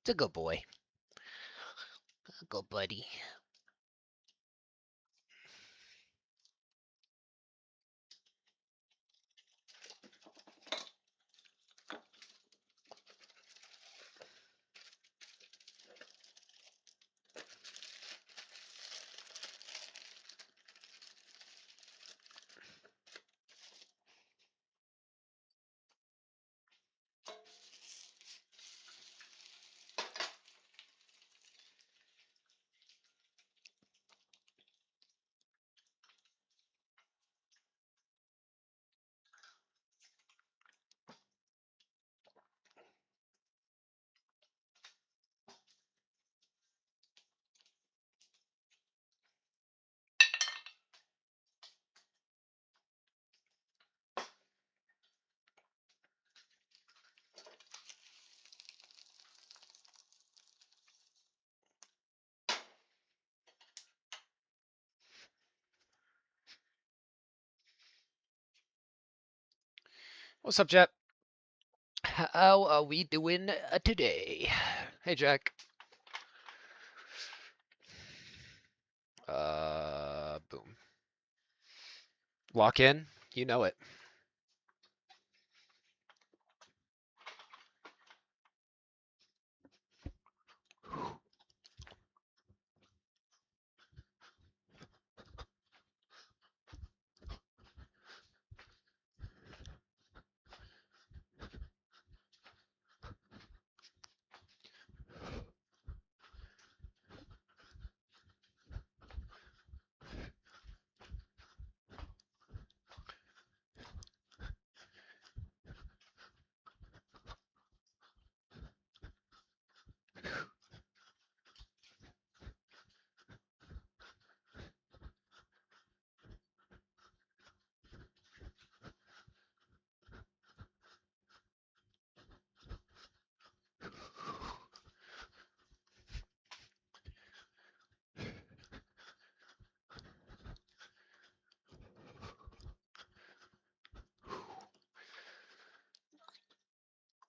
It's a good boy. A good buddy. What's up, Jet? How are we doing today? Hey, Jack. Boom. Lock in. You know it.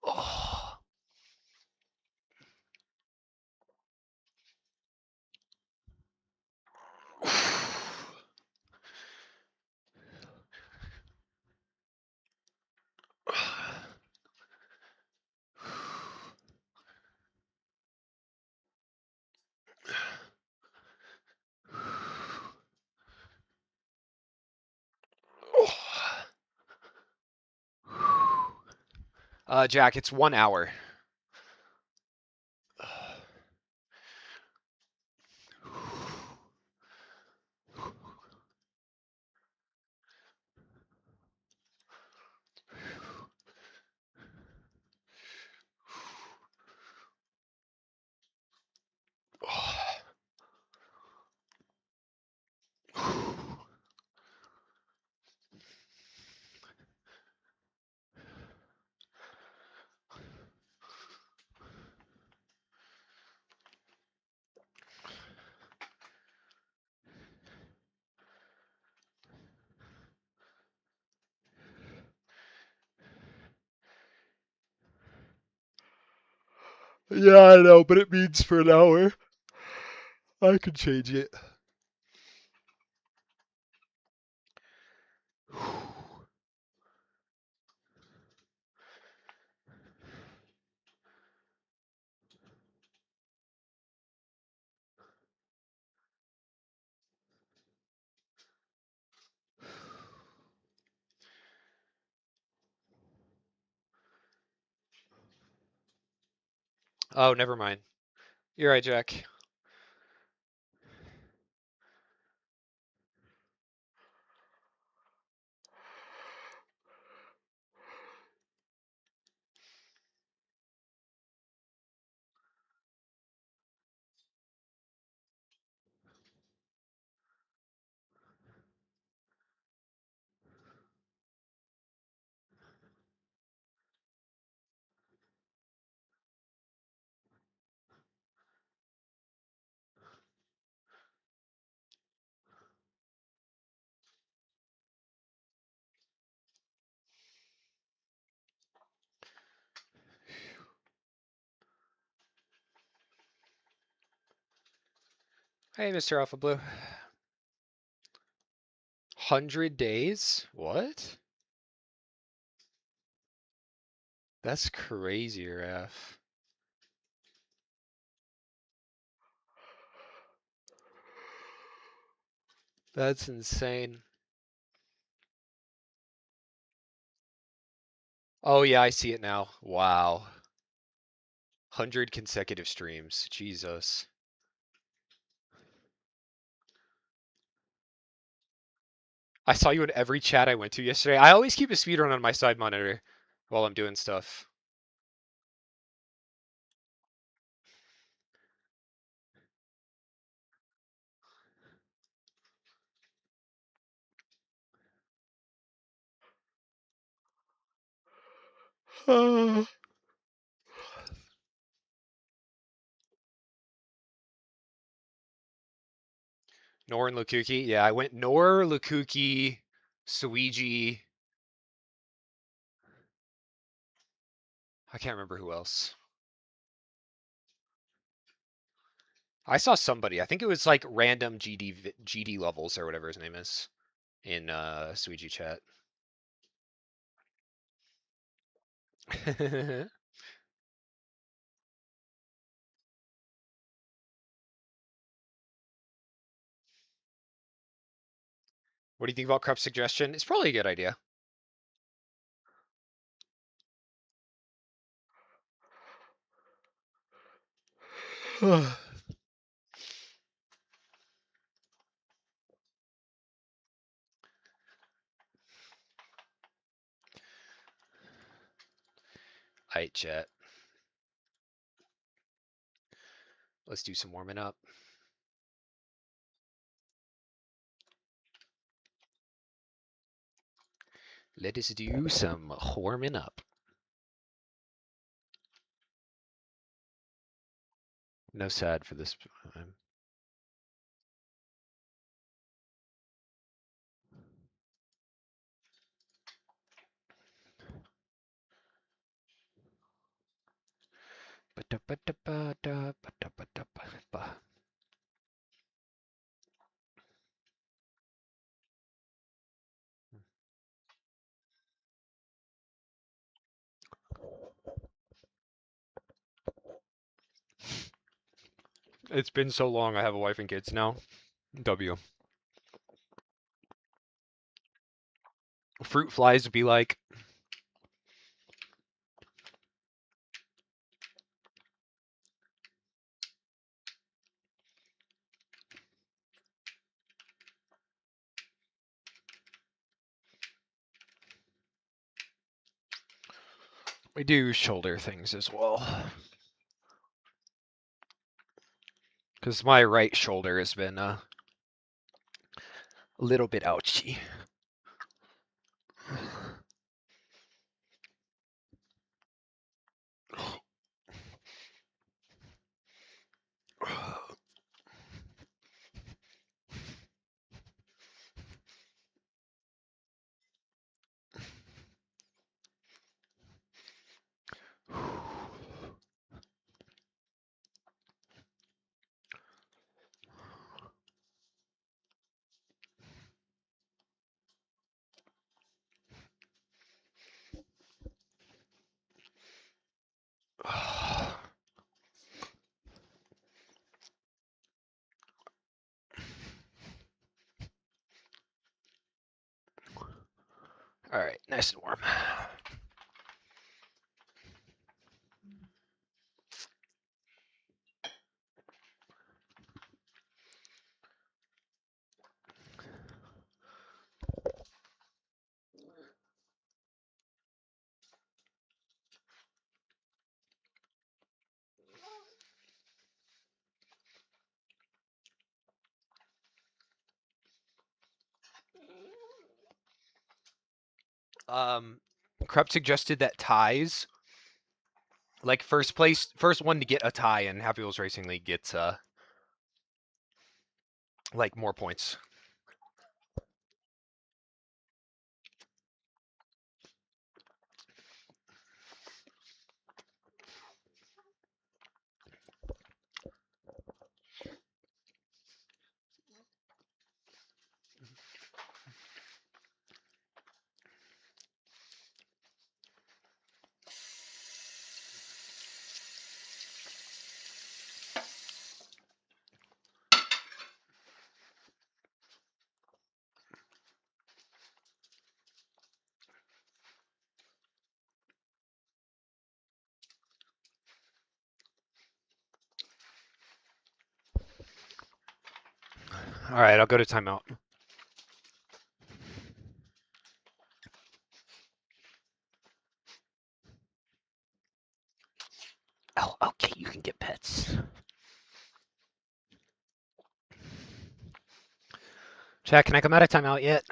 Oh. Jack, it's 1 hour. Yeah, I know, but it means for an hour. I could change it. Oh, never mind. You're right, Jack. Hey, Mr. Alpha Blue. 100 days? What? That's crazy, Raf. That's insane. Oh, yeah, I see it now. Wow. 100 consecutive streams. Jesus. I saw you in every chat I went to yesterday. I always keep a speedrun on my side monitor while I'm doing stuff. Nor and Lukuki. Yeah, I went Nor, Lukuki, Suiji. I can't remember who else. I saw somebody. I think it was like random GD levels or whatever his name is in Suiji chat. What do you think about Krup's suggestion? It's probably a good idea. Alright, chat. Let's do some warming up. Let us do some warming up. No sad for this time. It's been so long. I have a wife and kids now. W. Fruit flies would be like. We do shoulder things as well. Because my right shoulder has been a little bit ouchy. All right, nice and warm. Krupp suggested that ties, like first one to get a tie in Happy Wheels Racing League gets like more points. All right, I'll go to timeout. Oh, okay, you can get pets. Chat, can I come out of timeout yet?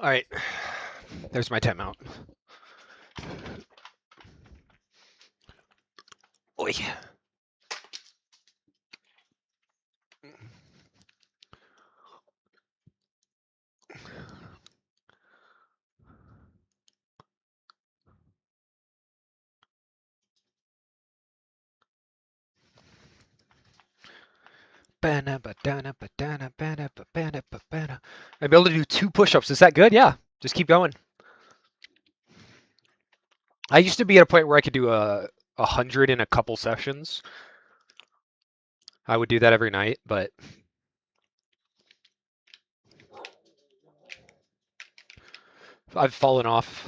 All right. There's my timeout. Oi. I'd be able to do 2 push-ups. Is that good? Yeah. Just keep going. I used to be at a point where I could do 100 in a couple sessions. I would do that every night, but I've fallen off.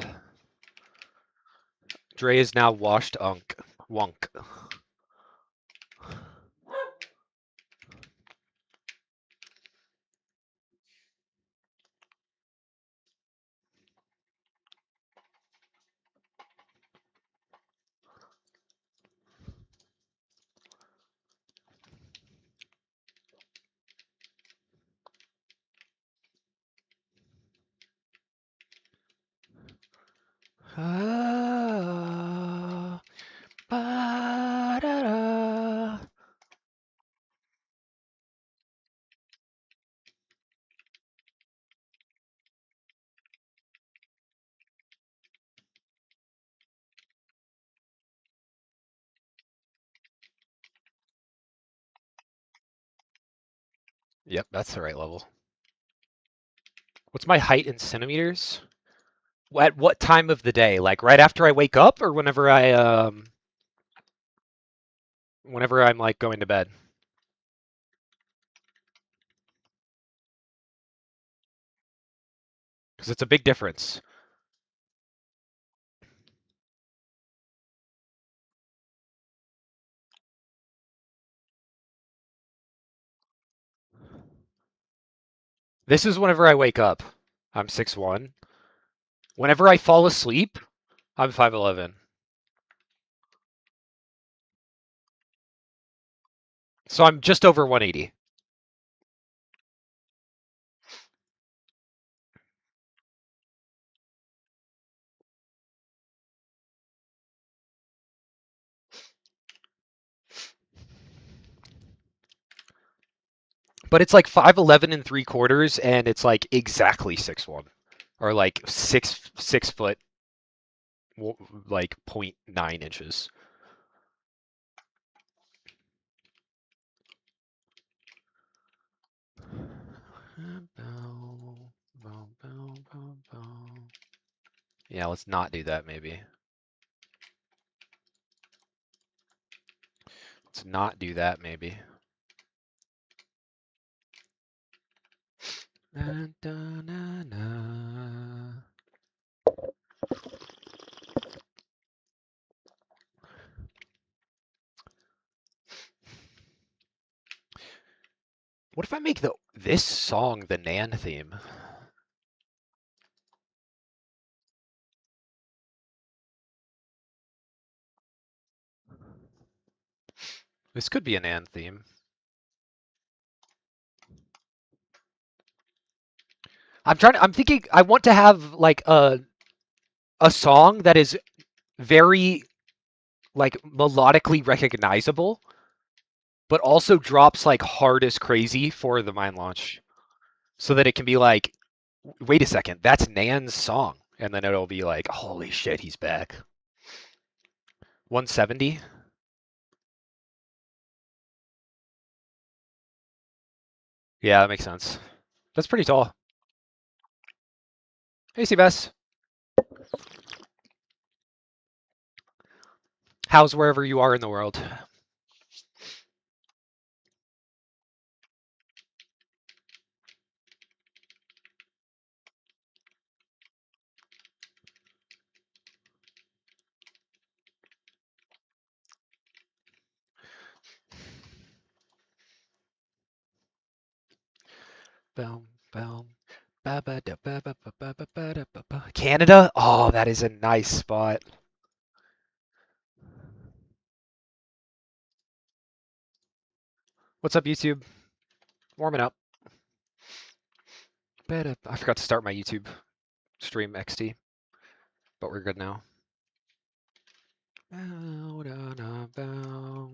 Dre is now washed unk. Wunk. Ah, ba-da-da. Yep, that's the right level. What's my height in centimeters? At what time of the day? Like right after I wake up or whenever I'm like going to bed? Because it's a big difference. This is whenever I wake up. I'm 6'1". Whenever I fall asleep, I'm 5'11". So I'm just over 180. But it's like 5'11 and 3/4, and it's like exactly 6'1", or like 6 foot, like 0.9 inches. Yeah, let's not do that maybe. Let's not do that maybe. Na, da, na, na. What if I make this song the Nan theme? This could be a Nan theme. I'm thinking I want to have like a song that is very like melodically recognizable, but also drops like hard as crazy for the mine launch. So that it can be like, wait a second, that's Nan's song. And then it'll be like, holy shit, he's back. 170. Yeah, that makes sense. That's pretty tall. Hey, Seabass. How's wherever you are in the world? Boom, boom. Canada? Oh, that is a nice spot. What's up, YouTube? Warming up. I forgot to start my YouTube. stream XD, but we're good now. Bow, da, da, bow.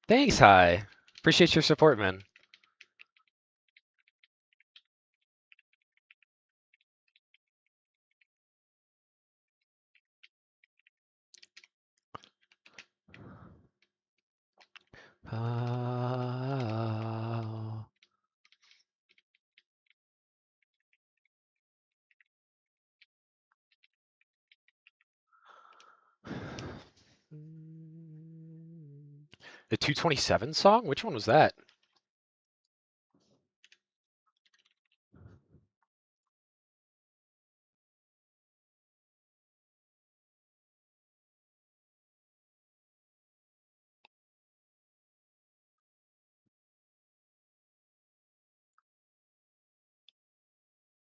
Thanks, hi. Appreciate your support, man. Uh... The 227 song? Which one was that?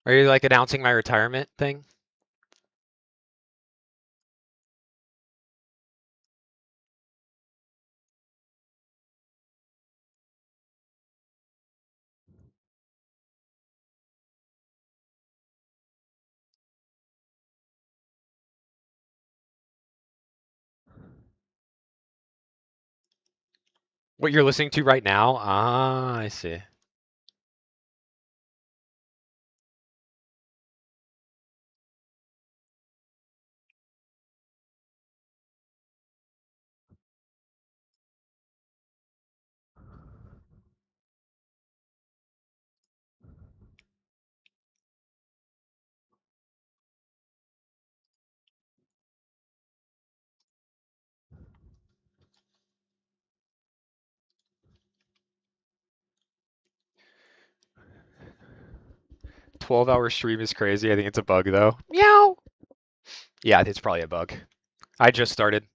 Are you like announcing my retirement thing? What you're listening to right now? Ah, I see. "12-hour stream is crazy. I think it's a bug though." Meow. Yeah, it's probably a bug. I just started.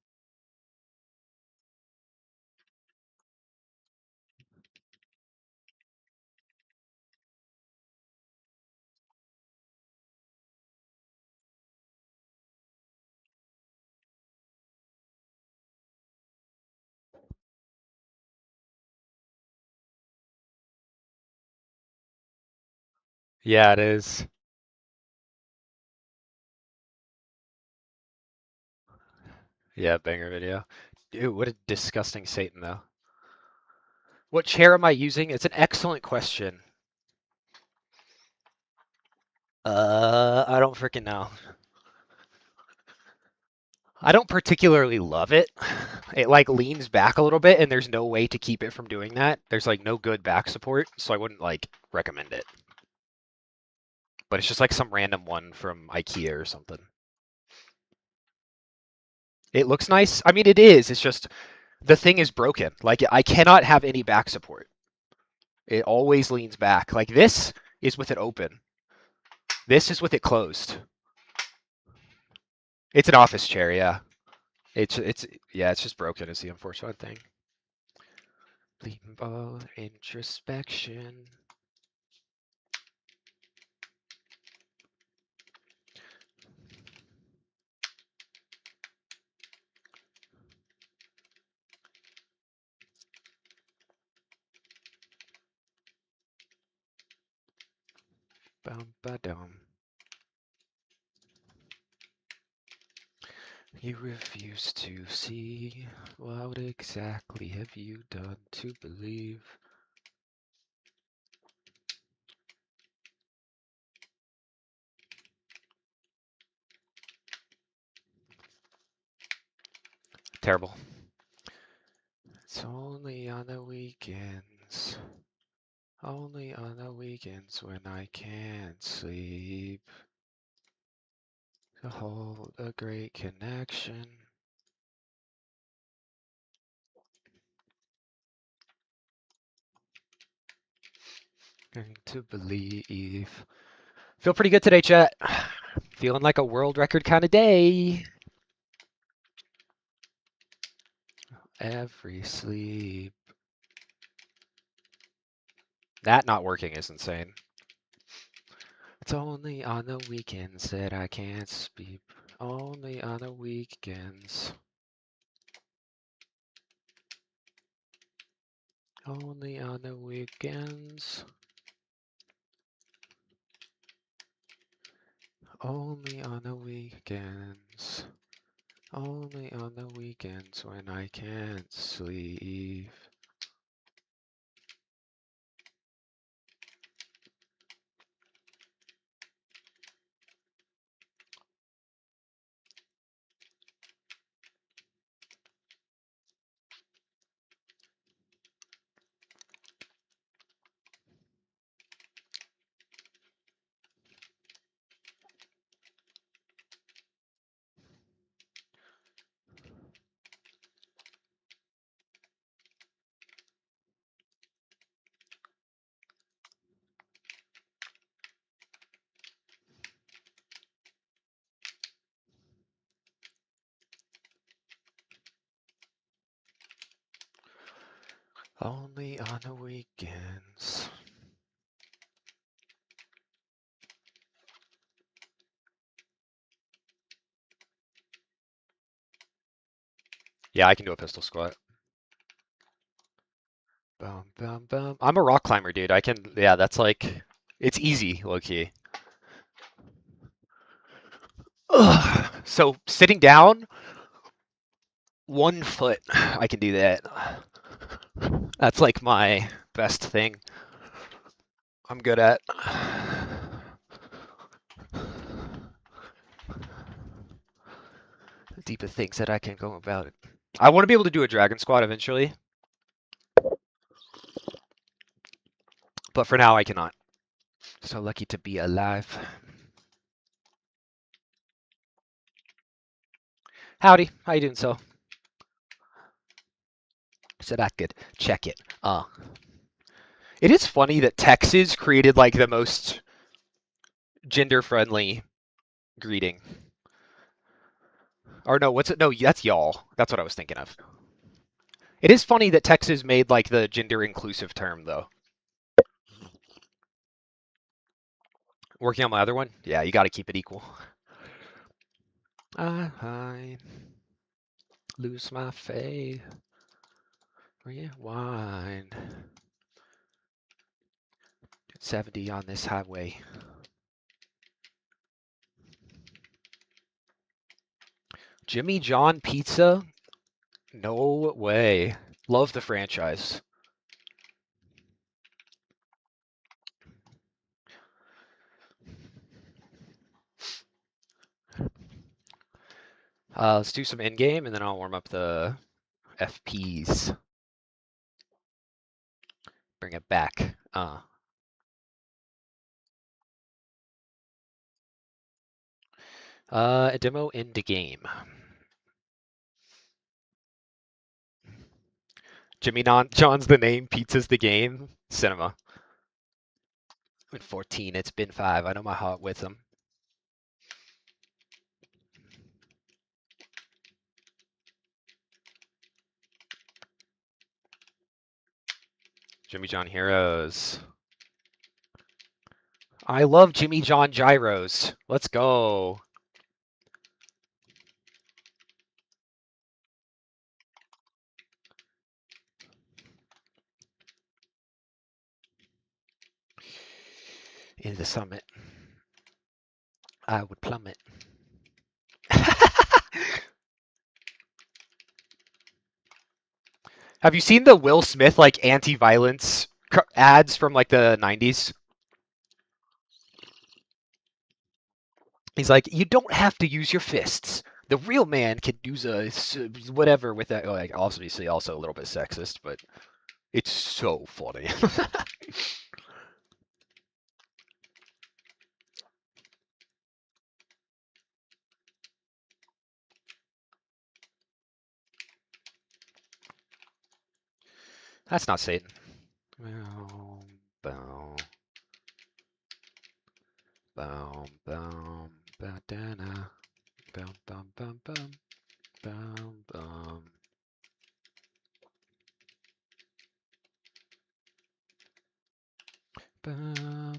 Yeah, it is. Yeah, banger video. Dude, what a disgusting Satan though. What chair am I using? It's an excellent question. I don't freaking know. I don't particularly love it. It like leans back a little bit and there's no way to keep it from doing that. There's like no good back support, so I wouldn't like recommend it. But it's just like some random one from IKEA or something. It looks nice. I mean, it is. It's just the thing is broken. Like I cannot have any back support. It always leans back. Like this is with it open. This is with it closed. It's an office chair, yeah. It's yeah, it's just broken is the unfortunate thing. Bleeding ball introspection. Bum ba dum. You refuse to see. What exactly have you done to believe? Terrible. It's only on the weekends. Only on the weekends when I can't sleep. To hold a great connection. Going to believe. Feel pretty good today, chat. Feeling like a world record kind of day. Every sleep. That not working is insane. It's only on the weekends that I can't speak. Only on the weekends. Only on the weekends. Only on the weekends. Only on the weekends when I can't sleep. Only on the weekends. Yeah, I can do a pistol squat. Bum, bum, bum. I'm a rock climber, dude. I can, yeah, that's like, it's easy, low key. Ugh. So sitting down, 1 foot, I can do that. That's like my best thing I'm good at. Deeper things that I can go about it. I want to be able to do a dragon squat eventually, but for now I cannot. So lucky to be alive. Howdy, how you doing, so? Said I could check it. It is funny that Texas created like the most gender-friendly greeting. Or no, what's it? No, that's y'all. That's what I was thinking of. It is funny that Texas made like the gender-inclusive term though. Working on my other one? Yeah, you got to keep it equal. I lose my faith. Rewind. 70 on this highway. Jimmy John Pizza? No way. Love the franchise. Let's do some in-game and then I'll warm up the FPs. Bring it back. A demo into game. Jimmy John's the name, pizza's the game. Cinema. Been 14, it's been 5. I know my heart with them. Jimmy John Heroes. I love Jimmy John gyros. Let's go. In the summit, I would plummet. Have you seen the Will Smith like anti-violence ads from like the 90s? He's like, you don't have to use your fists. The real man can use a whatever with that. Like, obviously, also a little bit sexist, but it's so funny. That's not Satan. Boom, boom, boom, boom, badana, boom, boom, boom, boom, boom, boom. Bum,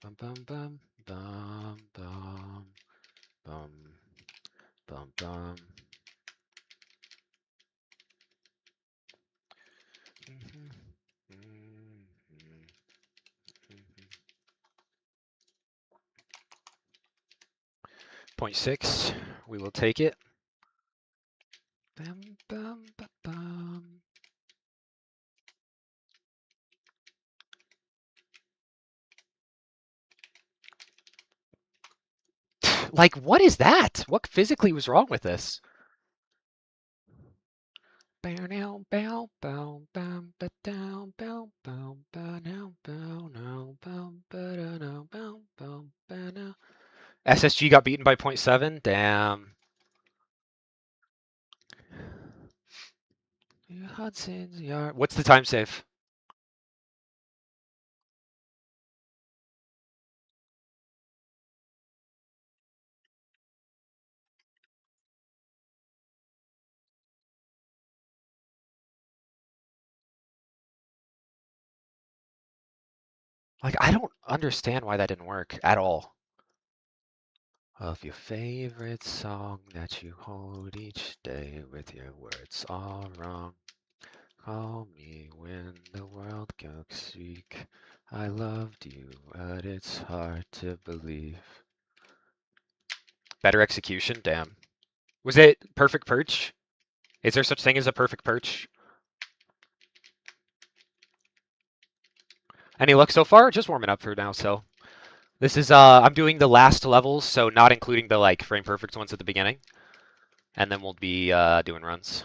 bum, bum, bum, bum. Bum bum. 0.6. We will take it. Bum, bum, ba, bum. Like, what is that? What physically was wrong with this? SSG got beaten by 0.7? Damn. Hudson's Yard. What's the time save? Like, I don't understand why that didn't work at all. Of your favorite song that you hold each day with your words all wrong. Call me when the world goes weak. I loved you, but it's hard to believe. Better execution? Damn. Was it perfect perch? Is there such thing as a perfect perch? Any luck so far? Just warming up for now, so. This is, I'm doing the last levels, so not including the, like, frame perfect ones at the beginning. And then we'll be, doing runs.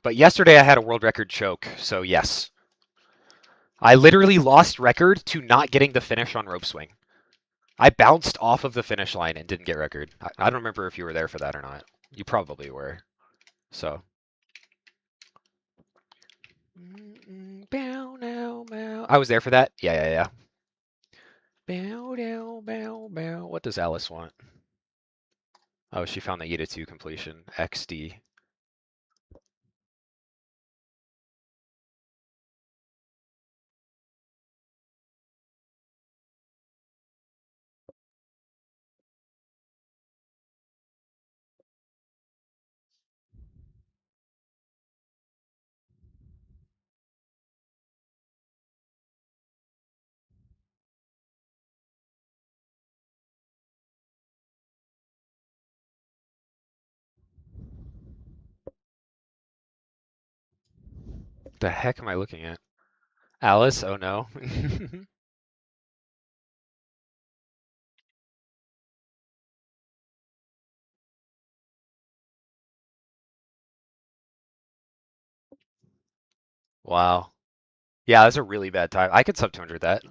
But yesterday I had a world record choke, so yes. I literally lost record to not getting the finish on rope swing. I bounced off of the finish line and didn't get record. I don't remember if you were there for that or not. You probably were. So. I was there for that. Yeah. What does Alice want? Oh, she found the Yeta 2 completion. XD. The heck am I looking at? Alice? Oh no. Wow. Yeah, that's a really bad time. I could sub 200 that.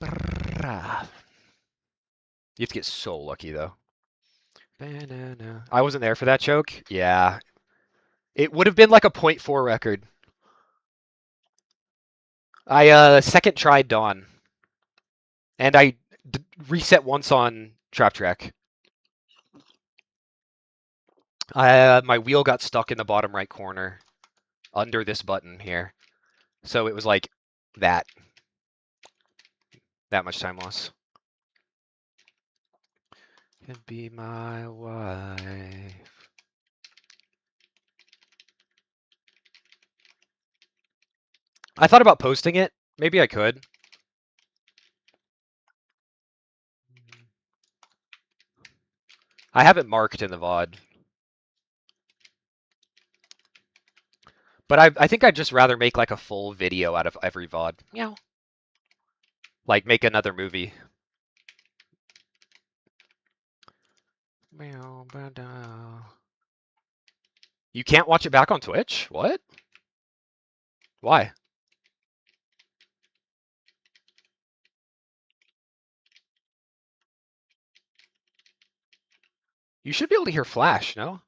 You have to get so lucky though. I wasn't there for that choke. Yeah. It would have been like a .4 record. I second tried Dawn. And I reset once on Trap Track. My wheel got stuck in the bottom right corner under this button here. So it was like that. That much time loss. Can be my wife. I thought about posting it. Maybe I could. I have it marked in the VOD. But I think I'd just rather make like a full video out of every VOD. Meow. Like make another movie. You can't watch it back on Twitch? What? Why? You should be able to hear Flash, no?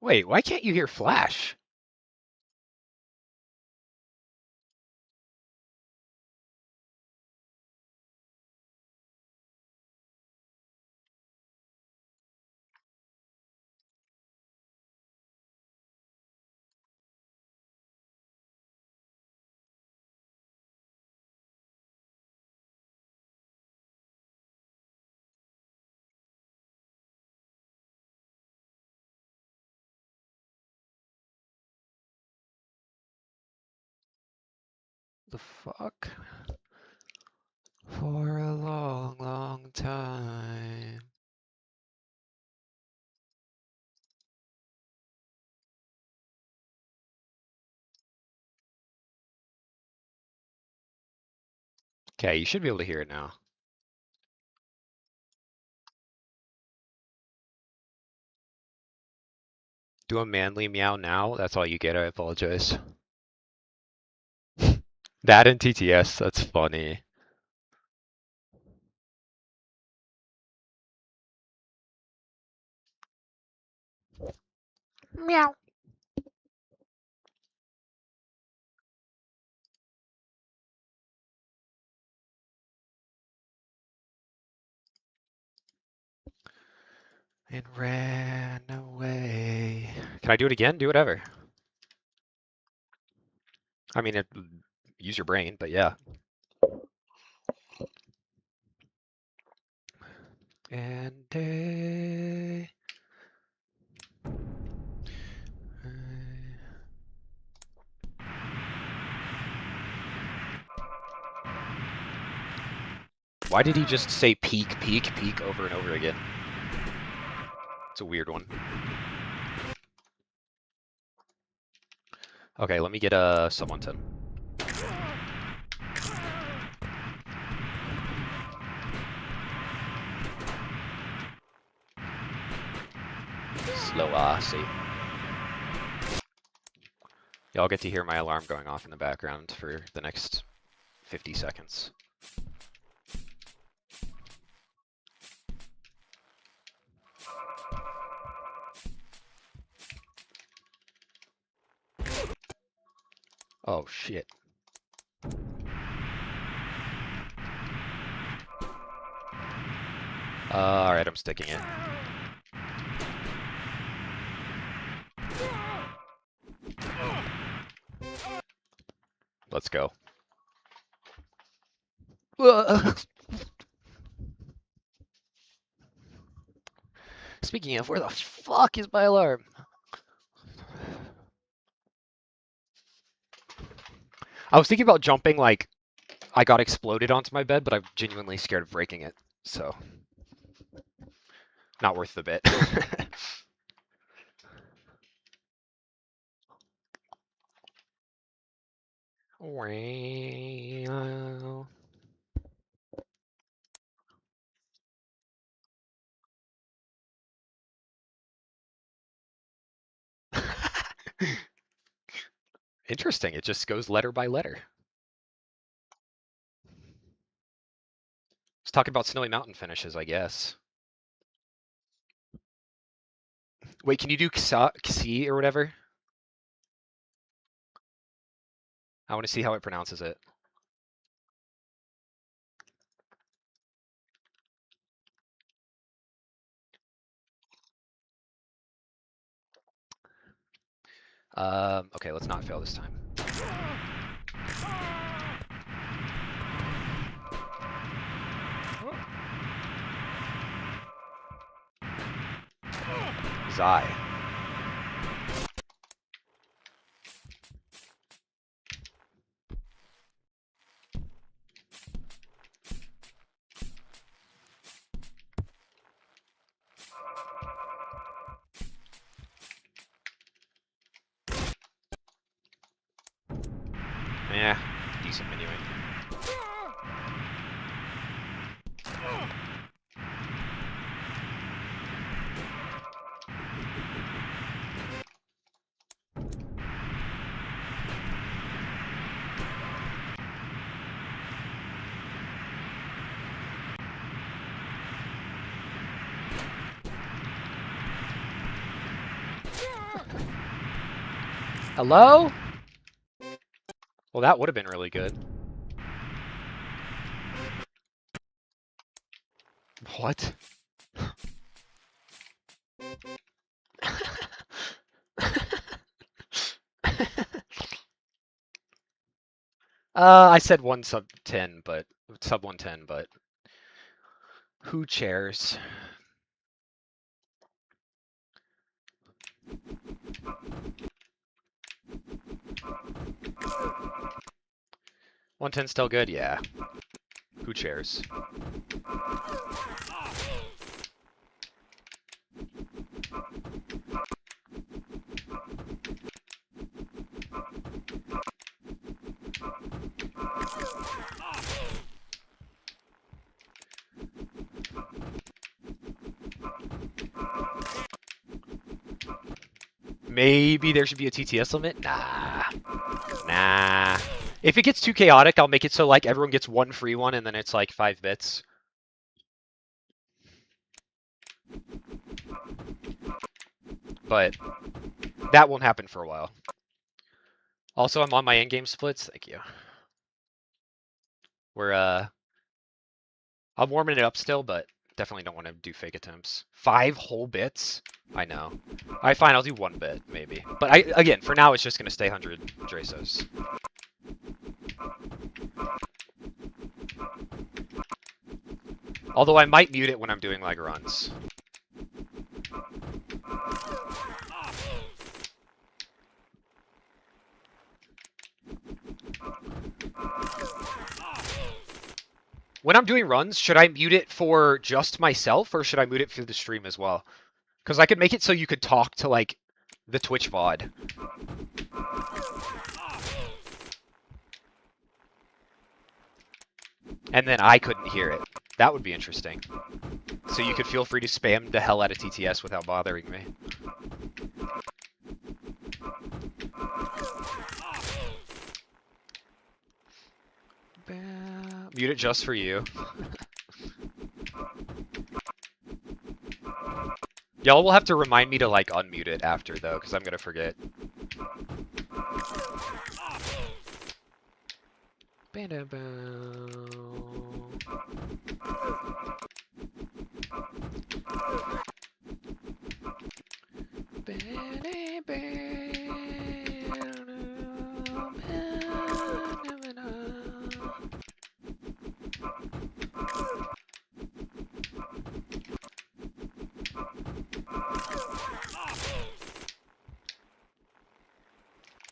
Wait, why can't you hear Flash? The fuck? For a long, long time. Okay, you should be able to hear it now. Do a manly meow now? That's all you get, I apologize. That and TTS, that's funny. Meow. And ran away. Can I do it again? Do whatever. I mean, use your brain, but yeah. And day. Why did he just say peak, peak, peak over and over again? It's a weird one. Okay, let me get a sub 110. Slow see. Y'all get to hear my alarm going off in the background for the next 50 seconds. Oh shit. Alright, I'm sticking it. Let's go. Speaking of, where the fuck is my alarm? I was thinking about jumping, like, I got exploded onto my bed, but I'm genuinely scared of breaking it, so. Not worth the bit. Wow. Interesting, it just goes letter by letter. Let's talk about Snowy Mountain finishes, I guess. Wait, can you do Xi or whatever? I want to see how it pronounces it. Okay, let's not fail this time. Zai. Yeah, decent anyway. Hello? Well, that would have been really good. What? I said one sub 10, but sub 110, but who cares? 110 still good? Yeah. Who cares? Maybe there should be a TTS limit? Nah. If it gets too chaotic, I'll make it so like everyone gets one free one and then it's like 5 bits. But that won't happen for a while. Also, I'm on my endgame splits. Thank you. I'm warming it up still, but definitely don't want to do fake attempts. 5 whole bits? I know. Alright, fine, I'll do 1 bit, maybe. But again, for now, it's just going to stay 100 Drasos. Although I might mute it when I'm doing like runs. When I'm doing runs, should I mute it for just myself, or should I mute it for the stream as well? Because I could make it so you could talk to, like, the Twitch VOD. And then I couldn't hear it. That would be interesting. So you could feel free to spam the hell out of TTS without bothering me. Mute it just for you. Y'all will have to remind me to, like, unmute it after, though, because I'm gonna forget.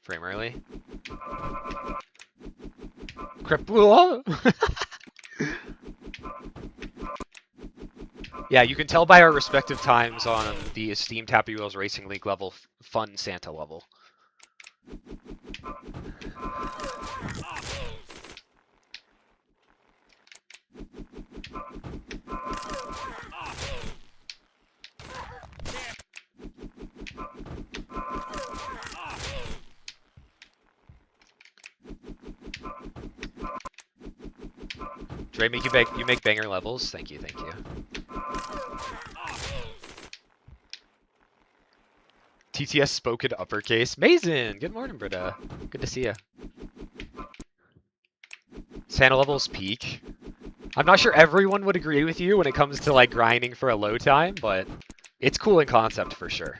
Frame early. Crepula! Yeah, you can tell by our respective times on the esteemed Happy Wheels Racing League level, fun Santa level. Dre, you make banger levels? Thank you, thank you. TTS spoken uppercase. Mason! Good morning, Britta. Good to see you. Santa levels peak. I'm not sure everyone would agree with you when it comes to like grinding for a low time, but it's cool in concept for sure.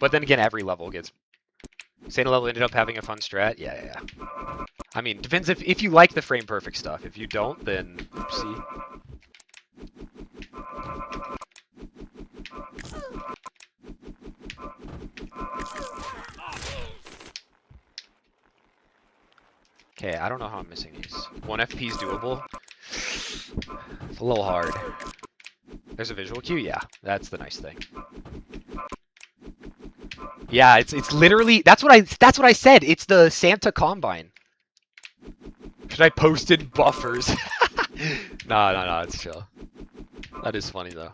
But then again, every level gets... Santa level ended up having a fun strat? Yeah. I mean, depends if you like the frame perfect stuff. If you don't, then oopsie. Okay, I don't know how I'm missing these. 1 FP is doable. It's a little hard. There's a visual cue? Yeah, that's the nice thing. Yeah, it's literally that's what I said. It's the Santa Combine. Should I post in buffers? No, it's chill. That is funny though.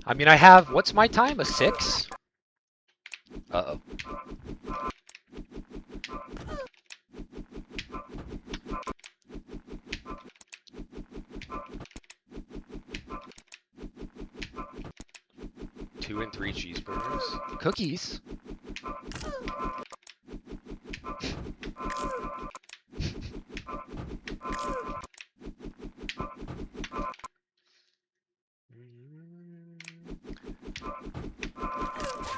I mean, I have, what's my time? A 6? Uh-oh. Two and 3 cheeseburgers. Cookies?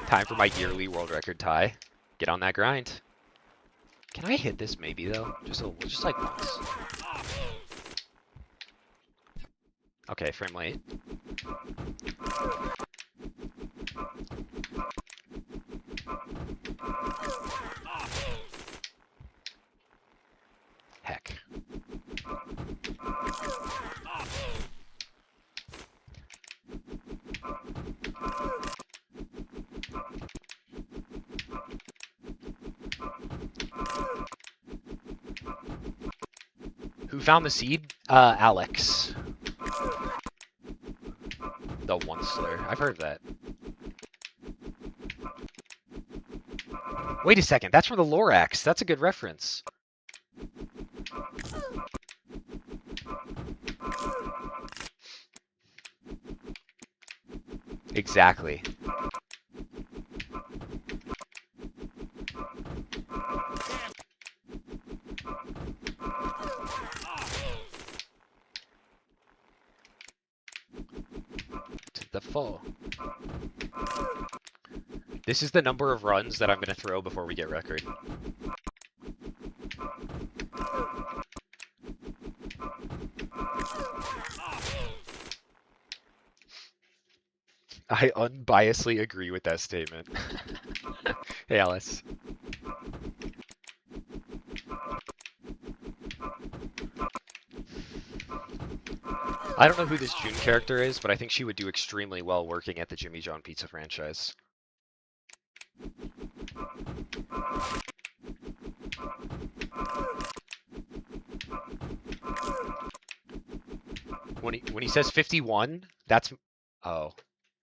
Time for my yearly world record tie. Get on that grind. Can I hit this maybe though? Just like once. Okay, frame rate. Heck. Who found the seed? Alex. The one slur. I've heard of that. Wait a second, that's from the Lorax. That's a good reference. Exactly. To the full. This is the number of runs that I'm going to throw before we get record. I unbiasedly agree with that statement. Hey, Alice. I don't know who this June character is, but I think she would do extremely well working at the Jimmy John Pizza franchise. When he says 51, that's... Oh,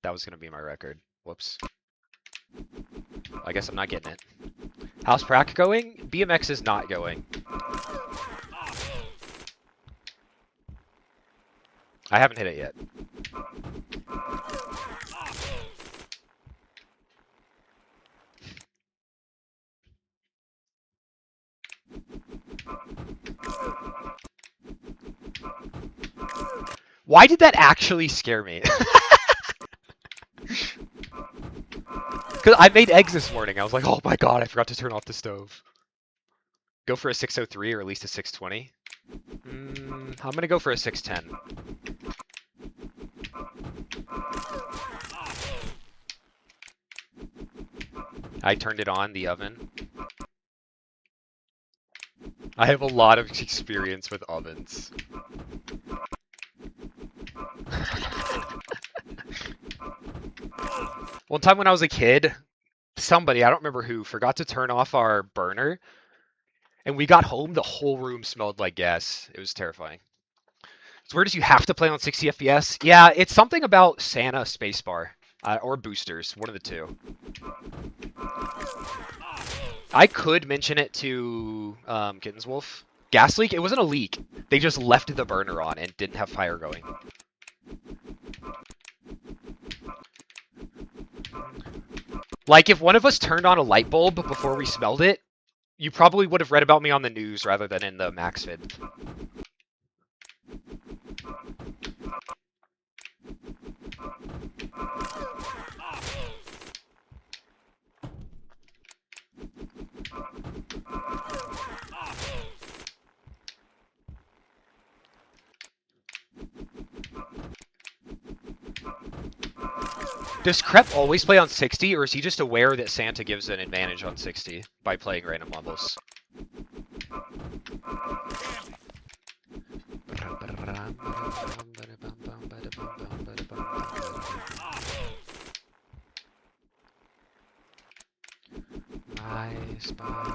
that was going to be my record. Whoops. I guess I'm not getting it. How's Prac going? BMX is not going. I haven't hit it yet. Why did that actually scare me? Because I made eggs this morning. I was like, oh my god, I forgot to turn off the stove. Go for a 603 or at least a 620. I'm going to go for a 610. I turned it on, the oven. I have a lot of experience with ovens. One time when I was a kid, somebody, I don't remember who, forgot to turn off our burner. And we got home, the whole room smelled like gas. It was terrifying. So where does you have to play on 60 FPS? Yeah, it's something about Santa spacebar. Or boosters, one of the two. I could mention it to Kittens Wolf. Gas leak? It wasn't a leak. They just left the burner on and didn't have fire going. Like, if one of us turned on a light bulb before we smelled it, you probably would have read about me on the news rather than in the Max vid. Does Crep always play on 60, or is he just aware that Santa gives an advantage on 60 by playing random levels? My spine.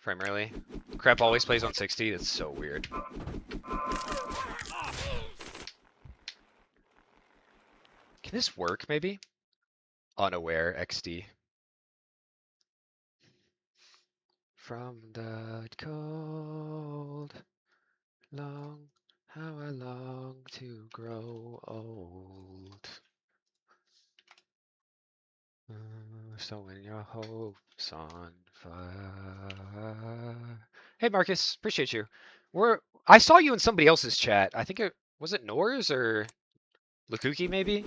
Primarily. Crep always plays on 60, that's so weird. Can this work, maybe? Unaware, XD. From the cold, long, how I long to grow old. So when your hope's on fire. Hey Marcus, appreciate you. I saw you in somebody else's chat. I think was it Noors or Lukuki maybe?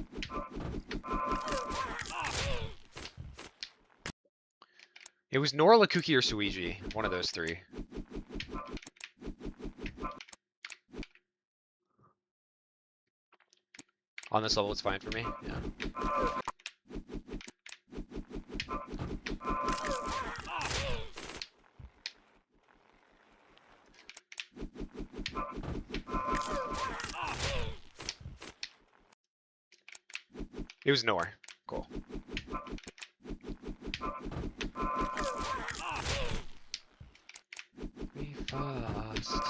It was Nora, Lukuki, or Suiji. One of those three. On this level, it's fine for me. Yeah. It was nowhere. Cool. Be fast.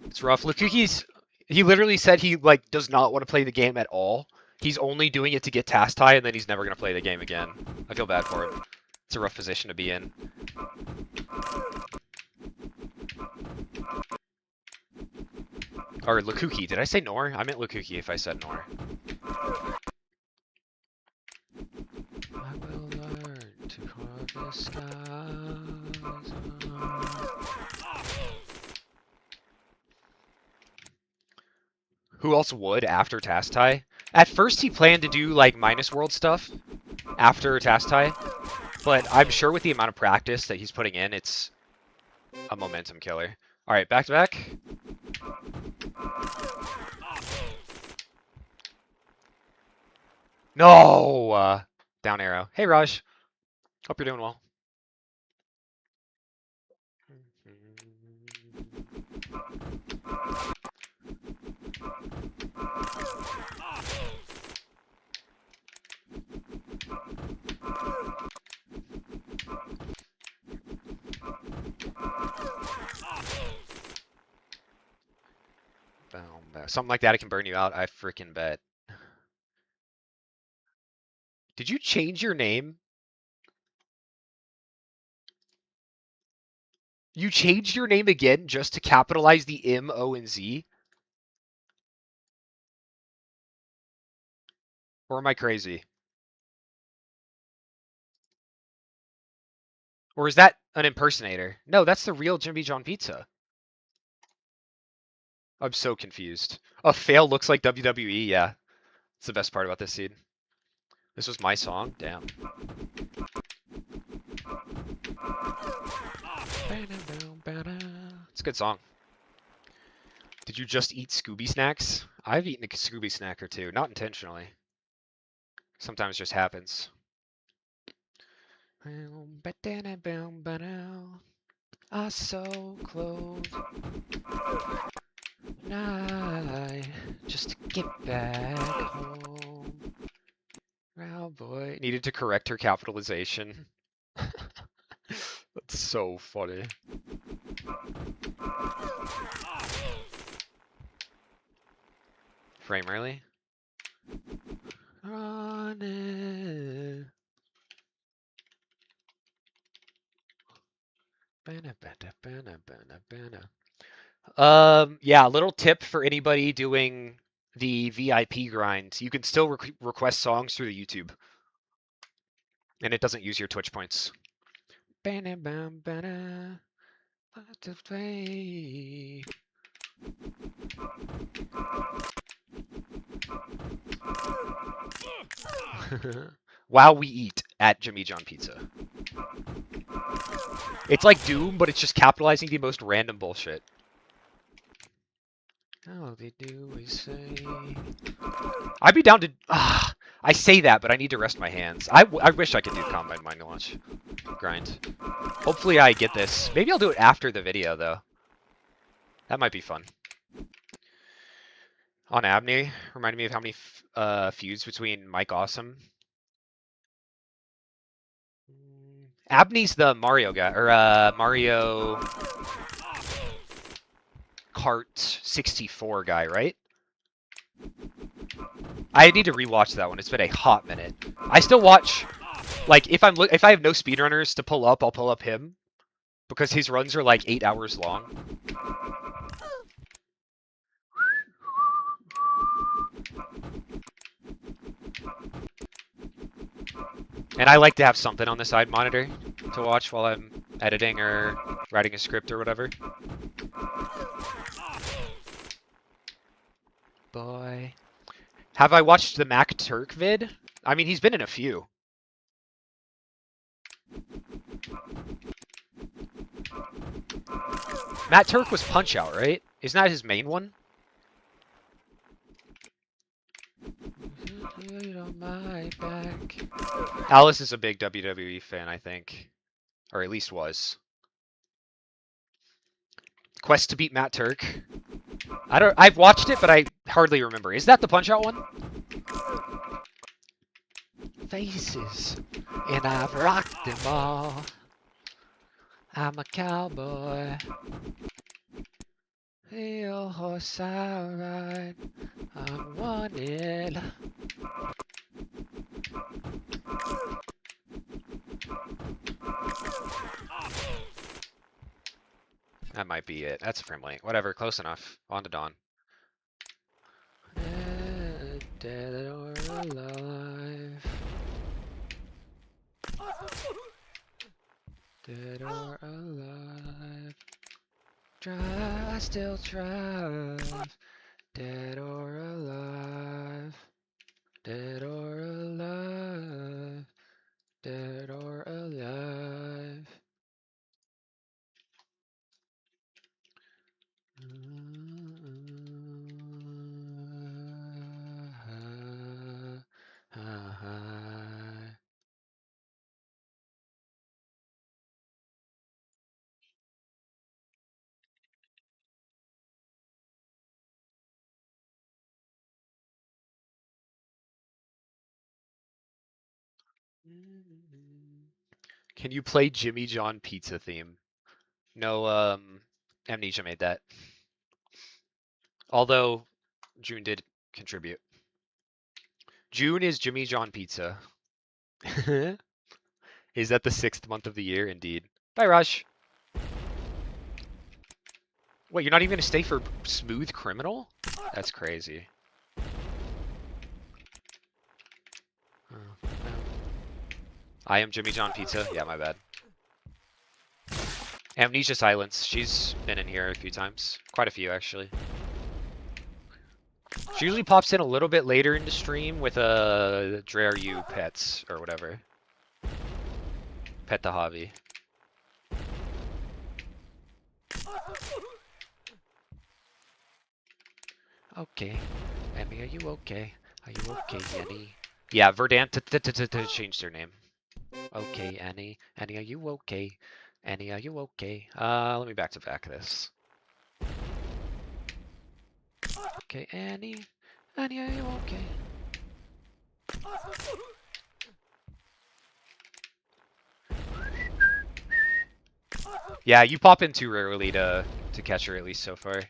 It's rough. Lukuki's, he literally said he like does not want to play the game at all. He's only doing it to get task tie, and then he's never gonna play the game again. I feel bad for him. It's a rough position to be in. Or Lukuki. Did I say Nor? I meant Lukuki if I said Nor. I will learn to carve the skies. Who else would after task tie? At first he planned to do like minus world stuff after task tie, but I'm sure with the amount of practice that he's putting in, it's a momentum killer. All right, back to back. No! Down arrow. Hey, Raj. Hope you're doing well. Something like that, it can burn you out. I freaking bet. Did you change your name? You changed your name again just to capitalize the M, O, and Z? Or am I crazy? Or is that an impersonator? No, that's the real Jimmy John Pizza. I'm so confused. A fail looks like WWE, yeah. It's the best part about this seed. This was my song? Damn. It's a good song. Did you just eat Scooby snacks? I've eaten a Scooby snack or two, not intentionally. Sometimes just happens. I so close. I just to get back home. Wow, boy. Needed to correct her capitalization. That's so funny. Frame early? On it. Yeah, little tip for anybody doing the VIP grind. You can still request songs through the YouTube. And it doesn't use your Twitch points. While we eat at Jimmy John Pizza. It's like Doom, but it's just capitalizing the most random bullshit. All they do is say... I'd be down to... I say that, but I need to rest my hands. I wish I could do Combine Mind Launch grind. Hopefully I get this. Maybe I'll do it after the video, though. That might be fun. On Abney, reminded me of how many feuds between Mike Awesome. Abney's the Mario guy, or Mario Kart 64 guy, right? I need to rewatch that one. It's been a hot minute. I still watch, like, if I have no speedrunners to pull up, I'll pull up him because his runs are like 8 hours long. And I like to have something on the side monitor to watch while I'm editing or writing a script or whatever. Boy. Have I watched the Mac Turk vid? I mean, he's been in a few. Matt Turk was Punch-Out, right? Isn't that his main one? my back. Alice is a big WWE fan, I think. Or at least was. Quest to beat Matt Turk. I've watched it, but I hardly remember. Is that the Punch-Out one? Faces, and I've rocked them all. I'm a cowboy. The horse I ride, I'm wanted. That might be it. That's a frame late. Whatever, close enough. On to Dawn. Dead or alive. Dead or alive. Try, I still try. Dead or alive. Dead or alive. Dead or alive. Can you play Jimmy John Pizza theme? No, Amnesia made that. Although June did contribute. June is Jimmy John Pizza. Is that the 6th month of the year? Indeed. Bye, Raj. Wait, you're not even gonna stay for Smooth Criminal? That's crazy. I am Jimmy John Pizza. Yeah, my bad. Amnesia Silence. She's been in here a few times. Quite a few, actually. She usually pops in a little bit later into stream with a Dre You Pets or whatever. Pet the Hobby. Okay. Emmy, are you okay? Are you okay, Annie? Yeah, Verdant changed their name. Okay, Annie. Annie, are you okay? Annie, are you okay? Let me back to back this. Okay, Annie. Annie, are you okay? Yeah, you pop in too rarely to catch her, at least so far.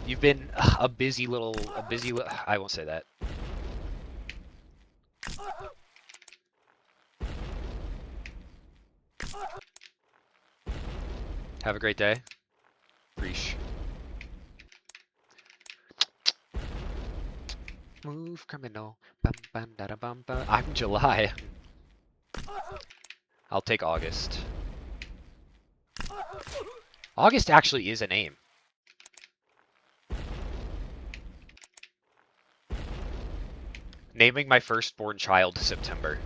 You've been a busy little, I won't say that. Have a great day. Preach. Move criminal. Bum, bum, da, da, bum, bum. I'm July. I'll take August. August actually is a name. Naming my firstborn child September.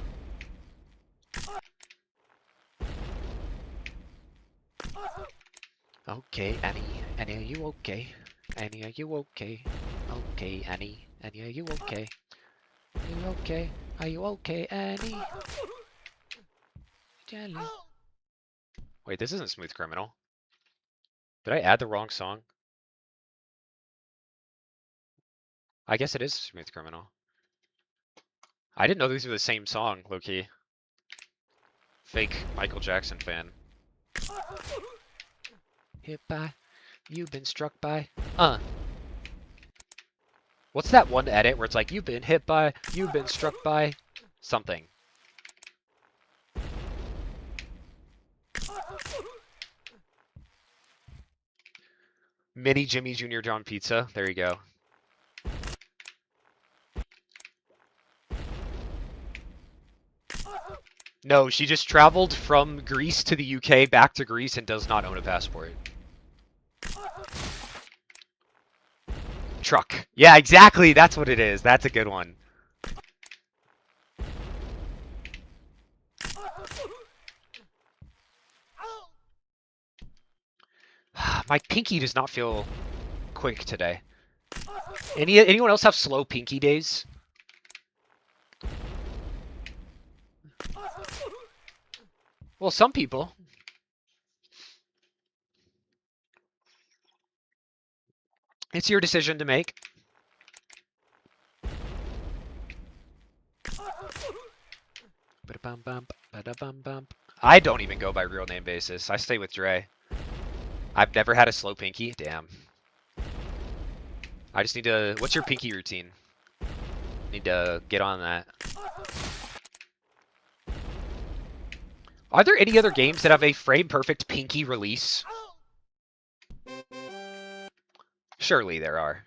Okay, Annie. Annie, are you okay? Annie, are you okay? Okay, Annie. Annie, are you okay? Are you okay? Are you okay, Annie? Jelly. Wait, this isn't Smooth Criminal. Did I add the wrong song? I guess it is Smooth Criminal. I didn't know these were the same song, low-key. Fake Michael Jackson fan. Hit by, you've been struck by, What's that one edit where it's like, you've been hit by, you've been struck by, something. Mini Jimmy Jr. John Pizza, there you go. No, she just traveled from Greece to the UK, back to Greece, and does not own a passport. Truck. Yeah, exactly, that's what it is. That's a good one. My pinky does not feel quick today. Anyone else have slow pinky days? Well, some people. It's your decision to make. I don't even go by real name basis. I stay with Dre. I've never had a slow pinky. Damn. I just need to... What's your pinky routine? Need to get on that. Are there any other games that have a frame-perfect pinky release? Surely there are.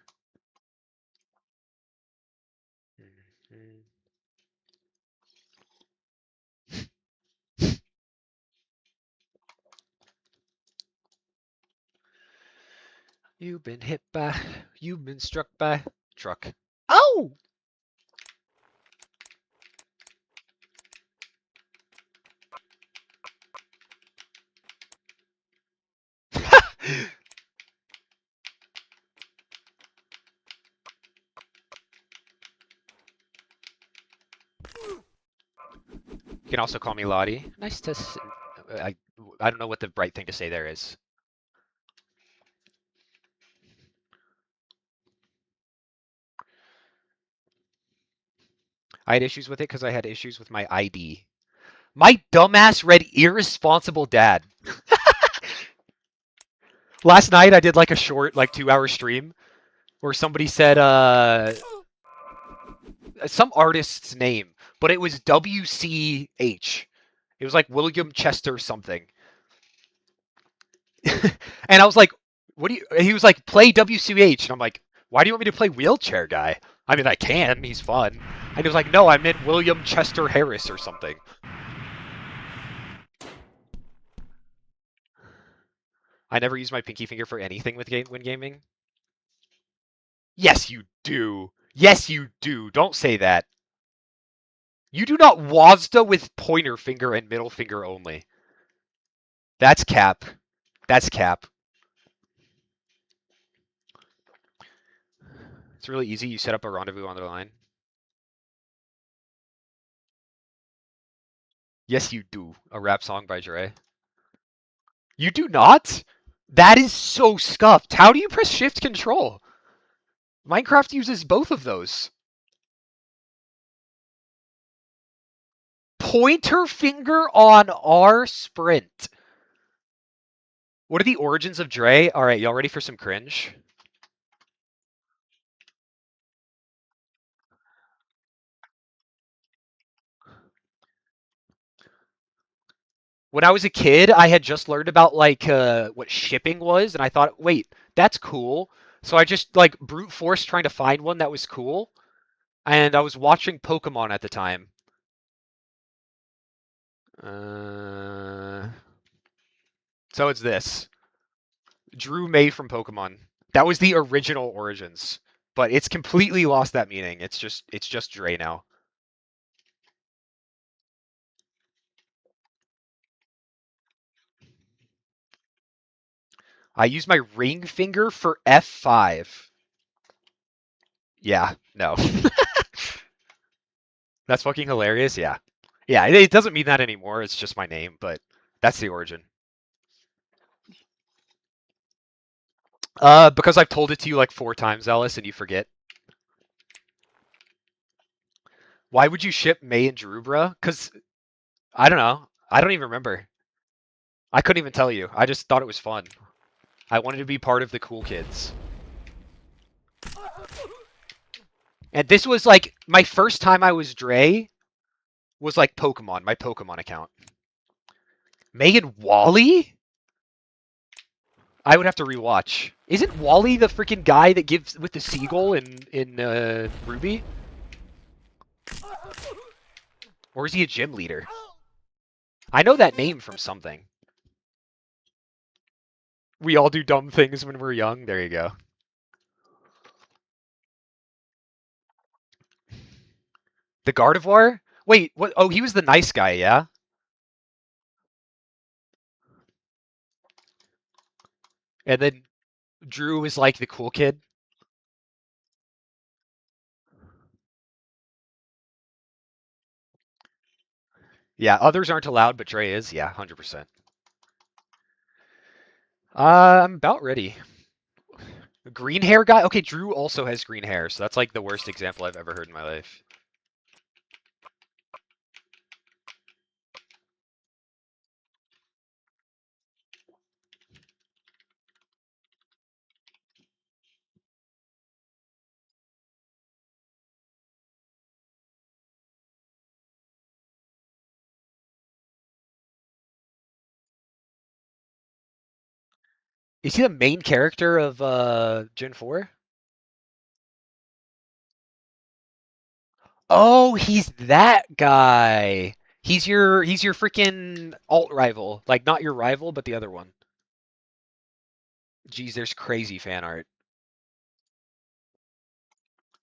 You've been hit by... You've been struck by... Truck. Oh! You can also call me Lottie. Nice to... I don't know what the right thing to say there is. I had issues with it because I had issues with my ID. My dumbass read irresponsible dad. Last night I did like a short, like 2-hour stream where somebody said some artist's name, but it was WCH. It was like William Chester something. And I was like, what do you... He was like, play WCH. And I'm like, why do you want me to play Wheelchair Guy? I mean, I can. He's fun. And he was like, no, I meant William Chester Harris or something. I never use my pinky finger for anything with when gaming. Yes, you do. Yes, you do. Don't say that. You do not WASD with pointer finger and middle finger only. That's cap. That's cap. It's really easy. You set up a rendezvous on the line. Yes, you do. A rap song by Dre. You do not? That is so scuffed. How do you press shift control? Minecraft uses both of those. Pointer finger on R sprint. What are the origins of Dre? All right, y'all ready for some cringe? When I was a kid, I had just learned about like what shipping was, and I thought, wait, that's cool. So I just like brute force trying to find one that was cool, and I was watching Pokemon at the time. So it's this. Drew May from Pokemon. That was the original origins, but it's completely lost that meaning. It's just Dre now. I use my ring finger for F5. Yeah, no. That's fucking hilarious. Yeah. Yeah, it doesn't mean that anymore. It's just my name, but that's the origin. Because I've told it to you like 4 times, Ellis, and you forget. Why would you ship May and Drew, bruh? Because, I don't know. I don't even remember. I couldn't even tell you. I just thought it was fun. I wanted to be part of the cool kids. And this was like, my first time I was Dre was like Pokemon, my Pokemon account. Megan Wally? I would have to rewatch. Isn't Wally the freaking guy that gives with the seagull in Ruby? Or is he a gym leader? I know that name from something. We all do dumb things when we're young. There you go. The Gardevoir? Wait, what? Oh, he was the nice guy, yeah? And then Drew was like the cool kid. Yeah, others aren't allowed, but Dre is. Yeah, 100%. I'm about ready. Green hair guy? Okay, Drew also has green hair, so that's like the worst example I've ever heard in my life. Is he the main character of Gen 4? Oh, he's that guy. He's your freaking alt rival. Like not your rival, but the other one. Geez, there's crazy fan art.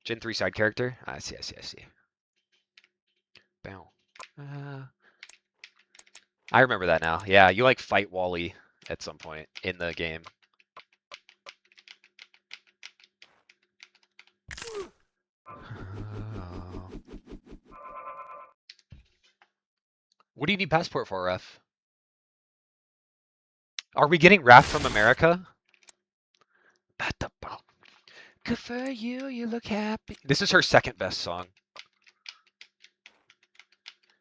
Gen 3 side character? I see, I see, I see. Bow. Uh, I remember that now. Yeah, you like fight Wally at some point in the game. What do you need passport for, Ref? Are we getting Raph from America? Good for you, you look happy. This is her second best song.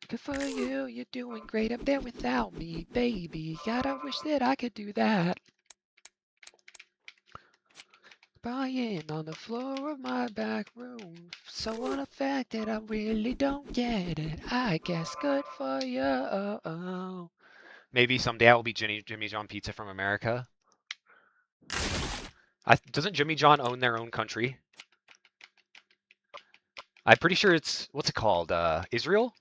Good for you, you're doing great up there without me, baby. God, I wish that I could do that. Lying on the floor of my back room, so unaffected, I really don't get it. I guess good for you. Maybe someday I will be Jimmy John Pizza from America. Doesn't Jimmy John own their own country? I'm pretty sure it's, what's it called? Israel?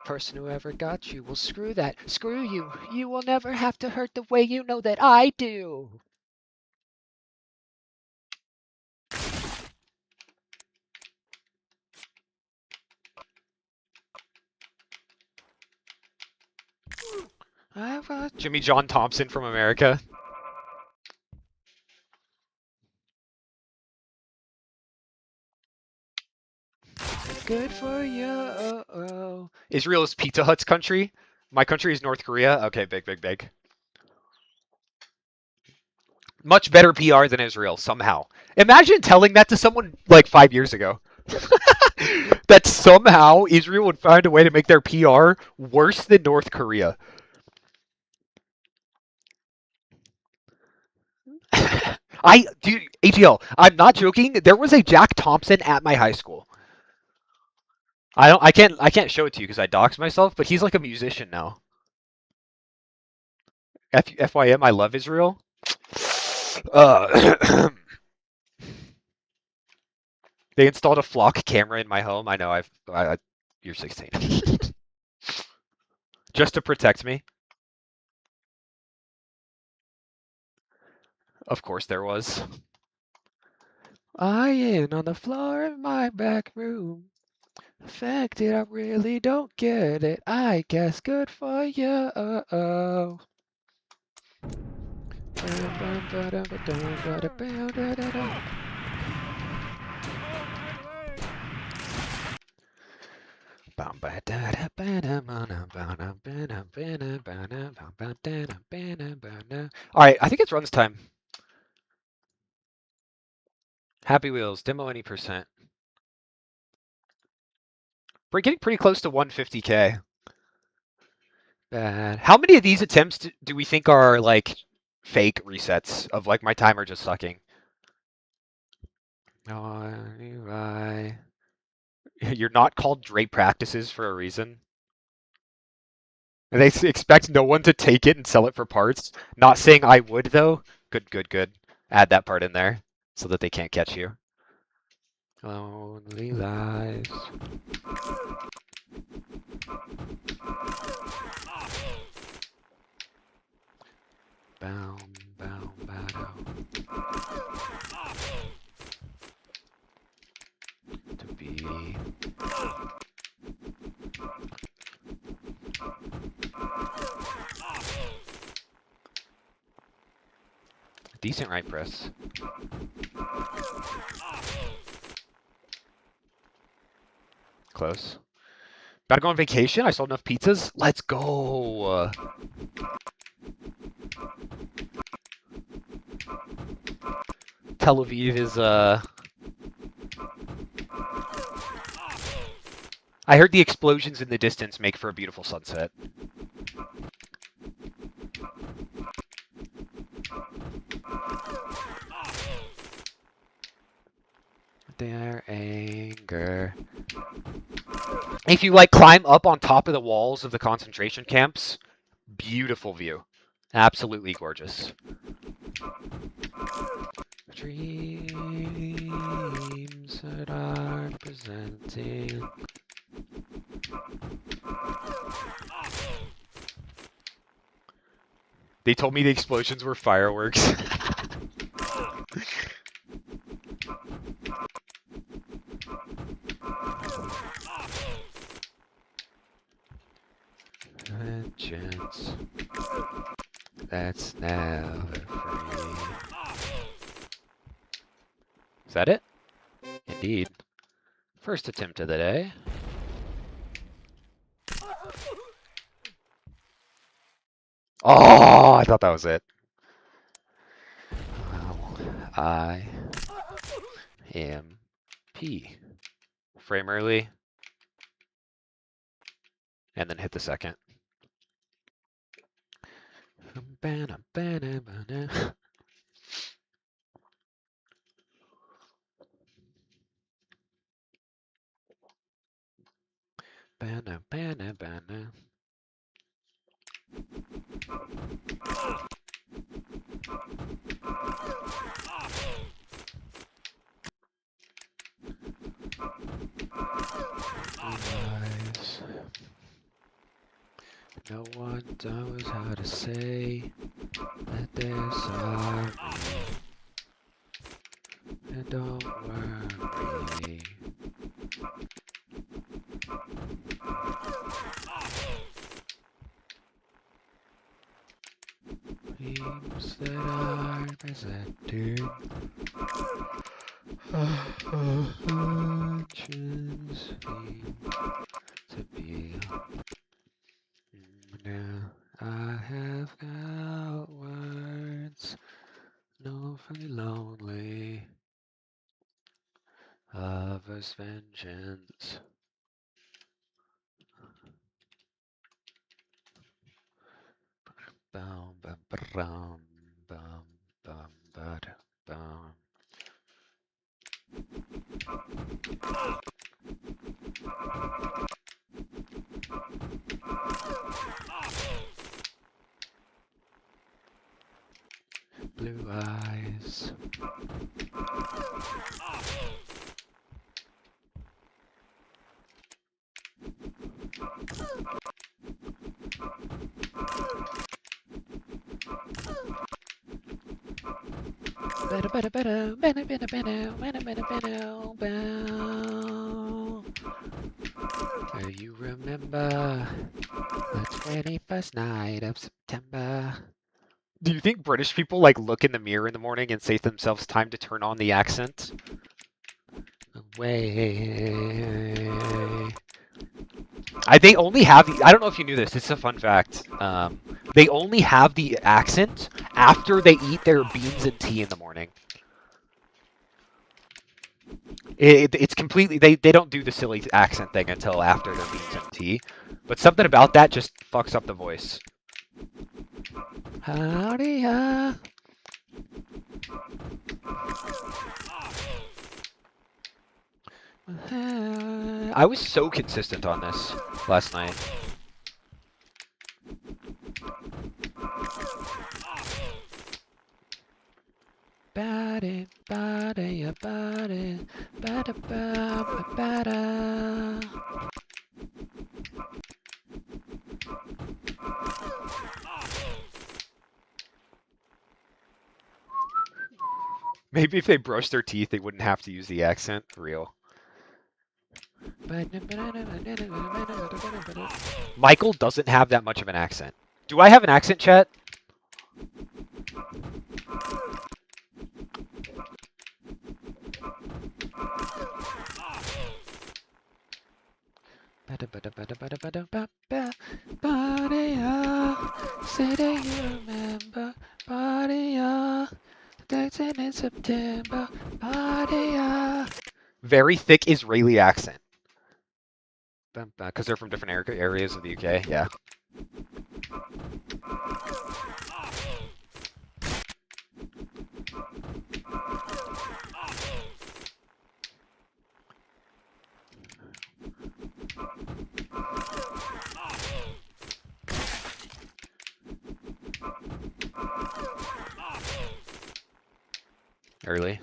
Person who ever got you, well, screw that. Screw you. You will never have to hurt the way you know that I do. Jimmy John Thompson from America. Good for you. Israel is Pizza Hut's country. My country is North Korea. Okay, big, big, big. Much better PR than Israel, somehow. Imagine telling that to someone like 5 years ago. That somehow Israel would find a way to make their PR worse than North Korea. Dude, ATL, I'm not joking. There was a Jack Thompson at my high school. I can't show it to you because I doxed myself, but he's like a musician now. FYM, I love Israel. They installed a flock camera in my home. I know you're 16. Just to protect me. Of course there was. Lying on the floor of my back room. Affected, I really don't get it. I guess good for you. Alright, I think it's runs time. Happy Wheels, demo any percent. We're getting pretty close to 150k. Bad. How many of these attempts do we think are like fake resets of like my timer just sucking? Oh, you're not called Dre practices for a reason. And they expect no one to take it and sell it for parts. Not saying I would though. Good, good, good. Add that part in there so that they can't catch you. Only lies. Bow, bow, bow. To be. decent right press. Close. About to go on vacation? I sold enough pizzas? Let's go! Tel Aviv is, I heard the explosions in the distance make for a beautiful sunset. Their anger. If you, like, climb up on top of the walls of the concentration camps, beautiful view. Absolutely gorgeous. Dreams that are presenting. They told me the explosions were fireworks. Vengeance. That's never free. Is that it? Indeed. First attempt of the day. Oh, I thought that was it. Well, I am P. Frame early. And then hit the second. No one knows how to say that they're sorry. And don't worry. Dreams that are presented. Fortunes seem to be. Now I have got words, awfully lonely. Lover's vengeance. Bum bum bum bum bum bum bum. Blue eyes. You remember the 21st night of September? Do you think British people like look in the mirror in the morning and say to themselves, time to turn on the accent? Away. They only have the, I don't know if you knew this, it's a fun fact. They only have the accent after they eat their beans and tea in the morning. It's completely, they don't do the silly accent thing until after their beans and tea. But something about that just fucks up the voice. Howdy, I was so consistent on this last night. Body, body, body, bada, bada, bada. Maybe if they brushed their teeth, they wouldn't have to use the accent. Real. Michael doesn't have that much of an accent. Do I have an accent, chat? Say that you remember, Badia, dancing in September, Badia. Very thick Israeli accent. Because they're from different areas of the UK, yeah. Early.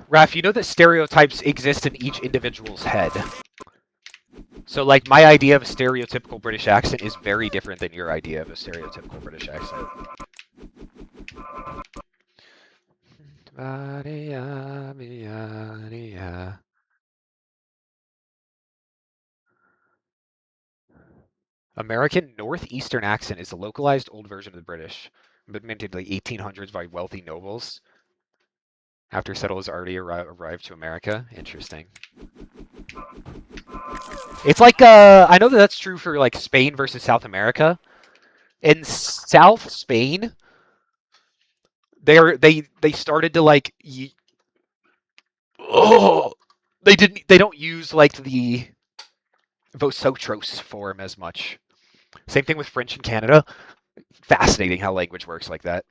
Raph, you know that stereotypes exist in each individual's head. So, like, my idea of a stereotypical British accent is very different than your idea of a stereotypical British accent. American Northeastern accent is a localized old version of the British, but minted in the 1800s by wealthy nobles after settlers already arrived to America. Interesting. It's like, I know that that's true for, like, Spain versus South America. In South Spain, they started to, like, they don't use, like, the vosotros form as much. Same thing with French in Canada. Fascinating how language works like that.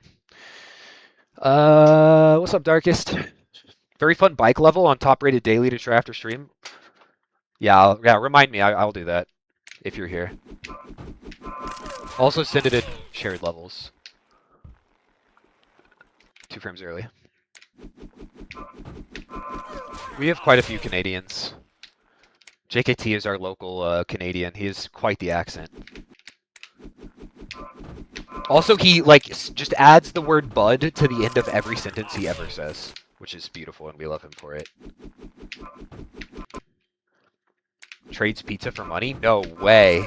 What's up, Darkest? Very fun bike level on top rated daily to try after stream. Yeah, remind me. I'll do that if you're here. Also send it in shared levels. 2 frames early. We have quite a few Canadians. JKT is our local Canadian. He has quite the accent. Also, he, like, just adds the word bud to the end of every sentence he ever says, which is beautiful, and we love him for it. Trades pizza for money? No way.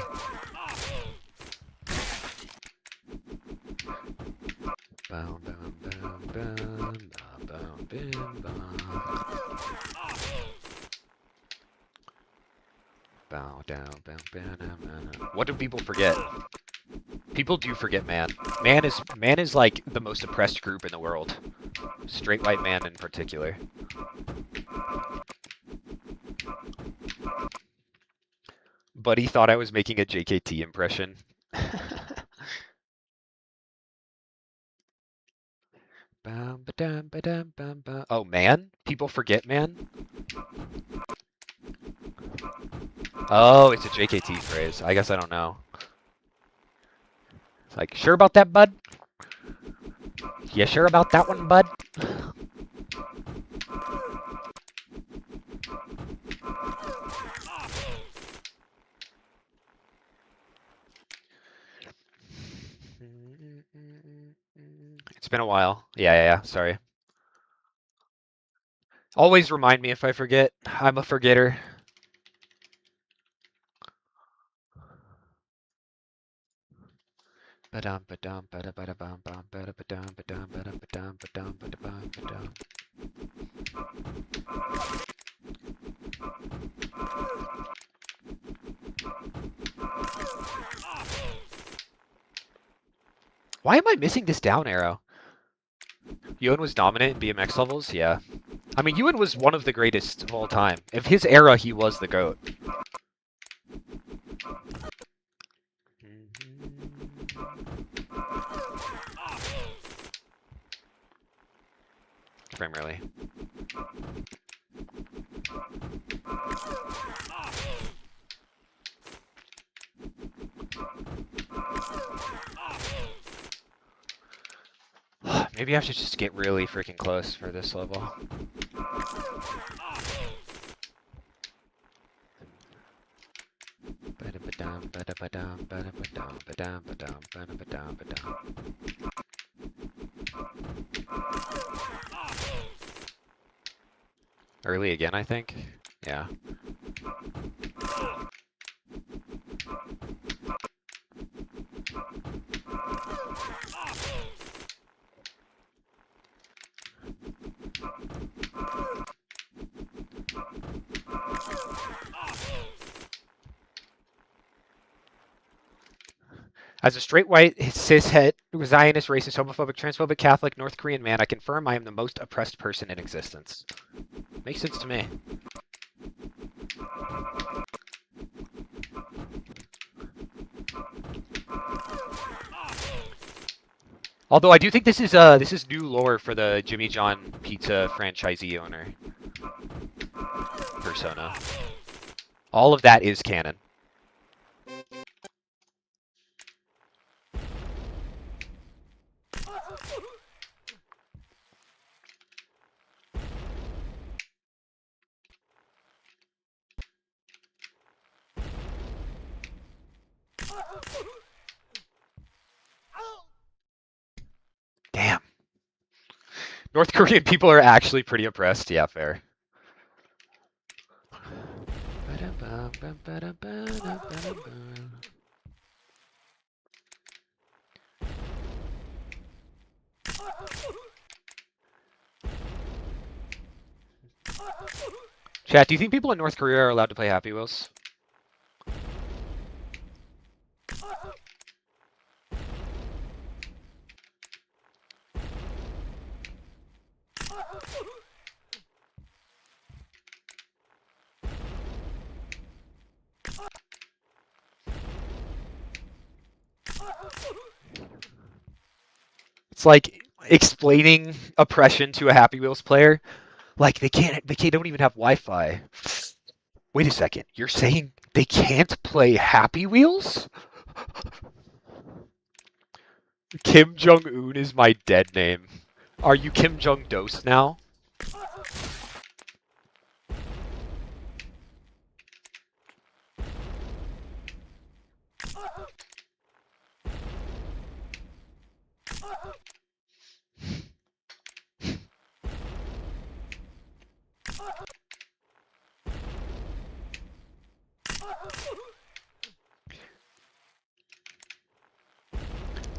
What do people forget? People do forget man. Man is like the most oppressed group in the world. Straight white man in particular. Buddy thought I was making a JKT impression. Oh, man? People forget man? Oh, it's a JKT phrase. I guess I don't know. It's like, sure about that, bud? You sure about that one, bud? It's been a while. Yeah, sorry. Always remind me if I forget. I'm a forgetter. Why am I missing this down arrow? Ewan was dominant in BMX levels? Yeah. I mean, Ewan was one of the greatest of all time. Of his era, he was the GOAT. Primarily. Maybe I should just get really freaking close for this level. Early again, I think. Yeah. As a straight white, cishet, Zionist, racist, homophobic, transphobic, Catholic, North Korean man, I confirm I am the most oppressed person in existence. Makes sense to me. Although I do think this is new lore for the Jimmy John Pizza franchisee owner persona. All of that is canon. Damn. North Korean people are actually pretty oppressed. Yeah, fair. Chat, do you think people in North Korea are allowed to play Happy Wheels? It's like explaining oppression to a Happy Wheels player. Like they don't even have Wi-Fi. Wait a second, you're saying they can't play Happy Wheels? Kim Jong-un is my dead name. Are you Kim Jong-dos now?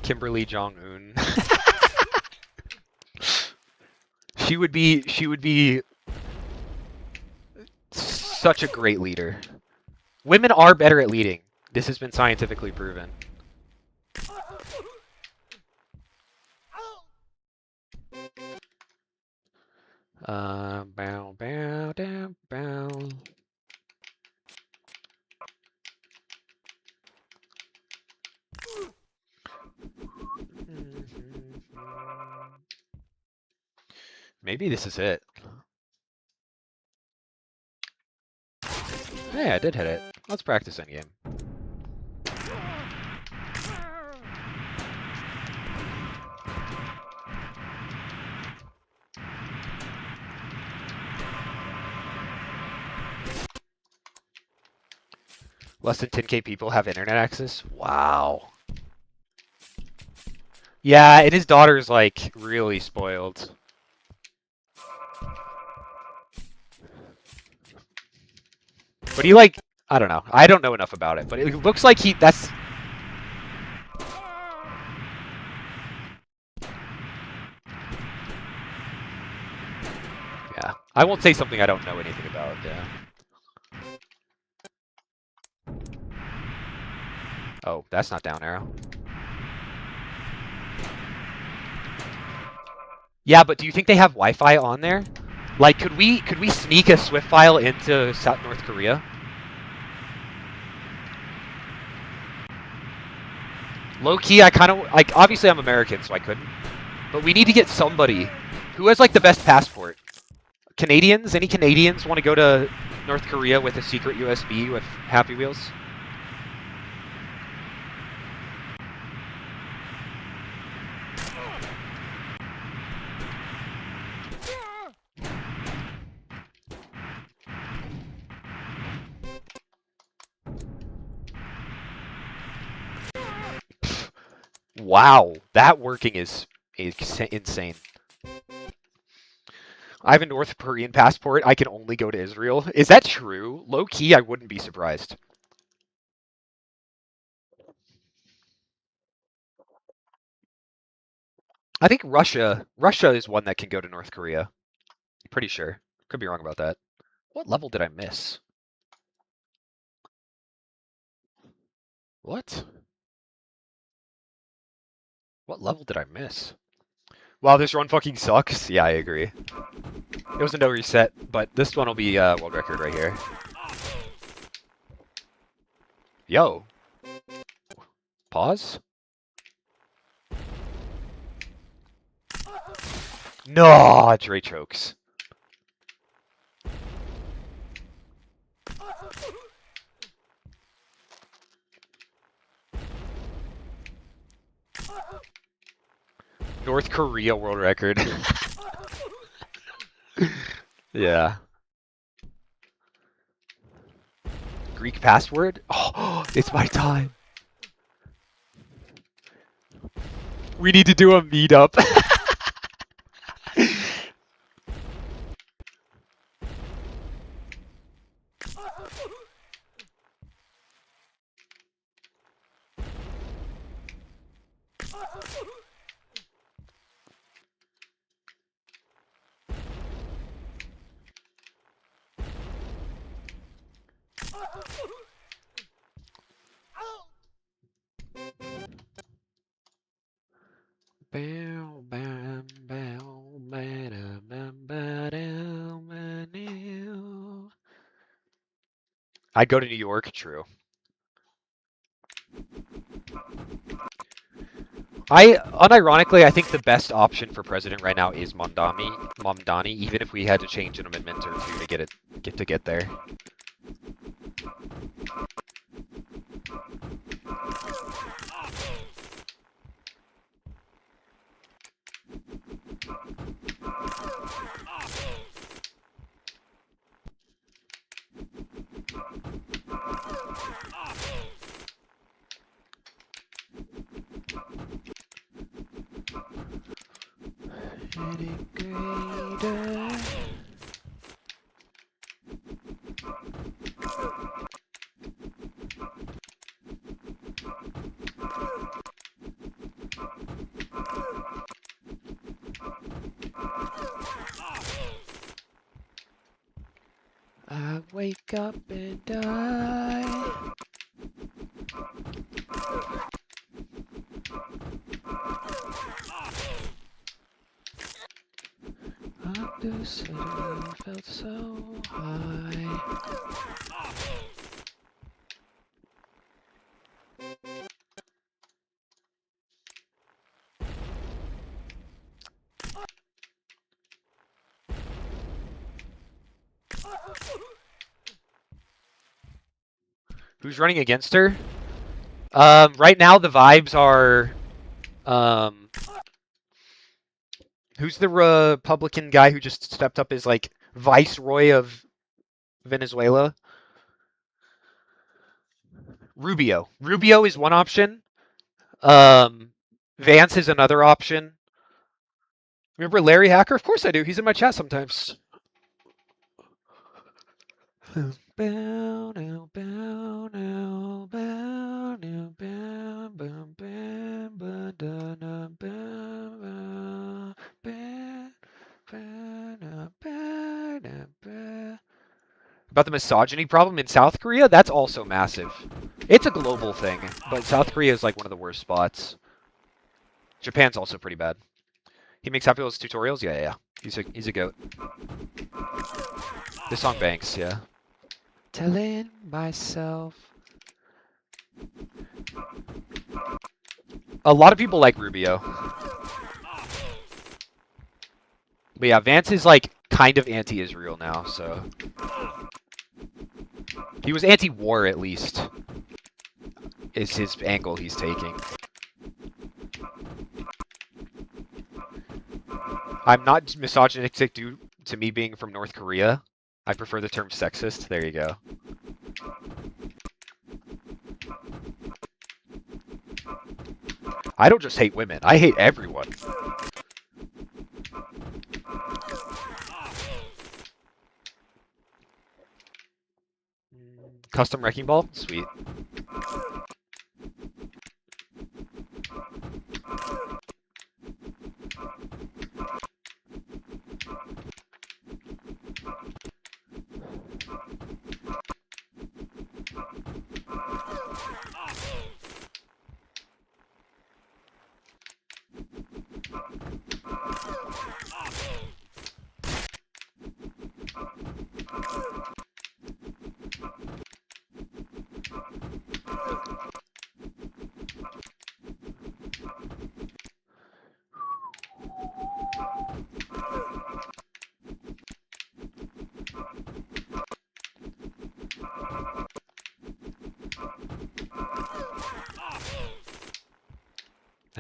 Kimberly Jong-un. She would be such a great leader. Women are better at leading. This has been scientifically proven. Bow, bow, down, bow. Maybe this is it. Hey, I did hit it. Let's practice in game. Less than 10k people have internet access? Wow. Yeah, and his daughter's like really spoiled. But he like, I don't know. I don't know enough about it, but it looks like that's... Yeah. I won't say something I don't know anything about, yeah. Oh, that's not down arrow. Yeah, but do you think they have Wi-Fi on there? Like, could we sneak a Swift file into South North Korea? Low key, I kind of like. Obviously, I'm American, so I couldn't. But we need to get somebody who has like the best passport. Canadians? Any Canadians want to go to North Korea with a secret USB with Happy Wheels? Wow, that working is insane. I have a North Korean passport. I can only go to Israel. Is that true? Low key, I wouldn't be surprised. I think Russia is one that can go to North Korea. Pretty sure. Could be wrong about that. What level did I miss? What? What level did I miss? Wow, this run fucking sucks. Yeah, I agree. It was a no reset, but this one will be world record right here. Yo. Pause? No, Dre chokes. North Korea world record. Yeah. Greek password? Oh, it's my time. We need to do a meetup. I'd go to New York, true. Unironically, I think the best option for president right now is Mamdani, even if we had to change an amendment or two to get there. Getting greater. I wake up and die. Up the city felt so high. Who's running against her? Right now the vibes are, who's the Republican guy who just stepped up as like viceroy of Venezuela? Rubio. Rubio is one option. Vance is another option. Remember Larry Hacker? Of course I do. He's in my chat sometimes. About the misogyny problem in South Korea? That's also massive. It's a global thing, but South Korea is like one of the worst spots. Japan's also pretty bad. He makes happy with his tutorials? Yeah. He's a goat. This song banks, yeah. Telling myself. A lot of people like Rubio. But yeah, Vance is like kind of anti-Israel now, so. He was anti-war at least. Is his angle he's taking. I'm not misogynistic due to me being from North Korea. I prefer the term sexist. There you go. I don't just hate women. I hate everyone. Custom wrecking ball? Sweet.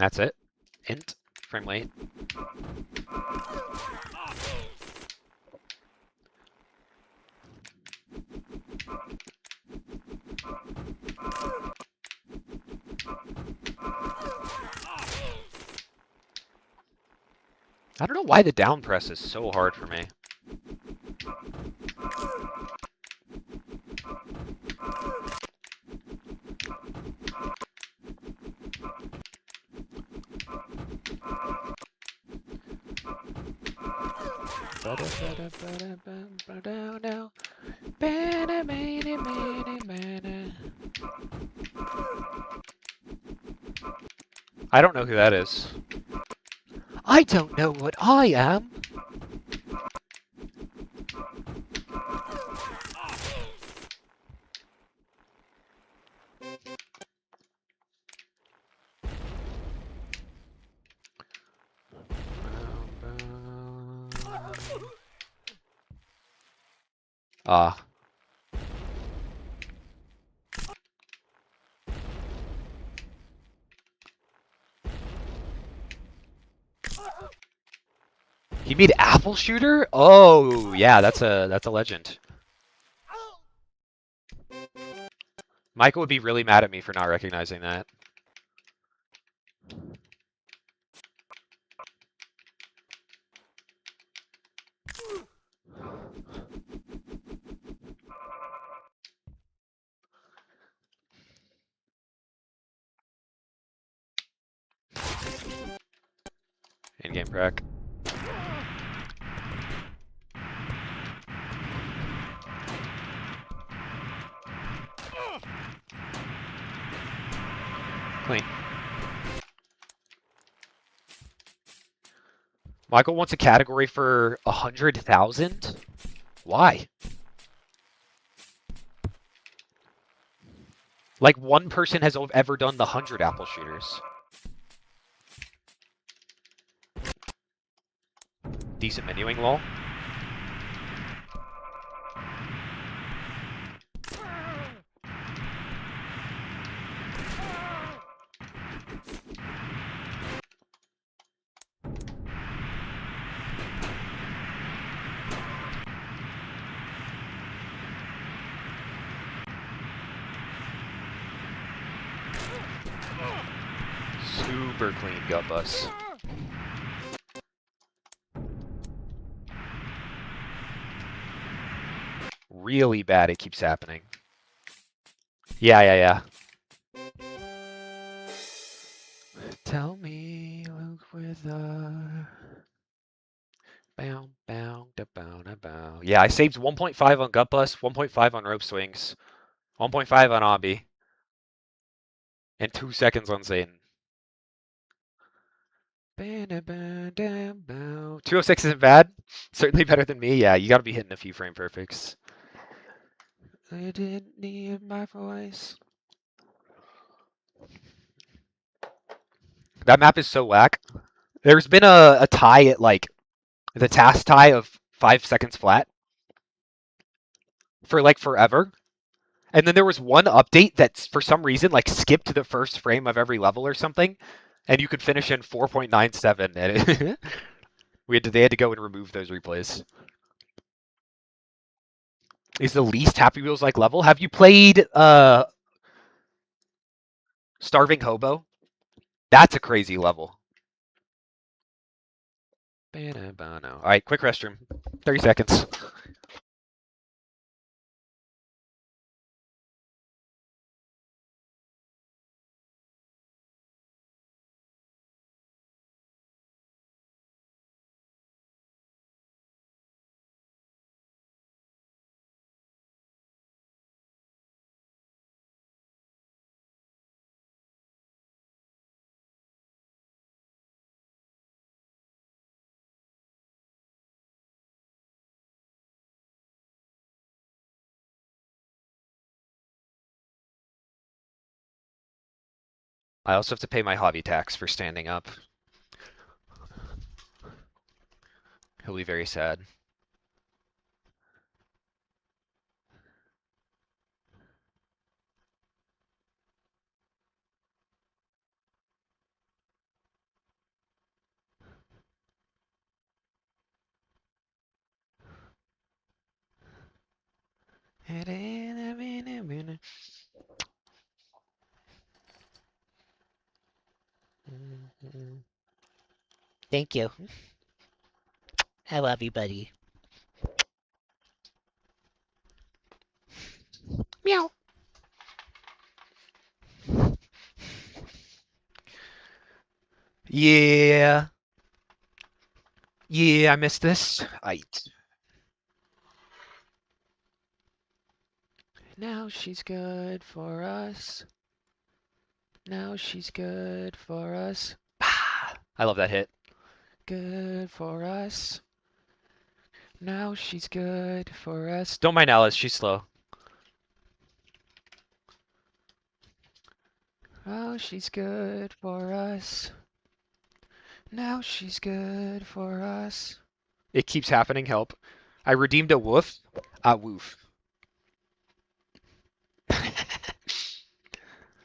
That's it. Int frame rate. I don't know why the down press is so hard for me. I don't know who that is. I don't know what I am. Ah. He made Apple Shooter? Oh, yeah, that's a legend. Michael would be really mad at me for not recognizing that. In-game prac. Clean. Michael wants a category for 100,000? Why? Like, one person has ever done the 100 Apple Shooters. Decent menuing, lol. Super clean gut bus. Really bad, it keeps happening. Yeah. Tell me, Luke, with bow, da bow, da bow. Yeah, I saved 1.5 on gut bus, 1.5 on rope swings, 1.5 on obby, and 2 seconds on Satan. 206 isn't bad. Certainly better than me. Yeah, you gotta be hitting a few frame perfects. I didn't need my voice. That map is so whack. There's been a tie at like the task tie of 5 seconds flat for like forever. And then there was one update that for some reason like skipped the first frame of every level or something, and you could finish in 4.97. And they had to go and remove those replays. Is the least Happy Wheels like level? Have you played Starving Hobo? That's a crazy level. All right, quick restroom. 30 seconds. I also have to pay my hobby tax for standing up. He'll be very sad. Thank you. I love you, buddy. Meow. Yeah. Yeah, I missed this. Now she's good for us. Now she's good for us. I love that hit. Good for us. Now she's good for us. Don't mind Alice, she's slow. Oh, she's good for us. Now she's good for us. It keeps happening, help. I redeemed a woof. Woof.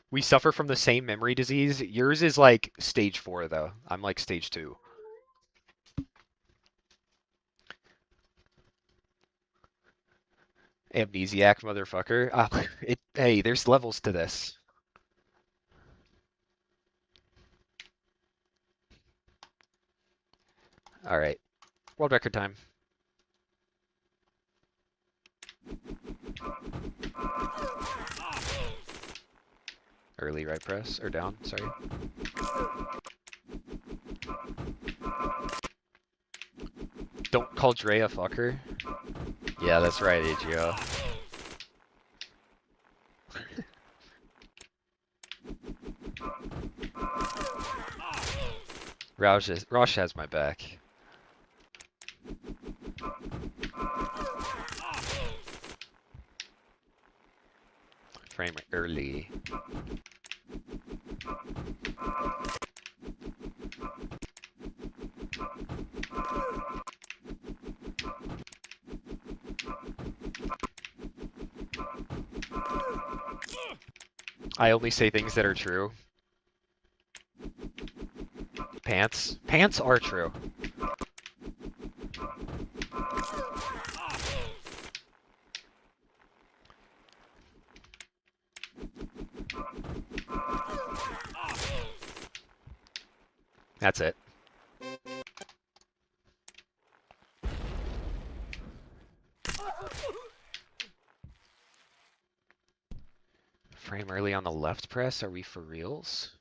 We suffer from the same memory disease. Yours is like stage 4, though. I'm like stage 2. Amnesiac motherfucker. Hey, there's levels to this. All right. World record time. Early right press, or down, sorry. Don't call Dre a fucker. Yeah, that's right, AGO. Roush has my back. Frame early. I only say things that are true. Pants. Pants are true. That's it. Frame early on the left press? Are we for reals?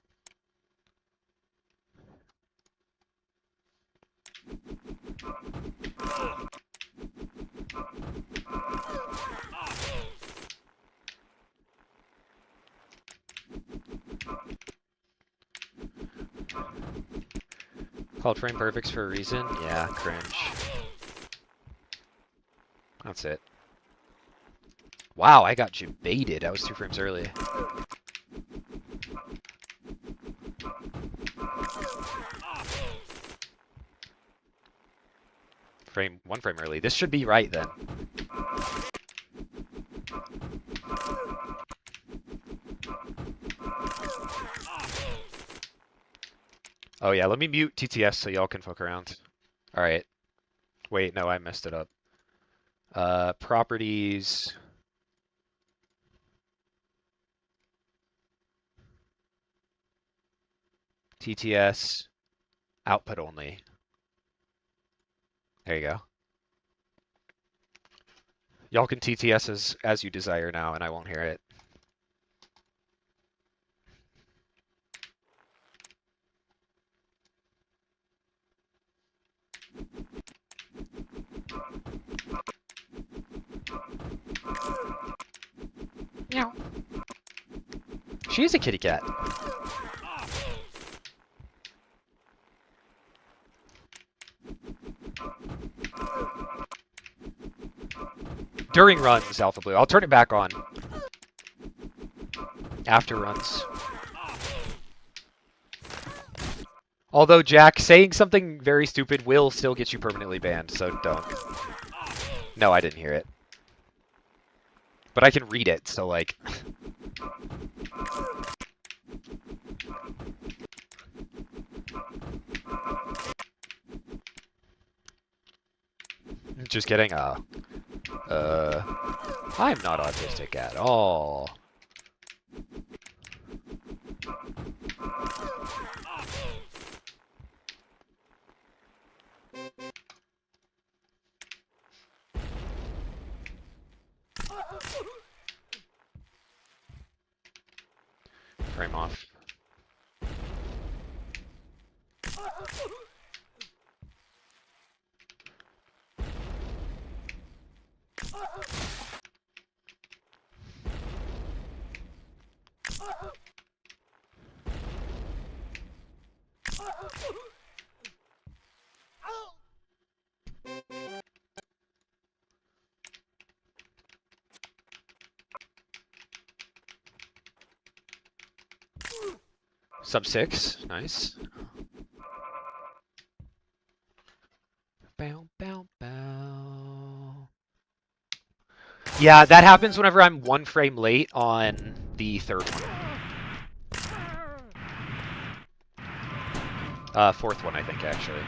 Called frame perfects for a reason? Yeah, cringe. That's it. Wow, I got you baited. I was 2 frames early. One frame early. This should be right then. Oh yeah, let me mute TTS so y'all can fuck around. Alright. Wait, no, I messed it up. Properties. TTS. Output only. There you go. Y'all can TTS as you desire now, and I won't hear it. Meow. She is a kitty cat. During runs, Alpha Blue. I'll turn it back on. After runs. Although, Jack, saying something very stupid will still get you permanently banned, so don't. No, I didn't hear it. But I can read it, so like... Just kidding. I'm not autistic at all. Frame off. Sub 6, nice. Bow, bow, bow. Yeah, that happens whenever I'm 1 frame late on the third one. Fourth one, I think, actually.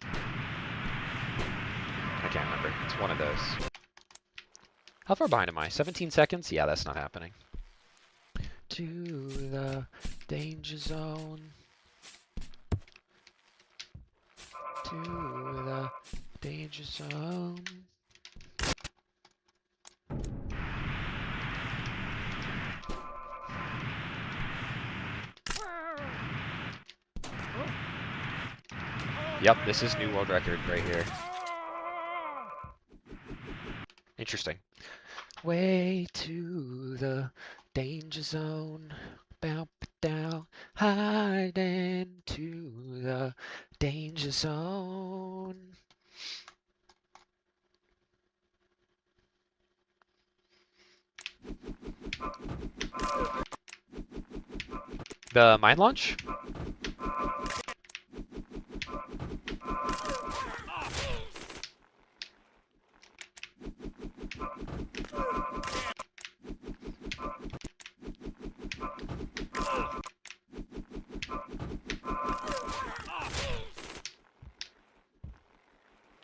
I can't remember. It's one of those. How far behind am I? 17 seconds? Yeah, that's not happening. To the danger zone. To the danger zone. Yep, this is new world record right here. Interesting. Way to the danger zone. Bow down, hide into the danger zone. The mine launch?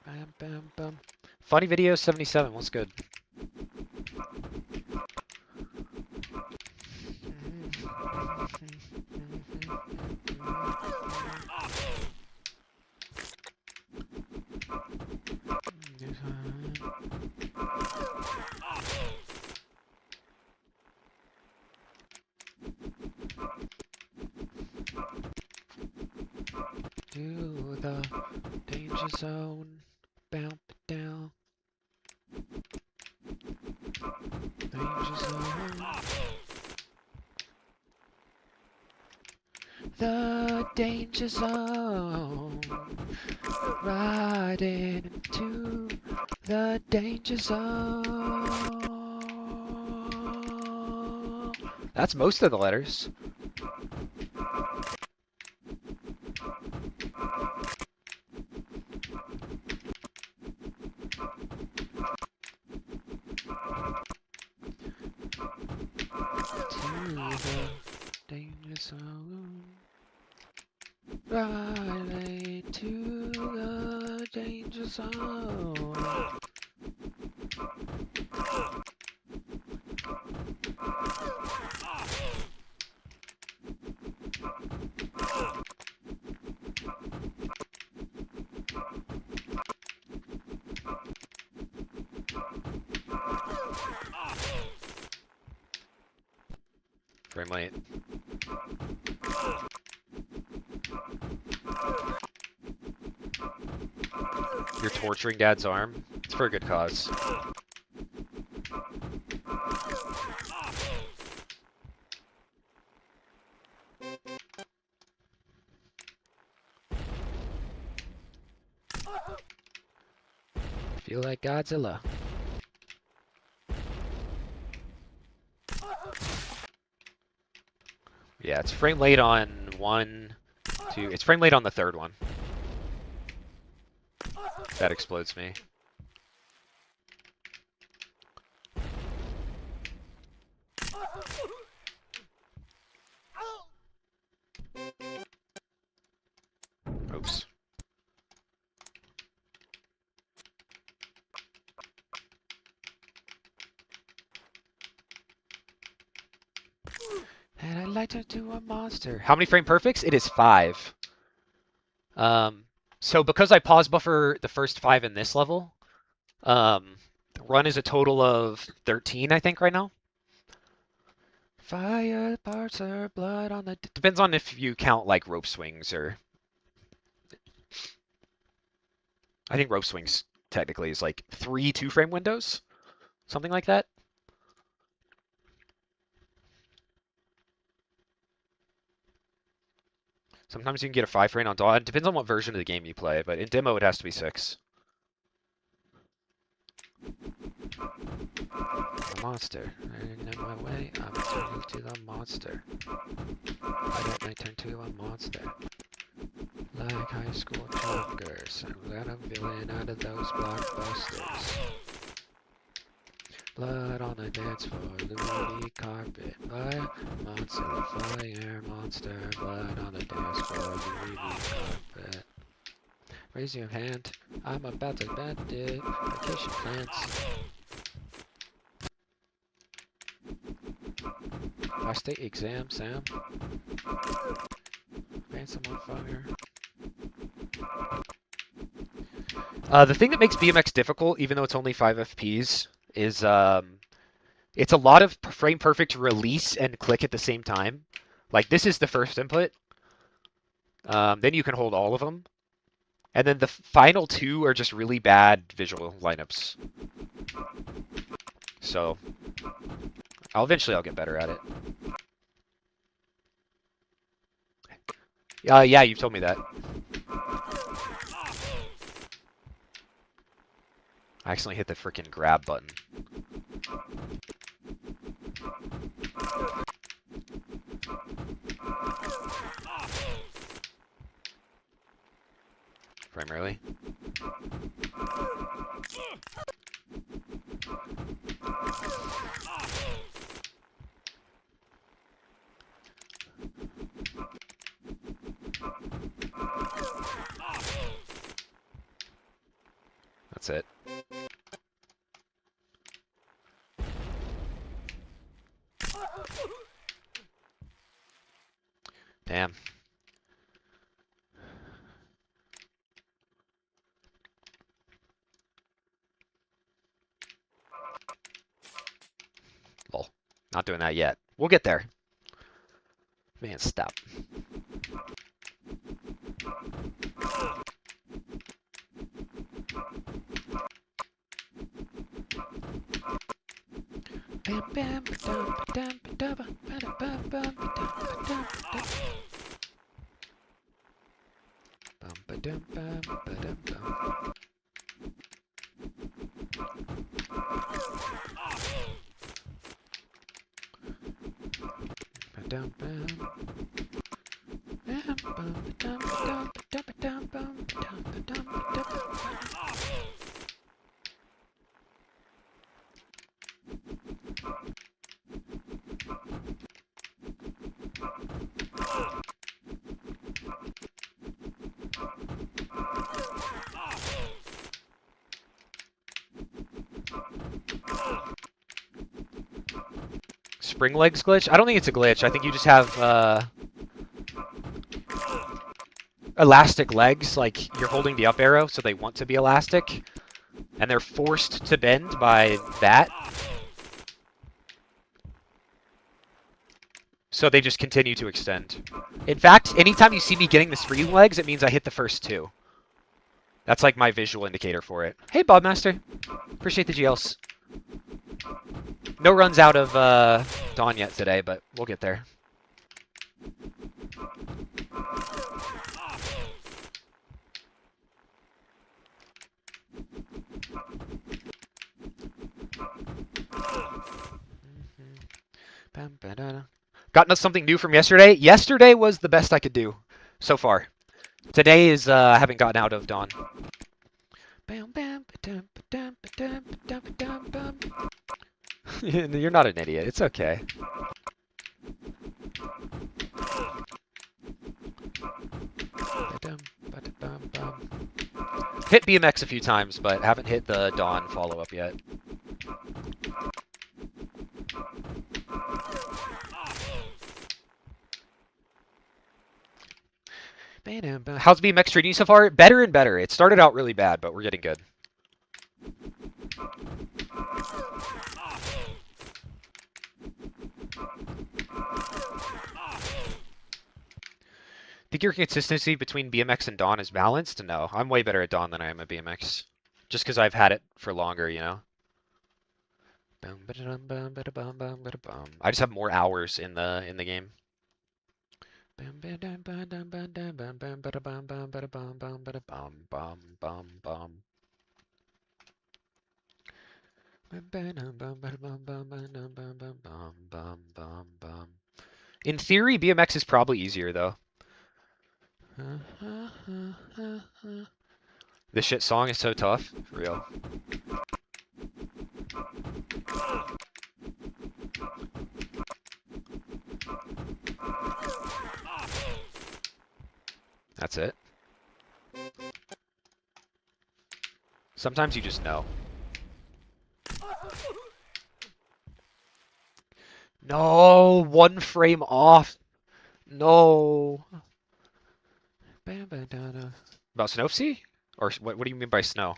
Bam, bam, bam. Funny video 77, what's good? To the danger zone, bounce down. Danger zone. The danger zone. Riding into the danger zone. That's most of the letters. To the danger zone. Riley to the danger zone. Frame late. You're torturing Dad's arm? It's for a good cause. Feel like Godzilla. Yeah, it's frame late on 1, 2. It's frame late on the third one. That explodes me. Oops. I turn to a monster? How many frame perfects? It is 5. So because I pause buffer the first 5 in this level, run is a total of 13, I think, right now. Fire parts or blood on the... Depends on if you count, like, rope swings or... I think rope swings, technically, is, like, 3 2-frame windows. Something like that. Sometimes you can get a 5 frame on Dawn. It depends on what version of the game you play, but in demo it has to be 6. A monster. In my way, I'm turning to the monster. Why don't I turn to a monster? Like high school joggers, I'm gonna villain out of those blockbusters. Blood on the dance floor, Louis carpet, fire, monster, fire, monster, blood on the dance floor, Louis carpet. Raise your hand, I'm about to bend it, vacation plans. My state exam, Sam. Ransom on fire. The thing that makes BMX difficult, even though it's only 5 FPs, is it's a lot of frame perfect release and click at the same time. Like this is the first input. Then you can hold all of them. And then the final 2 are just really bad visual lineups. So eventually I'll get better at it. Yeah, you've told me that. I accidentally hit the freaking grab button. Primarily. That's it. Damn. Lol. Not doing that yet. We'll get there. Man, stop. Bam bam ba-dum ba-dum ba-dum ba-dum bam ba-dum bam ba-dum bam ba-dum bam. Ba-dum bam. Bam bam ba-dum ba-dum ba-dum ba-dum bam ba-dum ba-dum ba-dum. Spring legs glitch? I don't think it's a glitch. I think you just have elastic legs, like you're holding the up arrow, so they want to be elastic, and they're forced to bend by that. So they just continue to extend. In fact, anytime you see me getting the spring legs, it means I hit the first 2. That's like my visual indicator for it. Hey, Bobmaster. Appreciate the GLs. No runs out of Dawn yet today, but we'll get there. Got something new from yesterday? Yesterday was the best I could do so far. Today is I haven't gotten out of Dawn. You're not an idiot. It's okay. Hit BMX a few times, but haven't hit the Dawn follow-up yet. How's BMX treating you so far? Better and better. It started out really bad, but we're getting good. Think your consistency between BMX and Dawn is balanced? No, I'm way better at Dawn than I am at BMX. Just because I've had it for longer, you know? I just have more hours in the game. In theory, BMX is probably easier though. This shit song is so tough, for real. That's it. Sometimes you just know. No, one frame off. No. About Snowfsea? Or what do you mean by snow?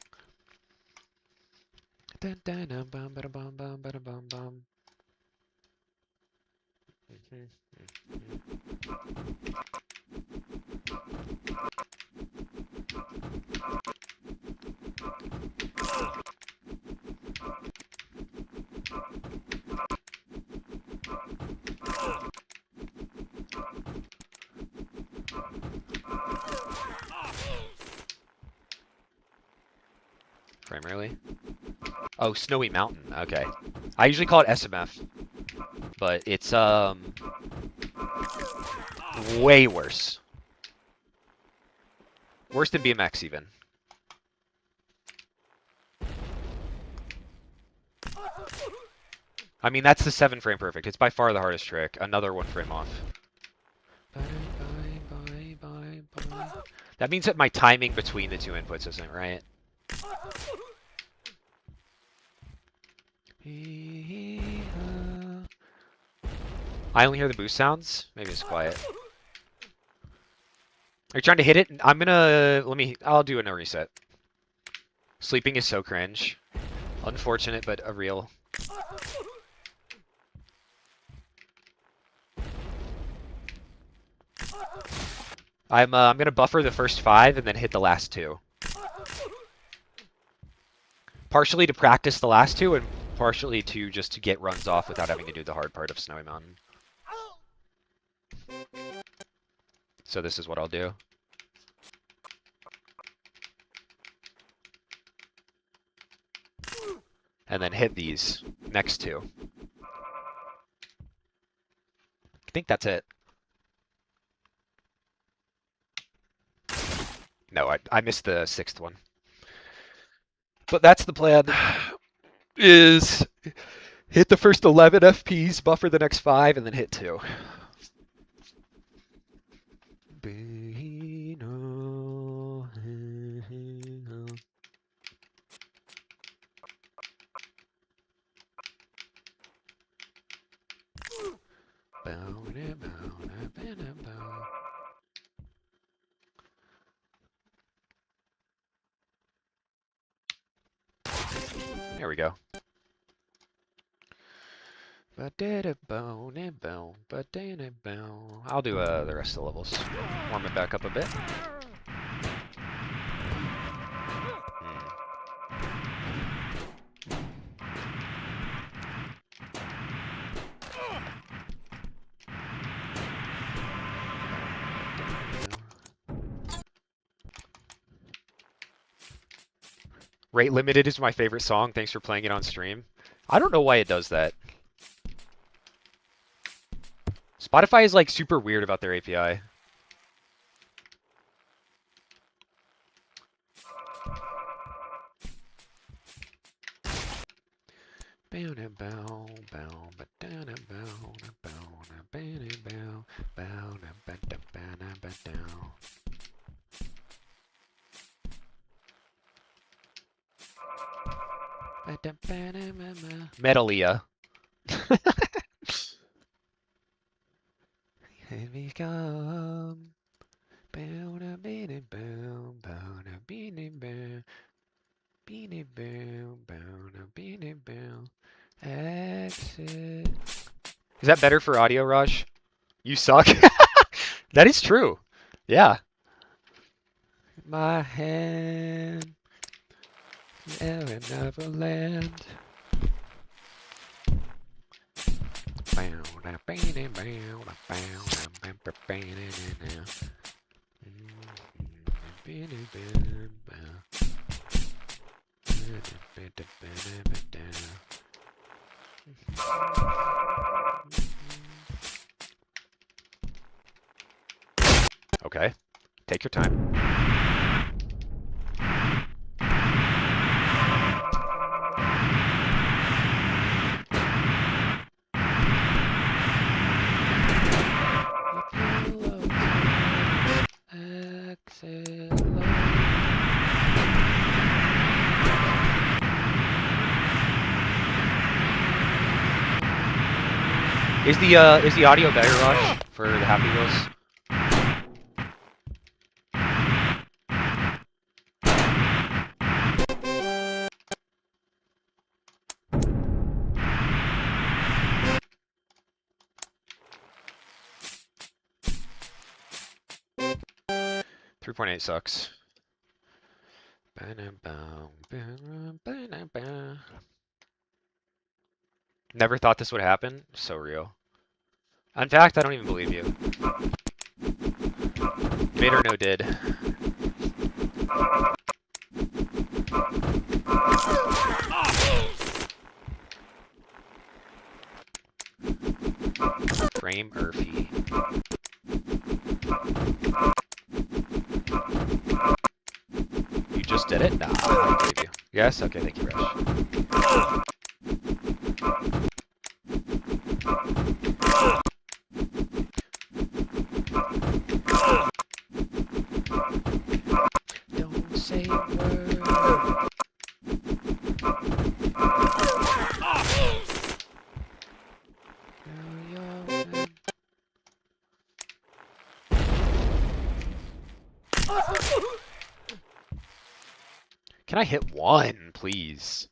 Primarily? Oh, Snowy Mountain. Okay. I usually call it SMF, but it's way worse. Worse than BMX even. I mean, that's the 7 frame perfect. It's by far the hardest trick. Another 1 frame off. That means that my timing between the two inputs isn't right. I only hear the boost sounds. Maybe it's quiet. Are you trying to hit it? I'll do a no reset. Sleeping is so cringe. Unfortunate, but a real. I'm gonna buffer the first 5 and then hit the last 2. Partially to practice the last 2 and partially to just to get runs off without having to do the hard part of Snowy Mountain. So this is what I'll do. And then hit these next 2. I think that's it. No, I missed the 6th one. But that's the plan. Is hit the first 11 FPs, buffer the next 5, and then hit 2. There we go. I'll do the rest of the levels. Warm it back up a bit. Rate Limited is my favorite song. Thanks for playing it on stream. I don't know why it does that. Spotify is like super weird about their API. Metalia. Here we come. Exit. Is that better for audio, Raj? You suck. That is true. Yeah. My hand, Neverland. Okay, take your time. Is the audio better, Raj, for the Happy Wheels? 3.8 sucks. Never thought this would happen. So real. In fact, I don't even believe you. Made or no did. Frame Murphy. You just did it? Nah, I don't believe you. Yes? Okay, thank you, Rush. Don't say a word. Can I hit one, please?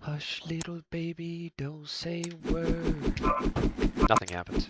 Hush, little baby, don't say a word. Nothing happens.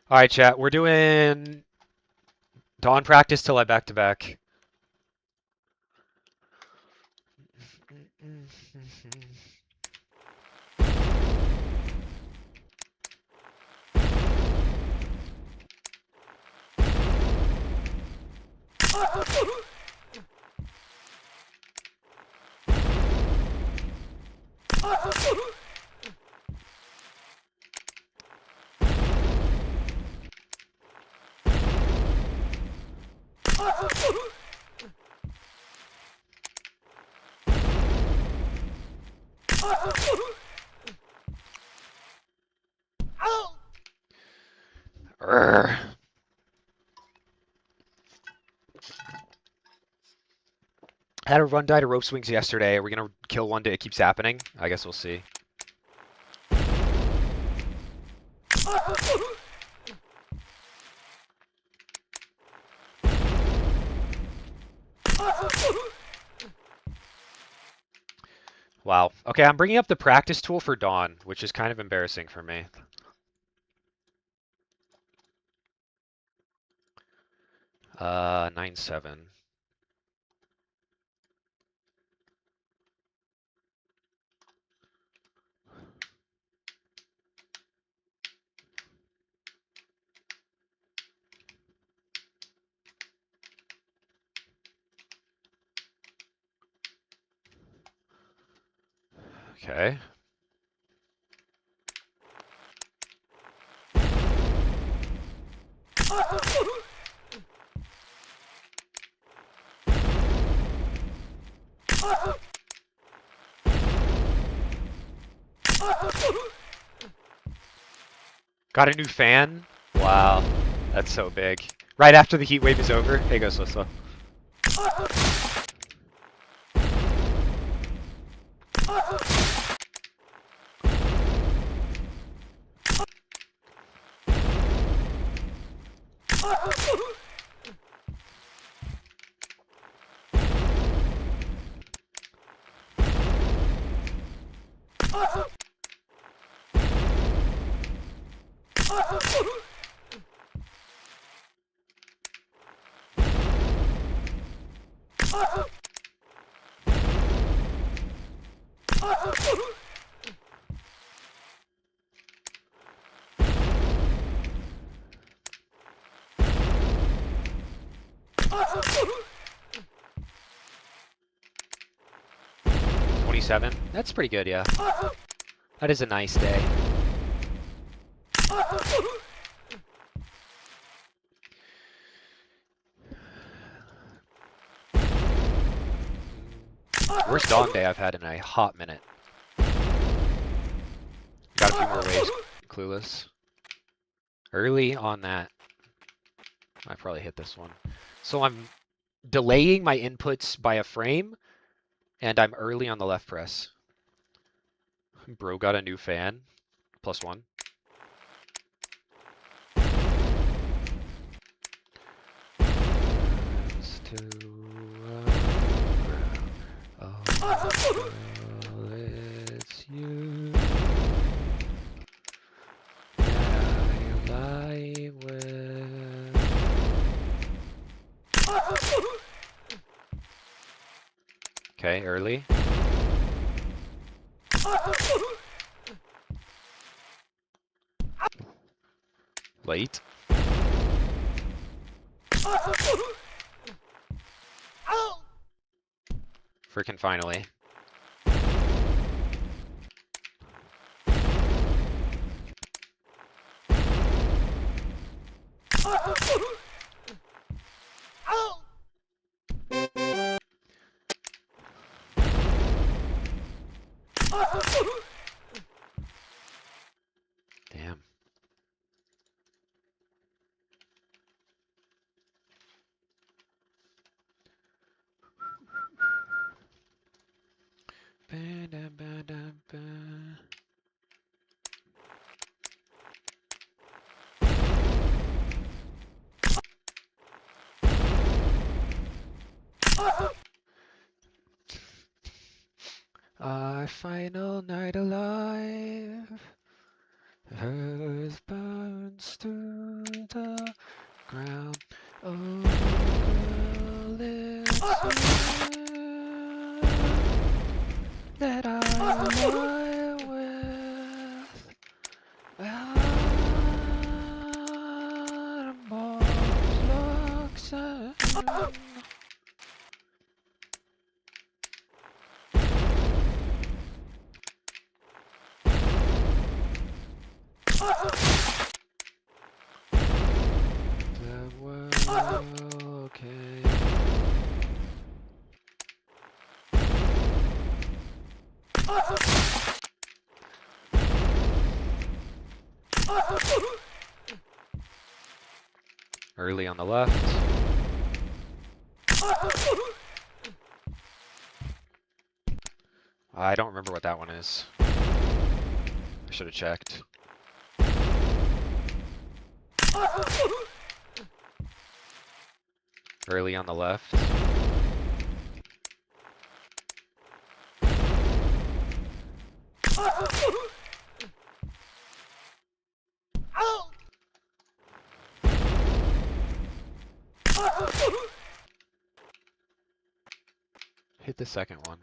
All right, chat. We're doing dawn practice till I back to back. Urgh. I had a run die to rope swings yesterday. Are we gonna kill one day? It keeps happening. I guess we'll see. Wow. Okay, I'm bringing up the practice tool for Dawn, which is kind of embarrassing for me. Uh, 9-7. Okay. Got a new fan? Wow. That's so big. Right after the heat wave is over. Hey, go slow, slow. $27. That's pretty good, yeah. That is a nice day. Worst dog day I've had in a hot minute. Got a few more waves. Clueless. Early on that. I probably hit this one. So I'm delaying my inputs by a frame, and I'm early on the left press. Bro got a new fan. +1. It's you that I lie with. Okay, early. Late. Frickin' finally. Damn. Our final night alive. Earth burns to the ground. Oh, girl, it's you that I Okay. Early on the left. I don't remember what that one is. I should have checked. Early on the left. Hit the second one.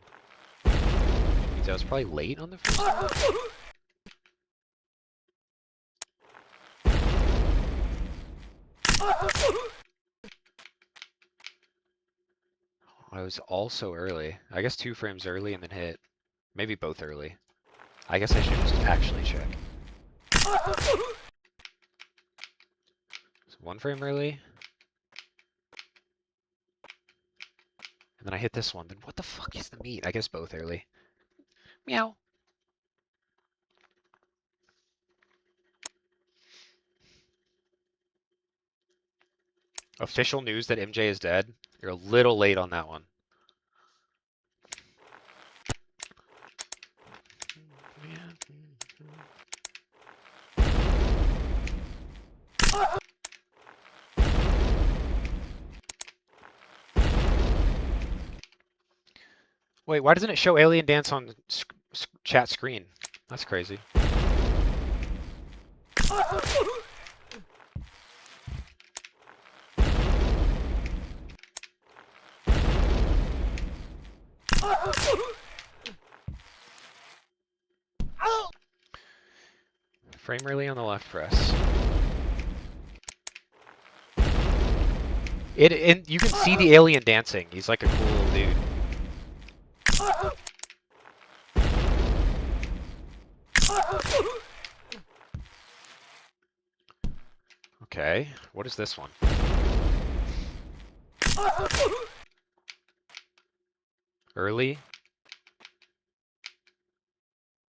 Means I was probably late on the first one. I was also early. I guess 2 frames early and then hit. Maybe both early. I guess I should just actually check. So 1 frame early. And then I hit this one. Then what the fuck is the meat? I guess both early. Meow. Official news that MJ is dead. You're a little late on that one. Wait, why doesn't it show Alien Dance on chat screen? That's crazy. Frame early on the left press. And you can see the alien dancing. He's like a cool dude. Okay, what is this one? Early?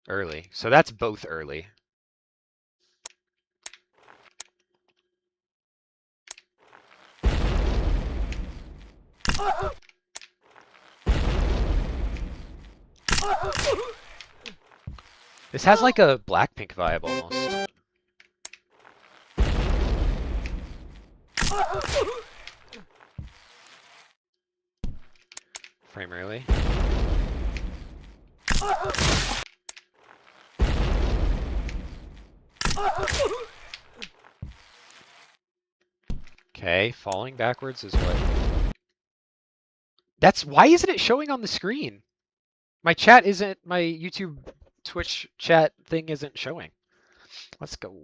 Early. So that's both early. This has like a Blackpink vibe almost. Frame early. Okay, falling backwards is what? That's why isn't it showing on the screen? My chat isn't, my YouTube Twitch chat thing isn't showing. Let's go.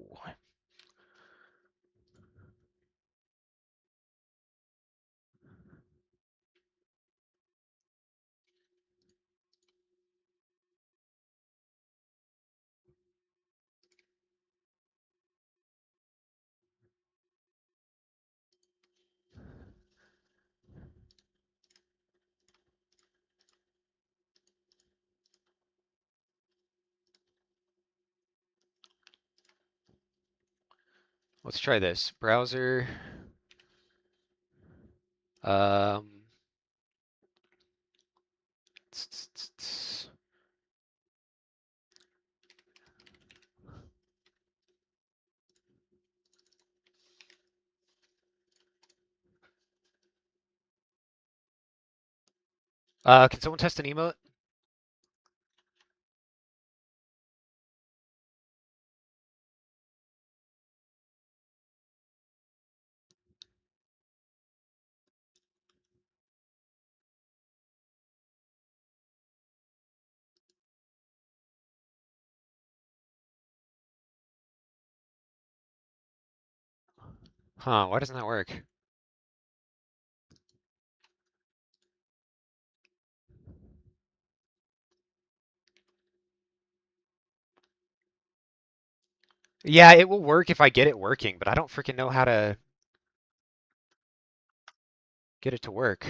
Let's try this. Browser. Um, can someone test an emote? Huh, why doesn't that work? Yeah, it will work if I get it working, but I don't freaking know how to get it to work.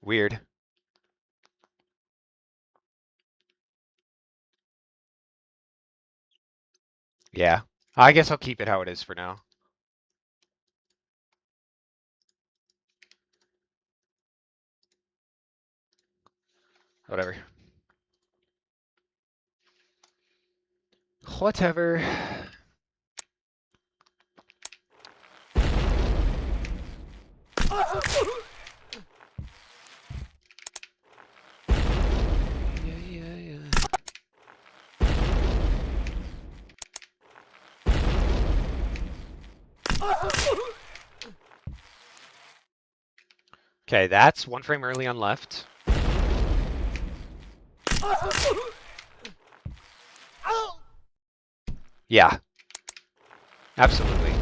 Weird. Yeah. I guess I'll keep it how it is for now. Whatever. Whatever. Yeah. Okay, that's one frame early on left. Yeah, absolutely.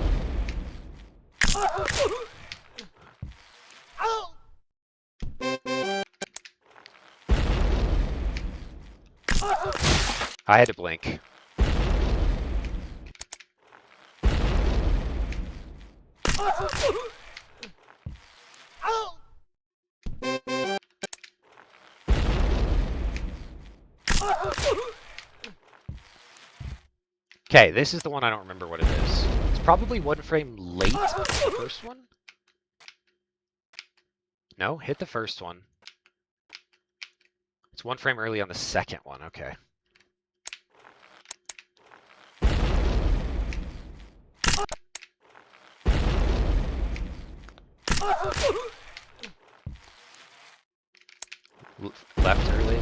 I had to blink. Okay, this is the one I don't remember what it is. It's probably one frame late on the first one. No, hit the first one. It's one frame early on the second one, okay. Left early.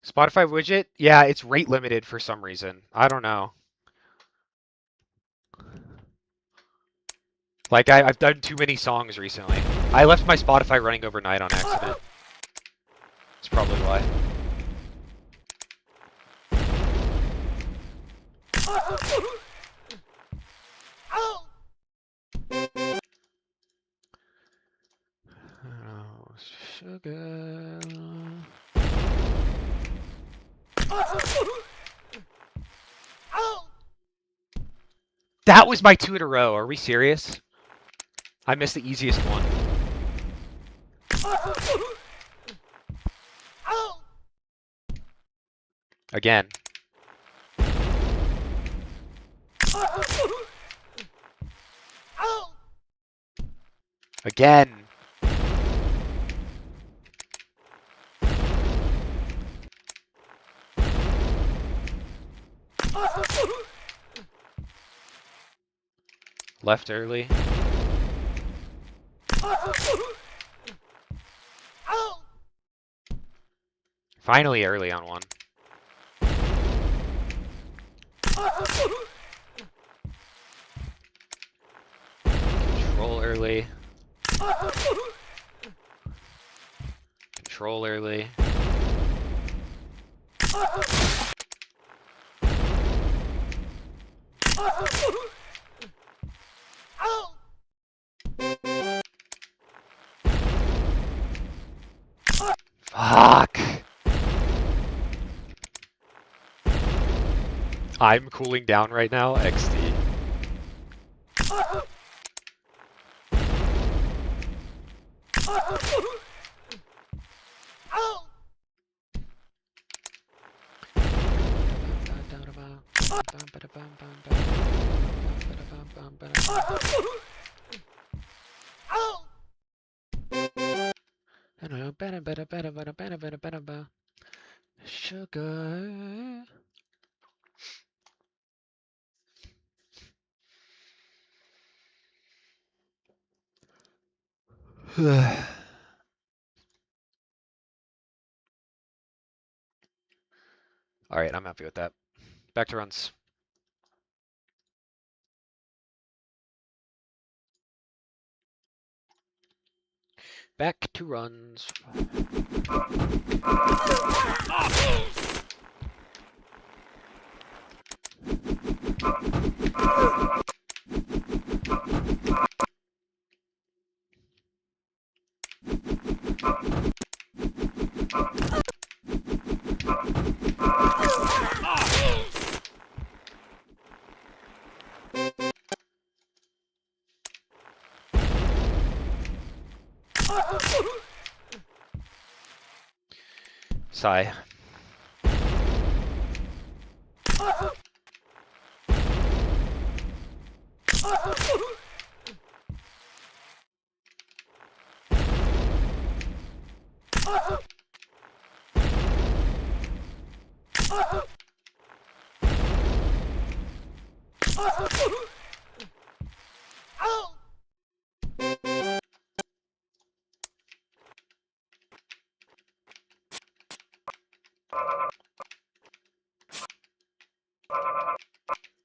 Spotify widget? Yeah, it's rate limited for some reason. I don't know. Like, I've done too many songs recently. I left my Spotify running overnight on accident. That's probably why. Oh, sugar. That was my 2 in a row. Are we serious? I missed the easiest one. Again. Again. Left early. Finally early on one. Control early. Control early. Fuck! I'm cooling down right now, XD. Sugar. All right, I'm happy with that. Back to runs. Back to runs. Sigh.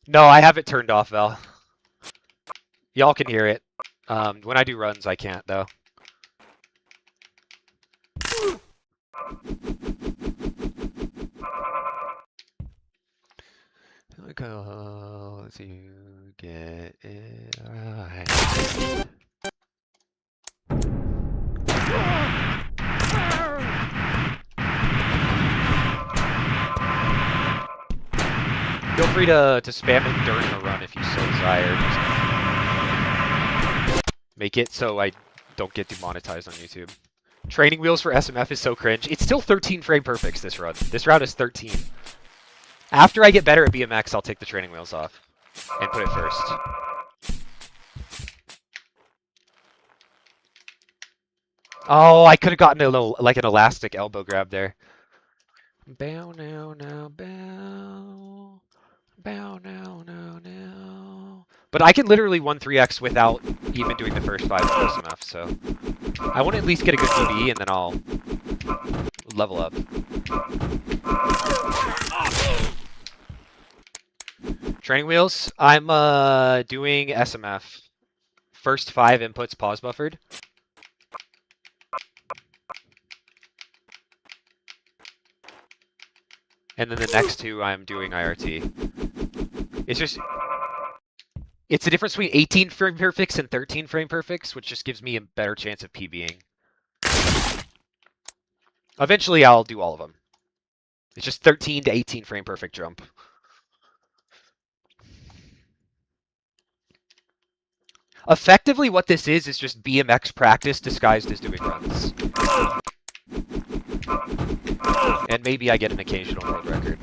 No, I have it turned off, Val. Y'all can hear it. When I do runs, I can't, though. Because you get it right. Feel free to spam it during the run if you so desire. Just make it so I don't get demonetized on YouTube. Training wheels for SMF is so cringe. It's still 13 frame perfects this run. This round is 13. After I get better at BMX, I'll take the training wheels off and put it first. Oh, I could have gotten a little, like an elastic elbow grab there. Bow now, now, bow. Bow now, now, now. But I can literally 1-3x without even doing the first 5 of SMF, so I want to at least get a good PB and then I'll level up. Training wheels, I'm doing SMF. First 5 inputs pause buffered. And then the next 2 I'm doing IRT. It's the difference between 18 frame perfects and 13 frame perfects, which just gives me a better chance of PBing. Eventually I'll do all of them. It's just 13 to 18 frame perfect jump. Effectively, what this is just BMX practice disguised as doing runs. And maybe I get an occasional world record.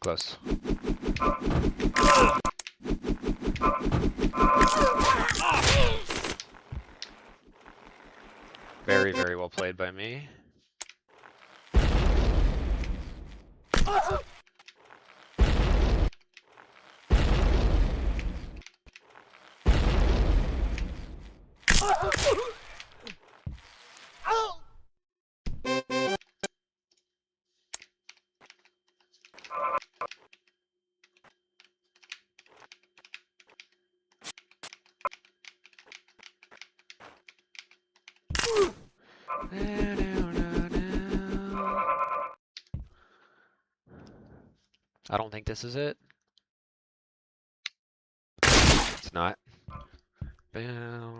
Close. Very, very well played by me. I don't think this is it. It's not. Bow.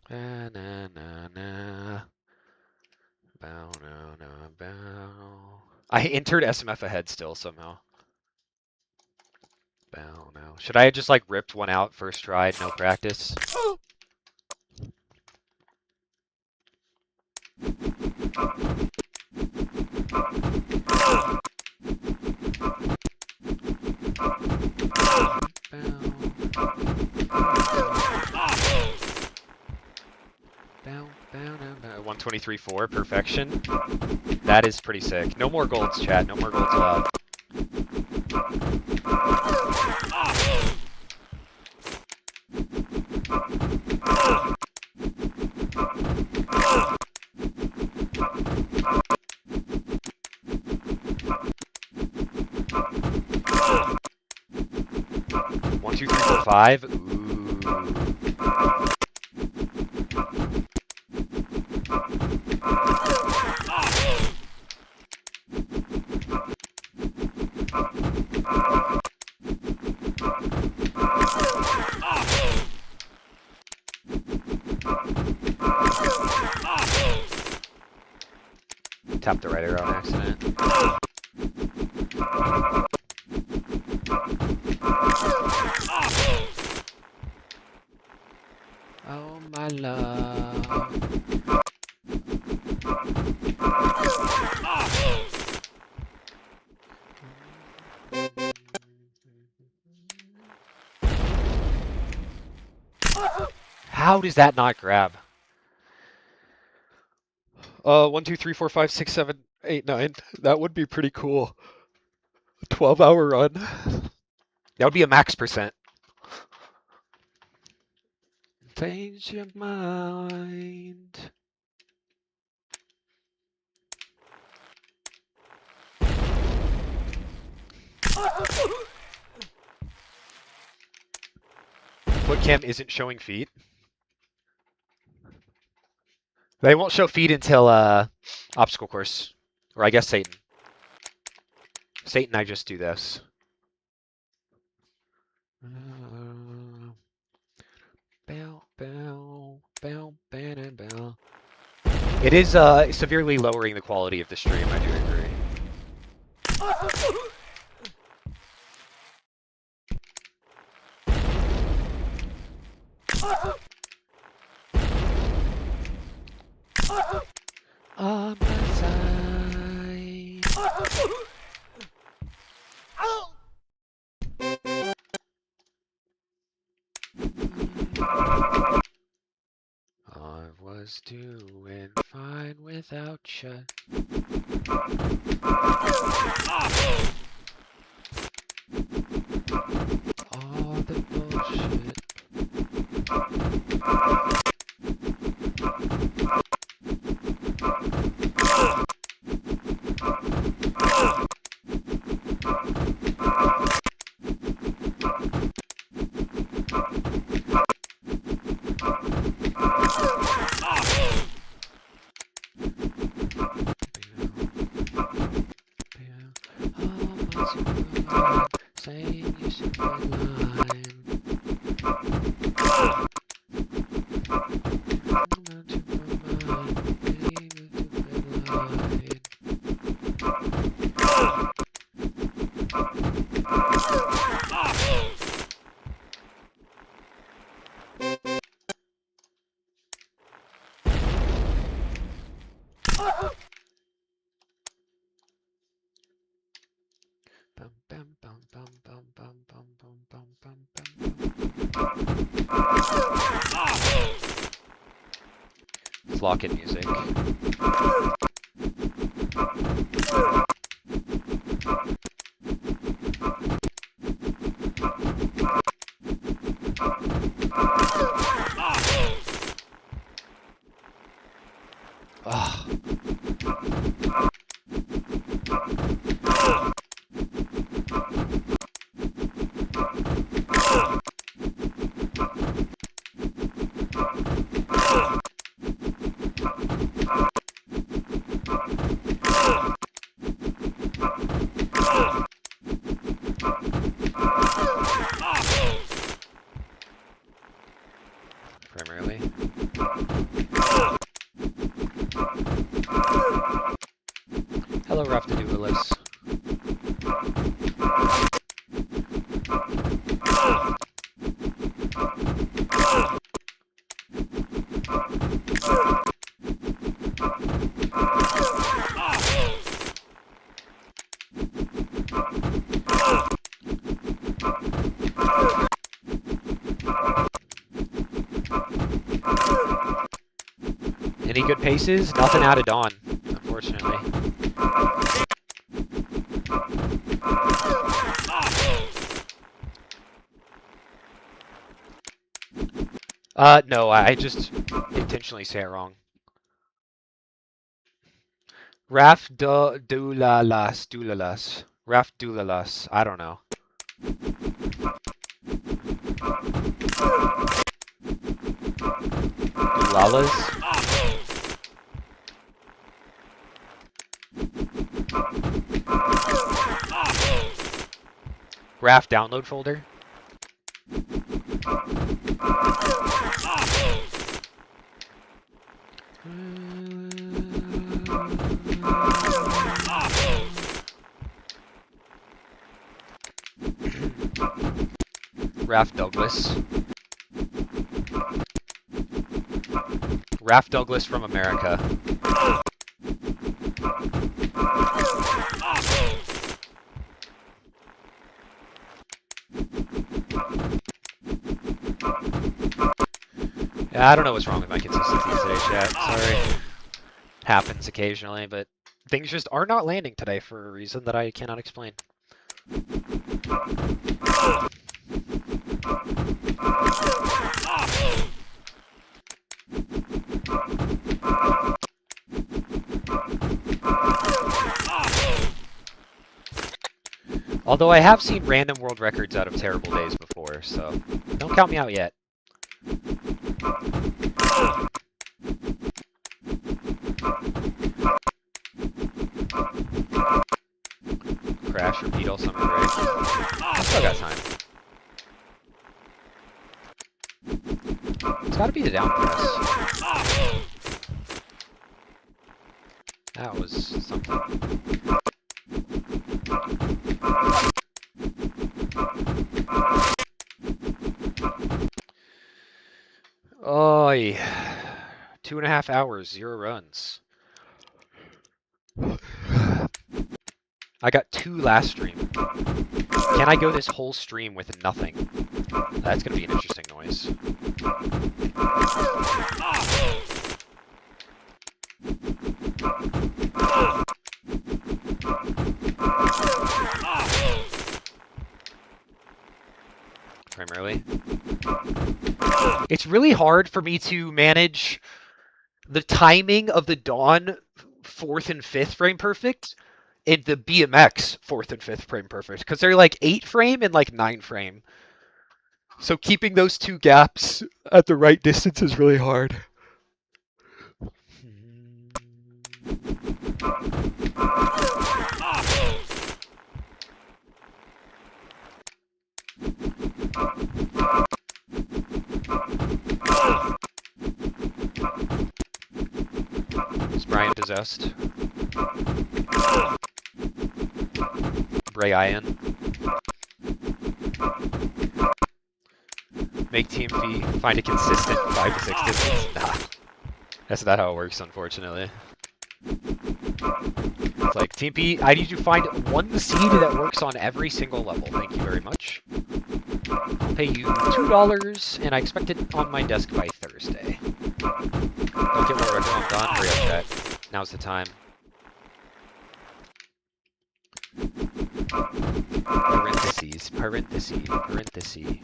Na na na na. Bow, no, no, bow. I entered SMF ahead still somehow. Oh no. Should I have just like ripped one out first try, no practice? Bow, 123.4, perfection. That is pretty sick. No more golds, chat. No more golds allowed. One, two, three, four, five. Ooh. Tapped the right arrow on accident. Oh my love. How does that not grab? 1, 2, 3, 4, 5, 6, 7, 8, 9. That would be pretty cool. 12-hour run. That would be a max percent. Change your mind. Foot cam isn't showing feet. They won't show feet until obstacle course, or I guess Satan. Satan, I just do this. Bow, bow, bow, bow, bow. It is severely lowering the quality of the stream. I do agree. On my side. I was doing fine without you. All the bullshit. Saying you should be lying. It's lock-in music. Ugh. Primarily. Hello, Rough to Do List. Any good paces? Nothing out of Dawn, unfortunately. No, I just intentionally say it wrong. Dulalas. Raf Dulalas. I don't know. Dulalas? Raf download folder? Raf Douglas. Raf Douglas from America. Yeah, I don't know what's wrong with my consistency today, chat. Sorry. Happens occasionally, but things just are not landing today for a reason that I cannot explain. Although I have seen random world records out of terrible days before, so don't count me out yet. Crash, repeat all summer break. I still got time. It's gotta be the down press. That was something. Oh, 2.5 hours, 0 runs. I got 2 last stream. Can I go this whole stream with nothing? That's gonna be an interesting noise. Primarily. It's really hard for me to manage the timing of the Dawn 4th and 5th frame perfect and the BMX 4th and 5th frame perfect, because they're like 8 frame and like 9 frame. So keeping those 2 gaps at the right distance is really hard. Is Brian possessed? Bray Ian. Make team fee, find a consistent 5 to 6 distance. Nah. That's not how it works, unfortunately. It's like, Team P, I need you to find one seed that works on every single level. Thank you very much. I'll pay you $2, and I expect it on my desk by Thursday. Don't get more record, I'm done. Hurry up, chat. Now's the time. Parentheses, parentheses, parentheses.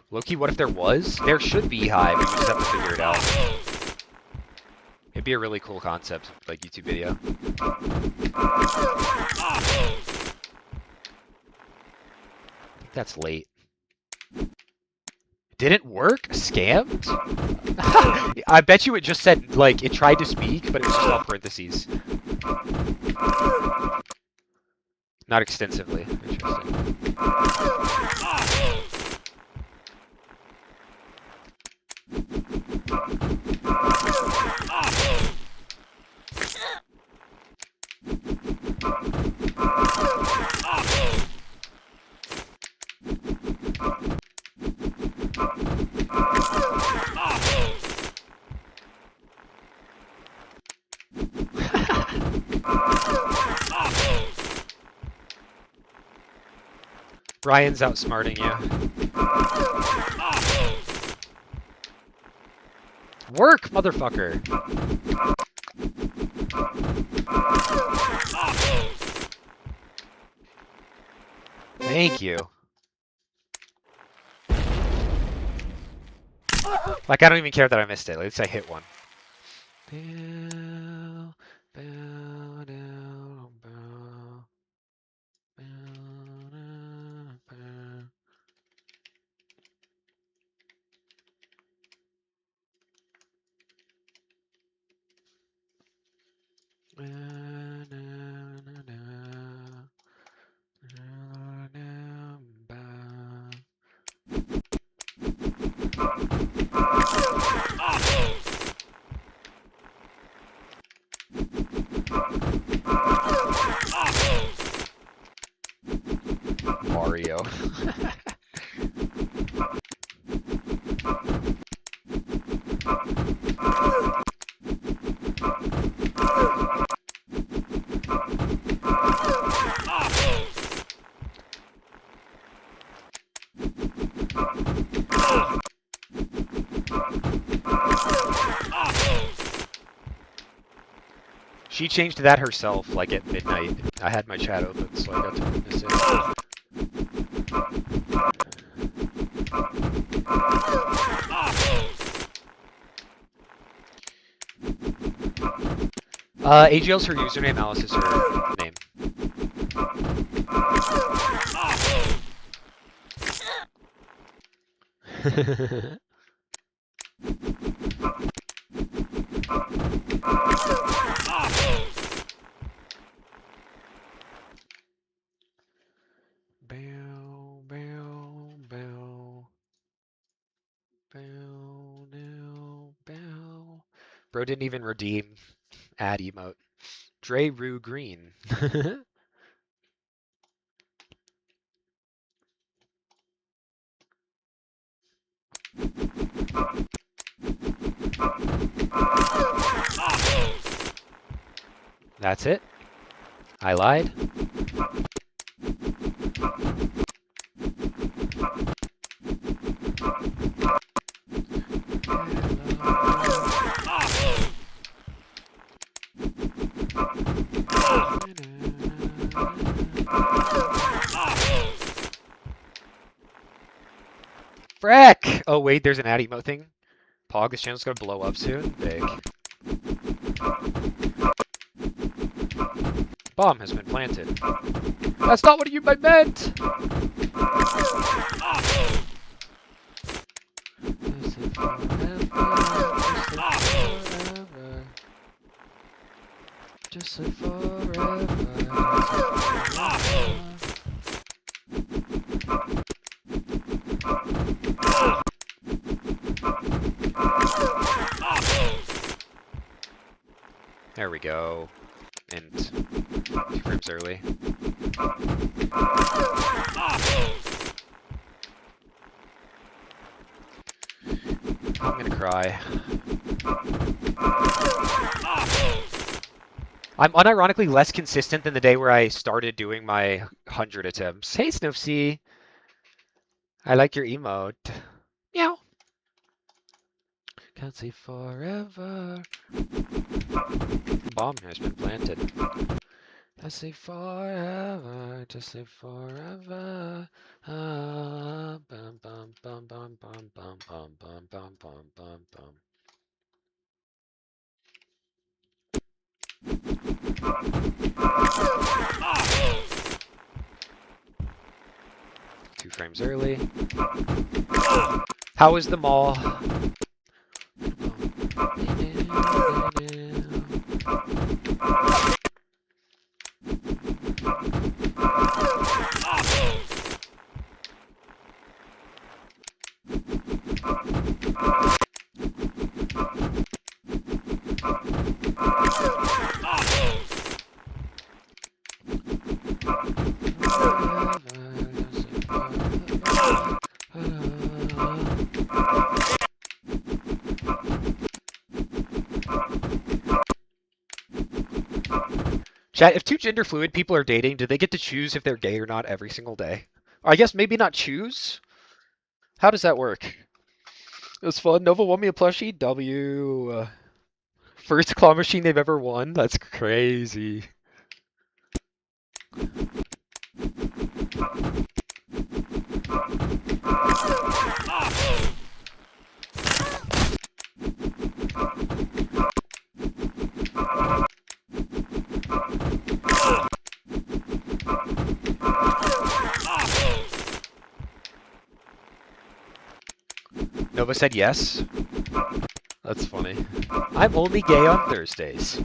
Loki, what if there was? There should be Hive, we just have to figure it out. It'd be a really cool concept, like YouTube video. I think that's late. Didn't work? Scammed? I bet you it just said, like, it tried to speak, but it was just all parentheses. Not extensively. Interesting. Ryan's outsmarting you. Work, motherfucker! Thank you. Like, I don't even care that I missed it. At least I hit one. Bow, bow, down, bow, bow, down, bow. Mario. She changed that herself, like at midnight. I had my chat open, so I got to witness it. AGL's her username, Alice is her name. Bow, bow, bow. Bow, now, bow. Bro didn't even redeem ad emote. Dre Rue Green. That's it. I lied. Freck! Oh wait, there's an ad emote thing. Pog, this channel's gonna blow up soon. Big. Bomb has been planted. That's not what you meant! Just live forever. There we go. And 2 frames early. I'm gonna cry. I'm unironically less consistent than the day where I started doing my 100 attempts. Hey, Snoopsy. I like your emote. Meow. Can't say forever. Bomb has been planted. I say forever, just say forever. Ah, bum bum bum bum bum bum bum bum bum bum bum bum. Two frames early. How is the mall? Chat, if two gender fluid people are dating, do they get to choose if they're gay or not every single day? Or I guess maybe not choose? How does that work? It was fun. Nova won me a plushie. W. First claw machine they've ever won. That's crazy. Nova said yes. That's funny. I'm only gay on Thursdays.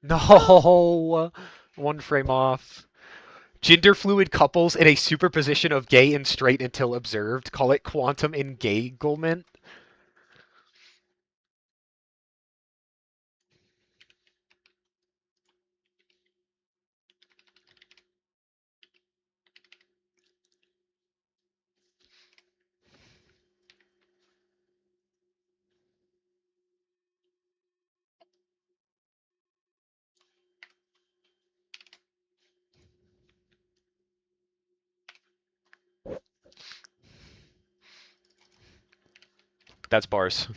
No! One frame off. Gender fluid couples in a superposition of gay and straight until observed. Call it quantum engagement. That's bars.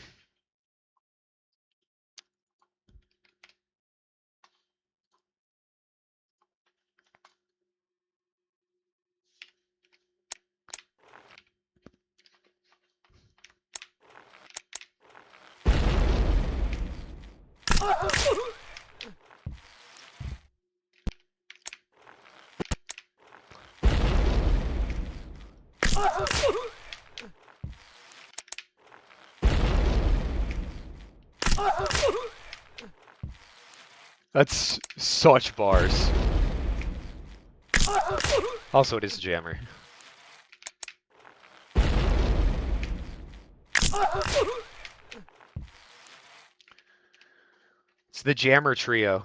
That's such bars. Also, it is a jammer. It's the jammer trio.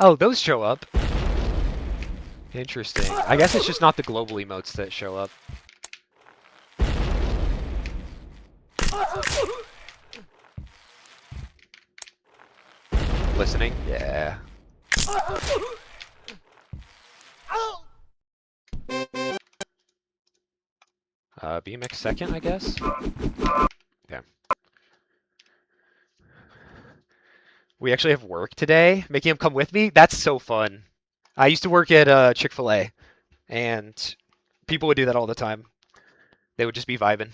Oh, those show up. Interesting. I guess it's just not the global emotes that show up. Listening? Yeah. BMX second, I guess? Yeah. We actually have work today. Making him come with me? That's so fun. I used to work at Chick-fil-A, and people would do that all the time. They would just be vibing.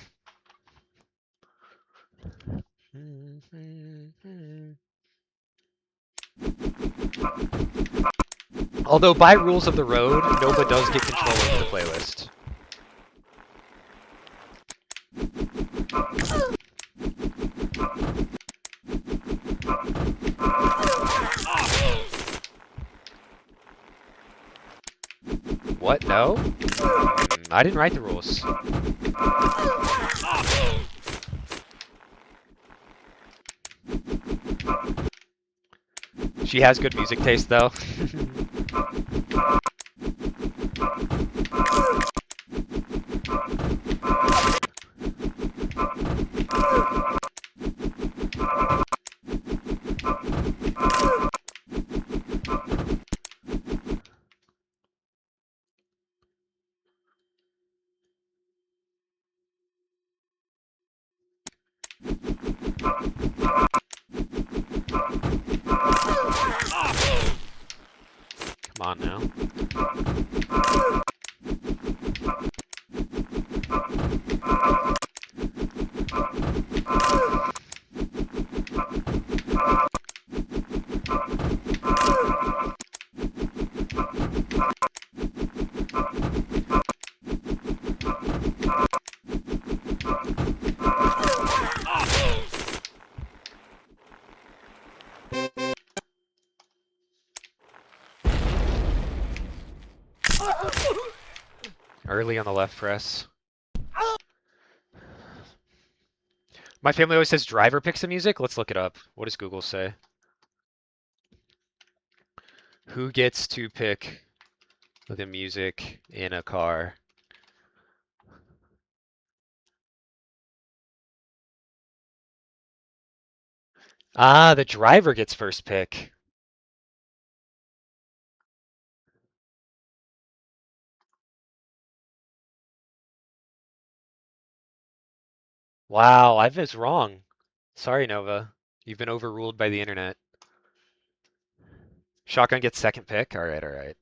Although by rules of the road, Nova does get control over the playlist. What? No? I didn't write the rules. She has good music taste, though. on now. Early on the left press. My family always says driver picks the music. Let's look it up. What does Google say? Who gets to pick the music in a car? Ah, the driver gets first pick. Wow, I was wrong. Sorry, Nova. You've been overruled by the internet. Shotgun gets second pick? Alright, alright.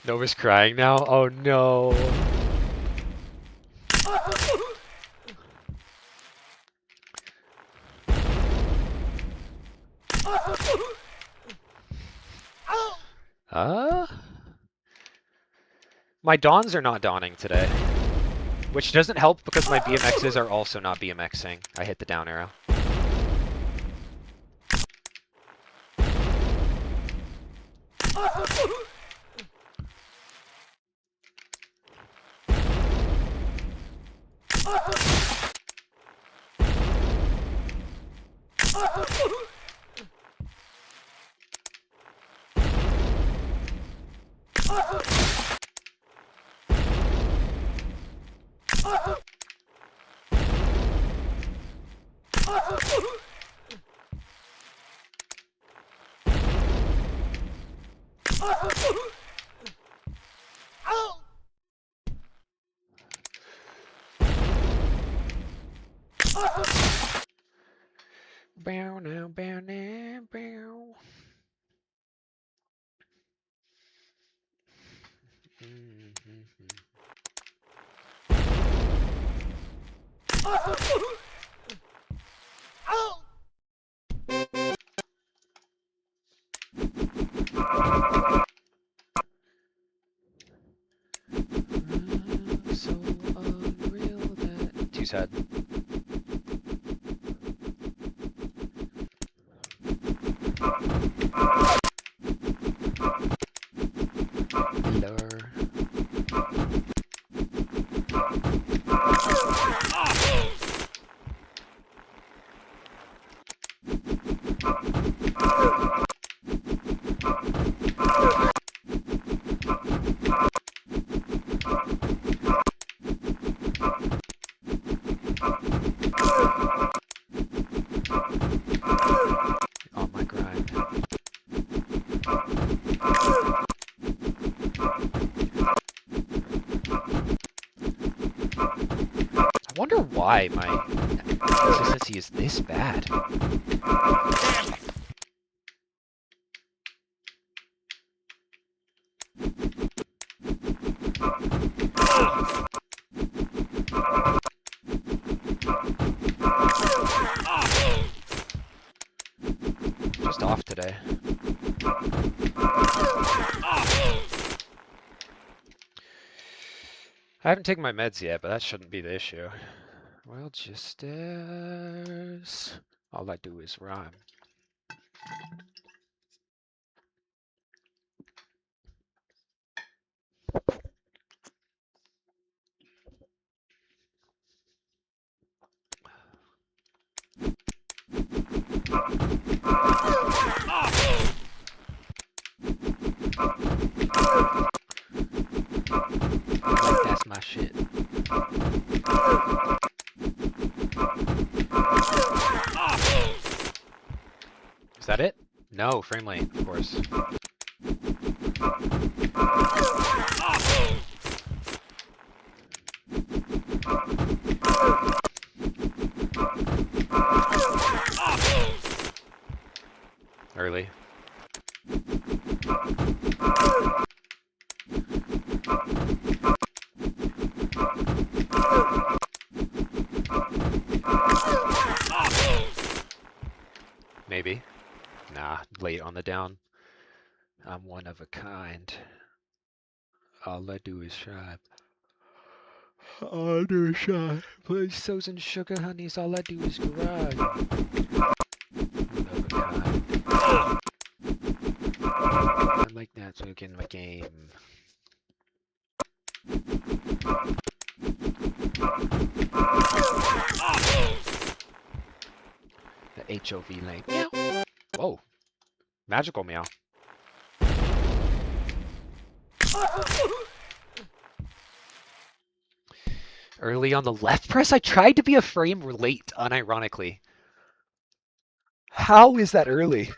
Nova's crying now? Oh no. My dawns are not dawning today. Which doesn't help because my BMXs are also not BMXing. I hit the down arrow. Bow now, bow now, bow. So unreal that. Too sad. On my grind. I wonder why my consistency is this bad. Just off today. I haven't taken my meds yet, but that shouldn't be the issue. Well, just as all I do is rhyme. frame rate, of course. Early. Maybe. Nah, late on the down. I'm one of a kind. All I do is shine. All I do is shine. Play so's and sugar honeys, all I do is grind. One of a kind. I like that, so in my game. The HOV lane. Meow. Whoa. Magical meow. Early on the left press, I tried to be a frame late, unironically. How is that early?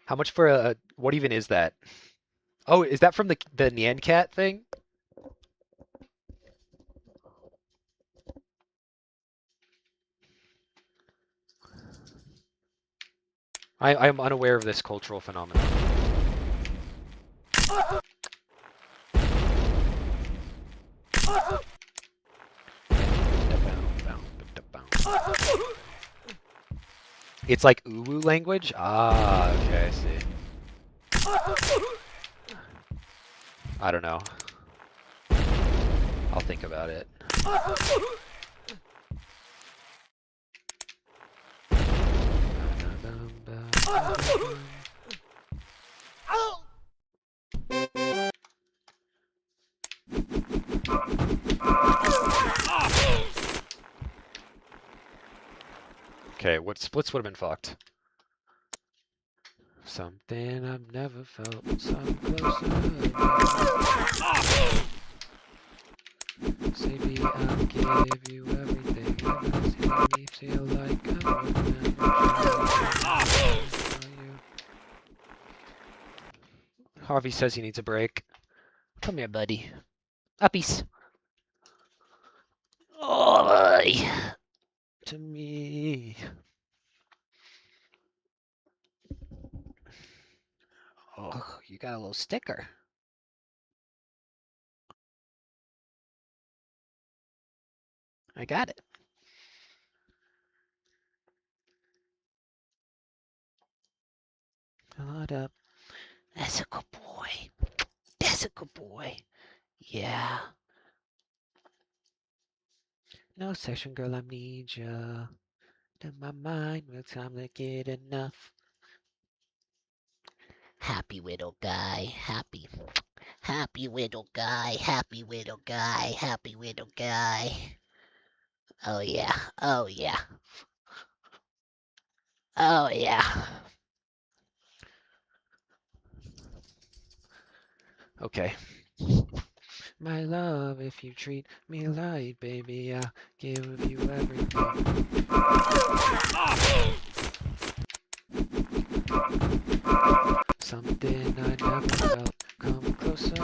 How much for a... What even is that? Oh, is that from the Nyan Cat thing? I'm unaware of this cultural phenomenon. It's like Uwu language? Ah, okay, I see. I don't know. I'll think about it. Okay, what splits would have been fucked? Something I've never felt, some closer. Say me, I'll give you everything. Ever see me feel like I would never try you. Harvey says he needs a break. Come here, buddy. Uppies. Oh, to me. Oh, you got a little sticker. I got it. Hold up. That's a good boy. That's a good boy. Yeah. No section, girl, I need ya. In my mind, no time to get enough. Happy little guy, happy. Happy little guy, happy little guy, happy little guy. Oh yeah, oh yeah. Oh yeah. Okay. My love, if you treat me right, baby, I'll give you everything. Something I never felt. Come closer.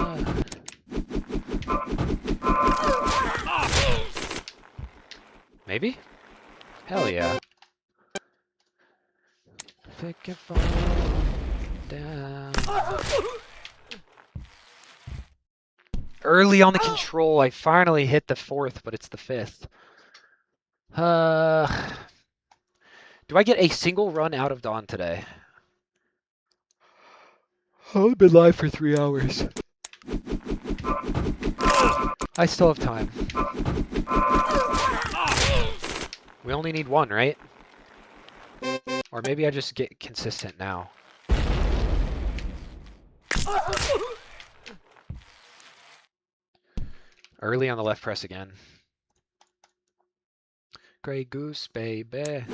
Maybe? Hell yeah. Pick your phone down. Early on the control, I finally hit the fourth, but it's the fifth. Do I get a single run out of Dawn today? I've been live for 3 hours. I still have time. We only need one, right? Or maybe I just get consistent now. Early on the left press again. Grey Goose, baby.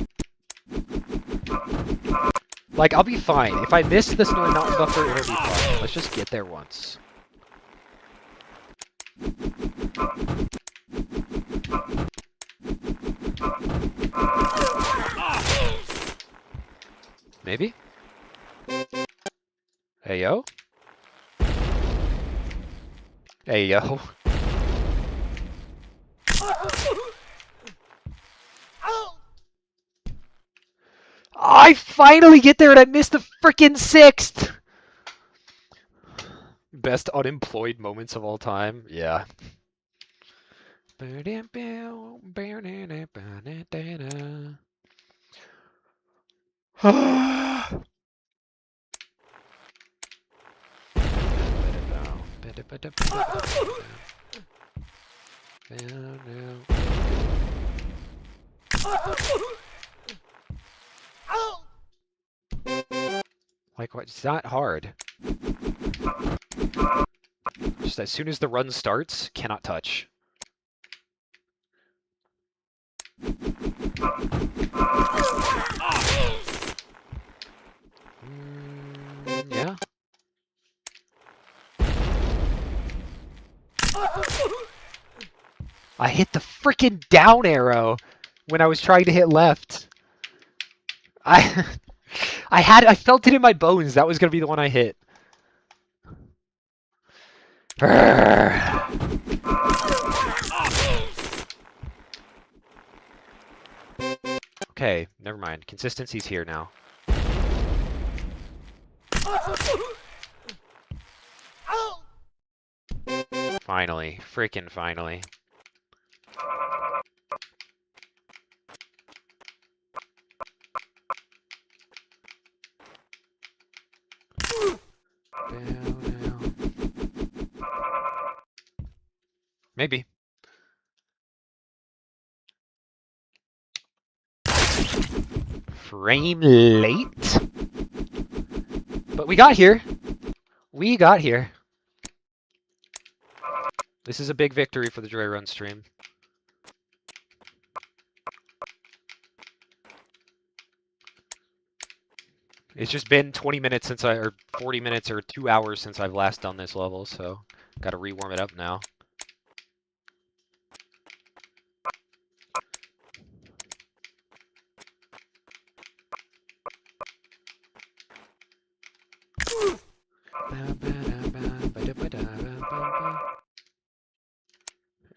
Like, I'll be fine. If I miss the Snowy Mountain buffer, it'll be fine. Let's just get there once. Maybe? Hey, yo? Hey, yo. I finally get there and I missed the frickin' sixth! Best unemployed moments of all time? Yeah. Like, what? It's not hard. Just as soon as the run starts, cannot touch. Yeah. I hit the frickin' down arrow when I was trying to hit left. I felt it in my bones. That was gonna be the one I hit. Okay, never mind. Consistency's here now. Finally. Frickin' finally. Maybe. Frame late? But we got here. We got here. This is a big victory for the Joy Run stream. It's just been 20 minutes since or 40 minutes or 2 hours since I've last done this level, so gotta re-warm it up now.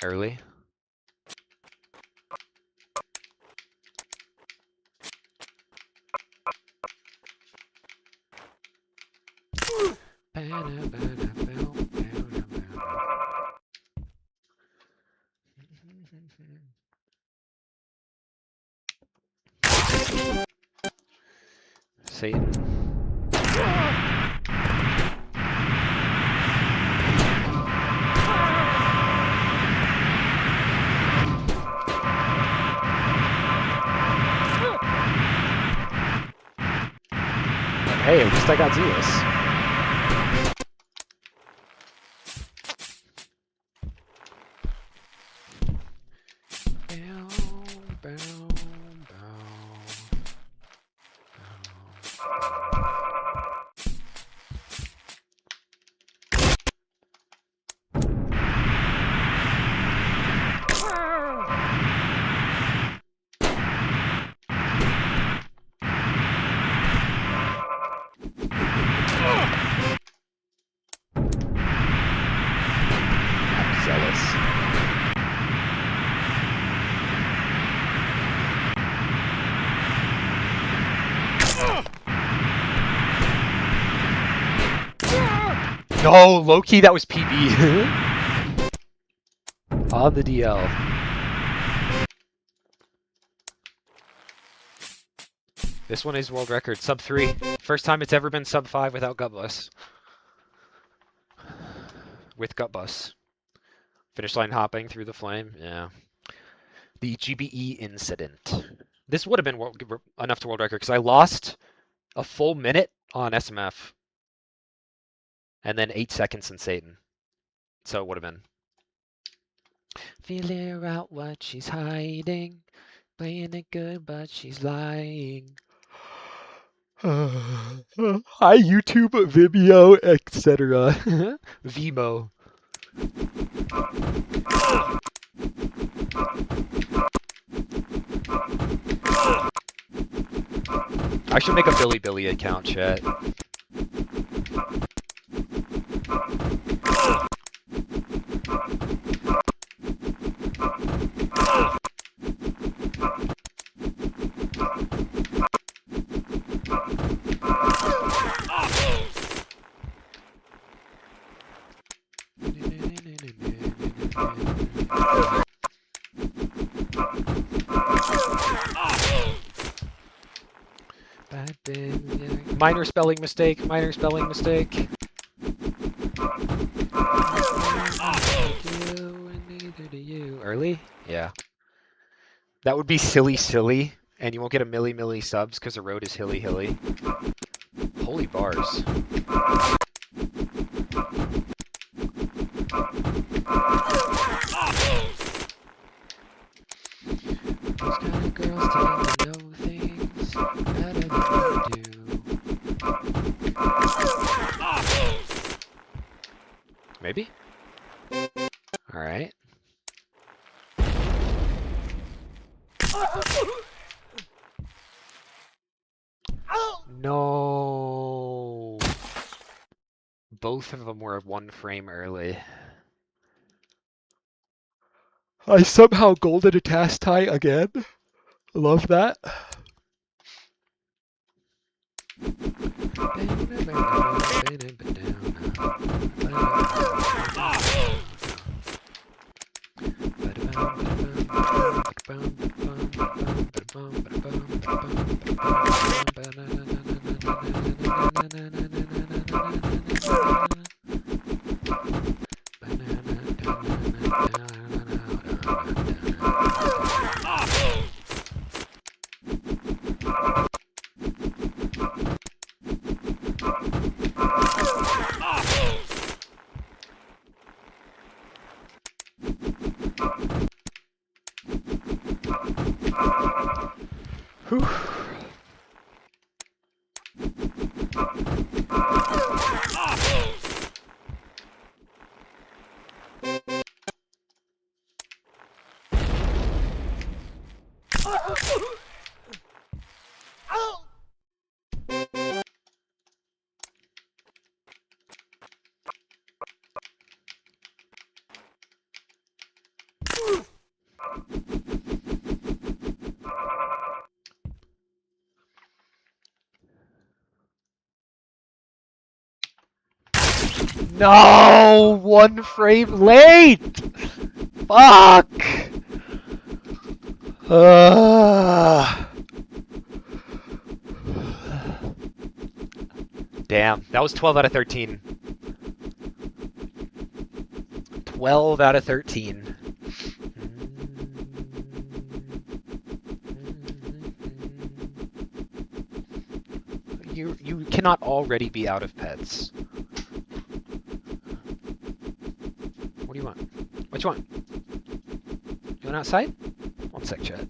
Early. Satan. Hey, at least I got Zeus. No, low-key, that was PB. On the DL. This one is world record, sub 3. First time it's ever been sub 5 without gut bus. With gut bus. Finish line hopping through the flame, yeah. The GBE incident. This would have been enough to world record because I lost a full minute on SMF. And then 8 seconds in Satan. So it would have been. Figure out what she's hiding. Playing it good, but she's lying. Hi, YouTube, Vimeo, etc. Vimo. I should make a Billy Billy account, chat. Minor spelling mistake, minor spelling mistake. Early? Yeah. That would be silly, silly, and you won't get a milli subs because the road is hilly, hilly. Holy bars. Those kind of girls tend to know things better than you do. Maybe? Alright. No. Both of them were 1 frame early. I somehow golded a task tie again. Love that. Whew. No! 1 frame late! Fuck! Damn, that was 12 out of 13. 12 out of 13. You cannot already be out of pets. What do you want? What you want? You want outside? 1 sec, chat.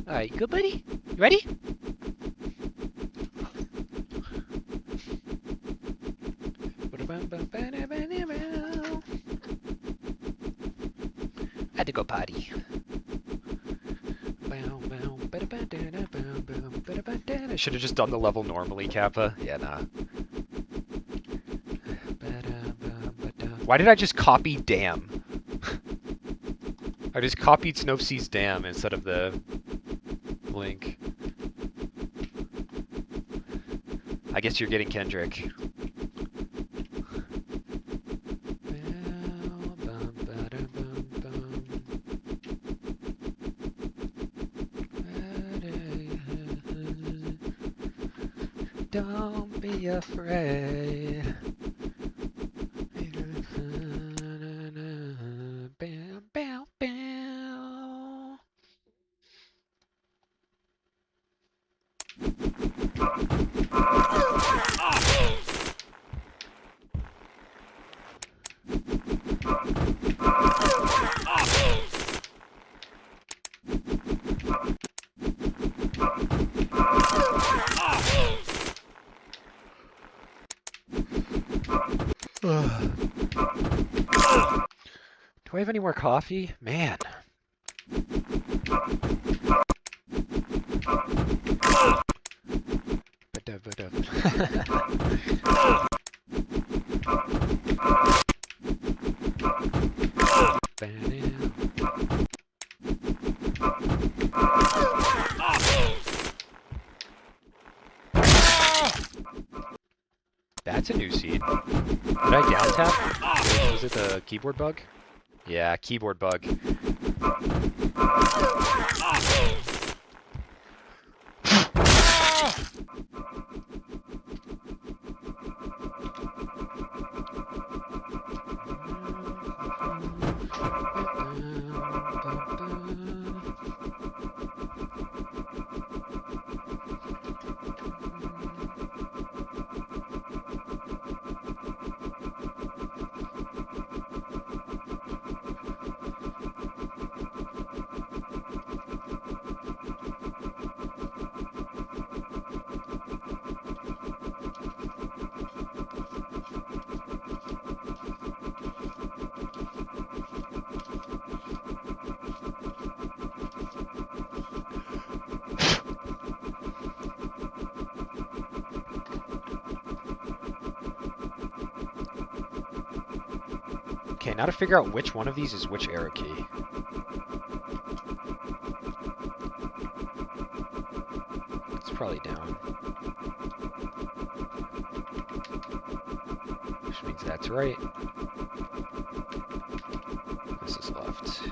Alright, good buddy? You ready? Had to go potty. I should have just done the level normally, Kappa. Yeah, nah. Why did I just copy Dam? I just copied Snowsea's Dam instead of the link. I guess you're getting Kendrick. Don't be afraid. Bam, bam, bam. Do I have any more coffee? Man. That's a new seed. Did I down tap? Was it the keyboard bug? Yeah, keyboard bug. Okay, now to figure out which one of these is which arrow key. It's probably down. Which means that's right. This is left.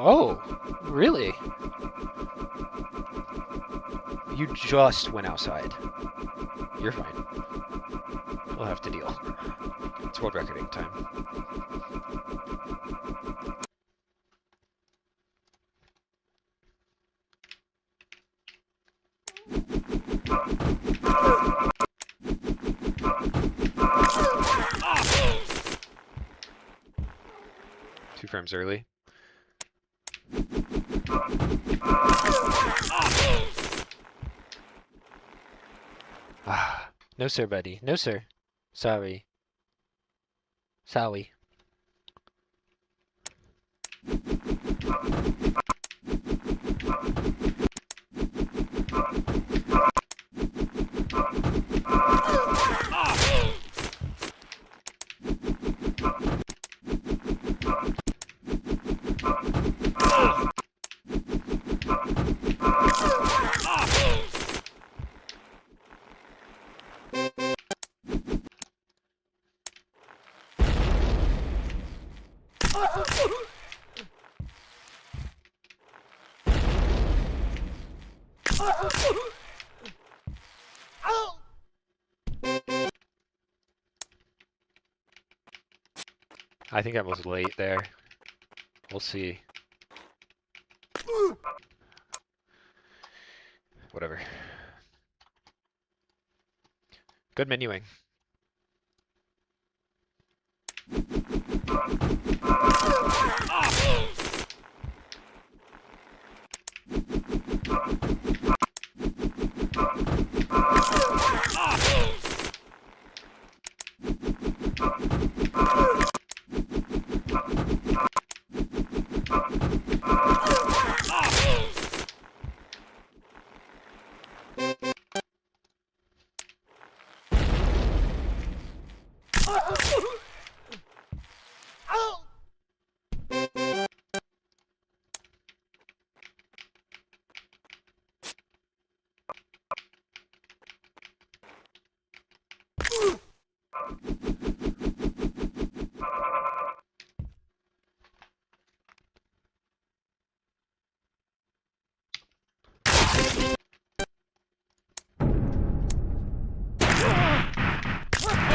Oh, really? You just went outside. You're fine. We'll have to deal. It's world recording time. Two frames early. Ah, no sir, buddy. No sir. Sorry. Sorry. I think I was late there. We'll see. whatever. Good menuing.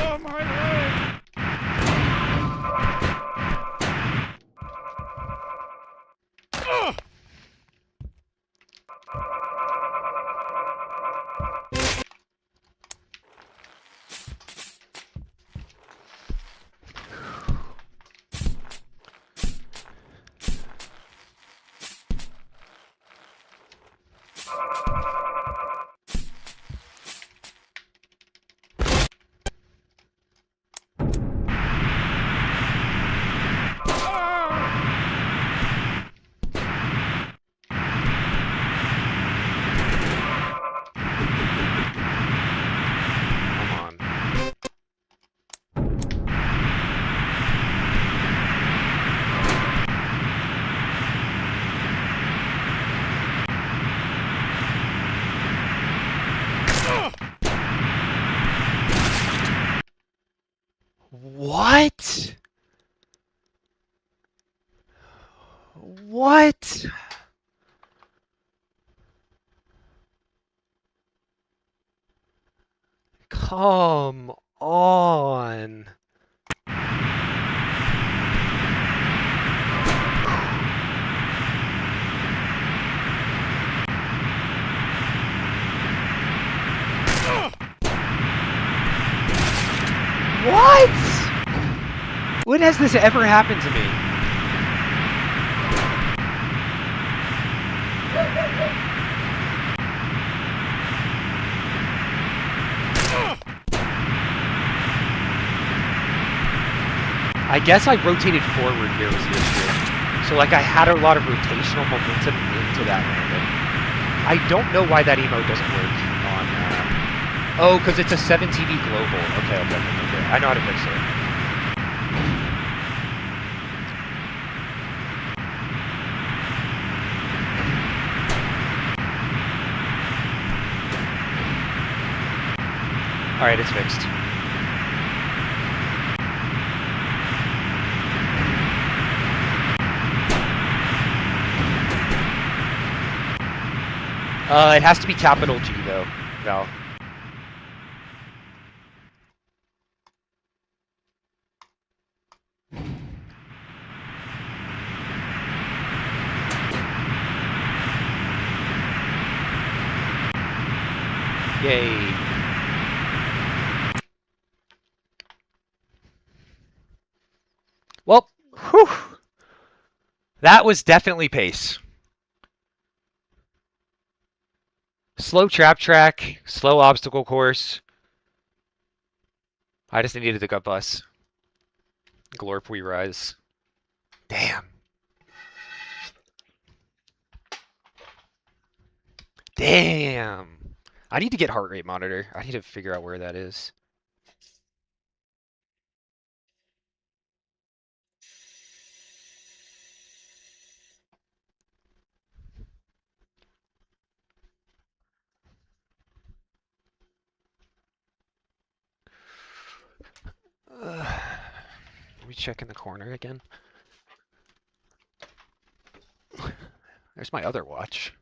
Oh, my leg! Ugh! Come on. What? What? Come on. What? When has this ever happened to me? I guess I rotated forward here was the issue. So like I had a lot of rotational momentum into that landing. I don't know why that emote doesn't work on... Oh, because it's a 7TV global. Okay. I know how to fix it. Alright, it's fixed. It has to be capital G, though, Val. Yay. Well, whew. That was definitely pace. Slow trap track, slow obstacle course. I just needed the gut bus. Glorp we rise. Damn. Damn. I need to get heart rate monitor. I need to figure out where that is. Let me check in the corner again. There's my other watch.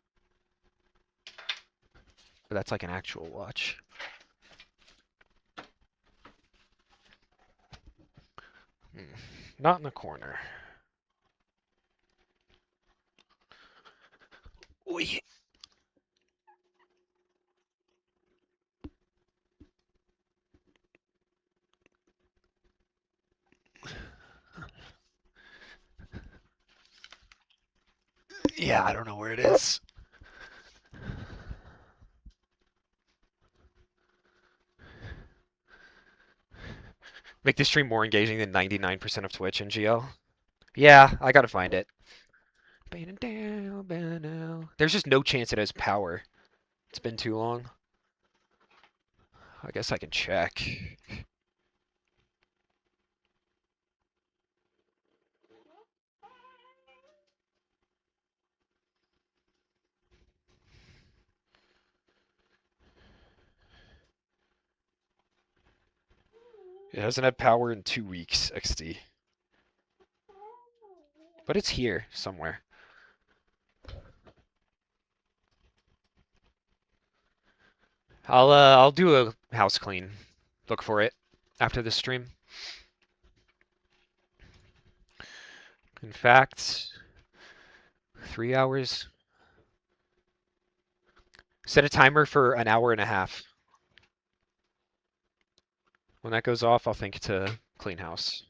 But that's like an actual watch. Not in the corner. Oy. Yeah, I don't know where it is. Make this stream more engaging than 99% of Twitch and GL. Yeah, I gotta find it. There's just no chance it has power. It's been too long. I guess I can check. It hasn't had power in 2 weeks, XD. But it's here somewhere. I'll do a house clean. Look for it after the stream. In fact, 3 hours. Set a timer for an hour and a half. When that goes off, I'll think to clean house.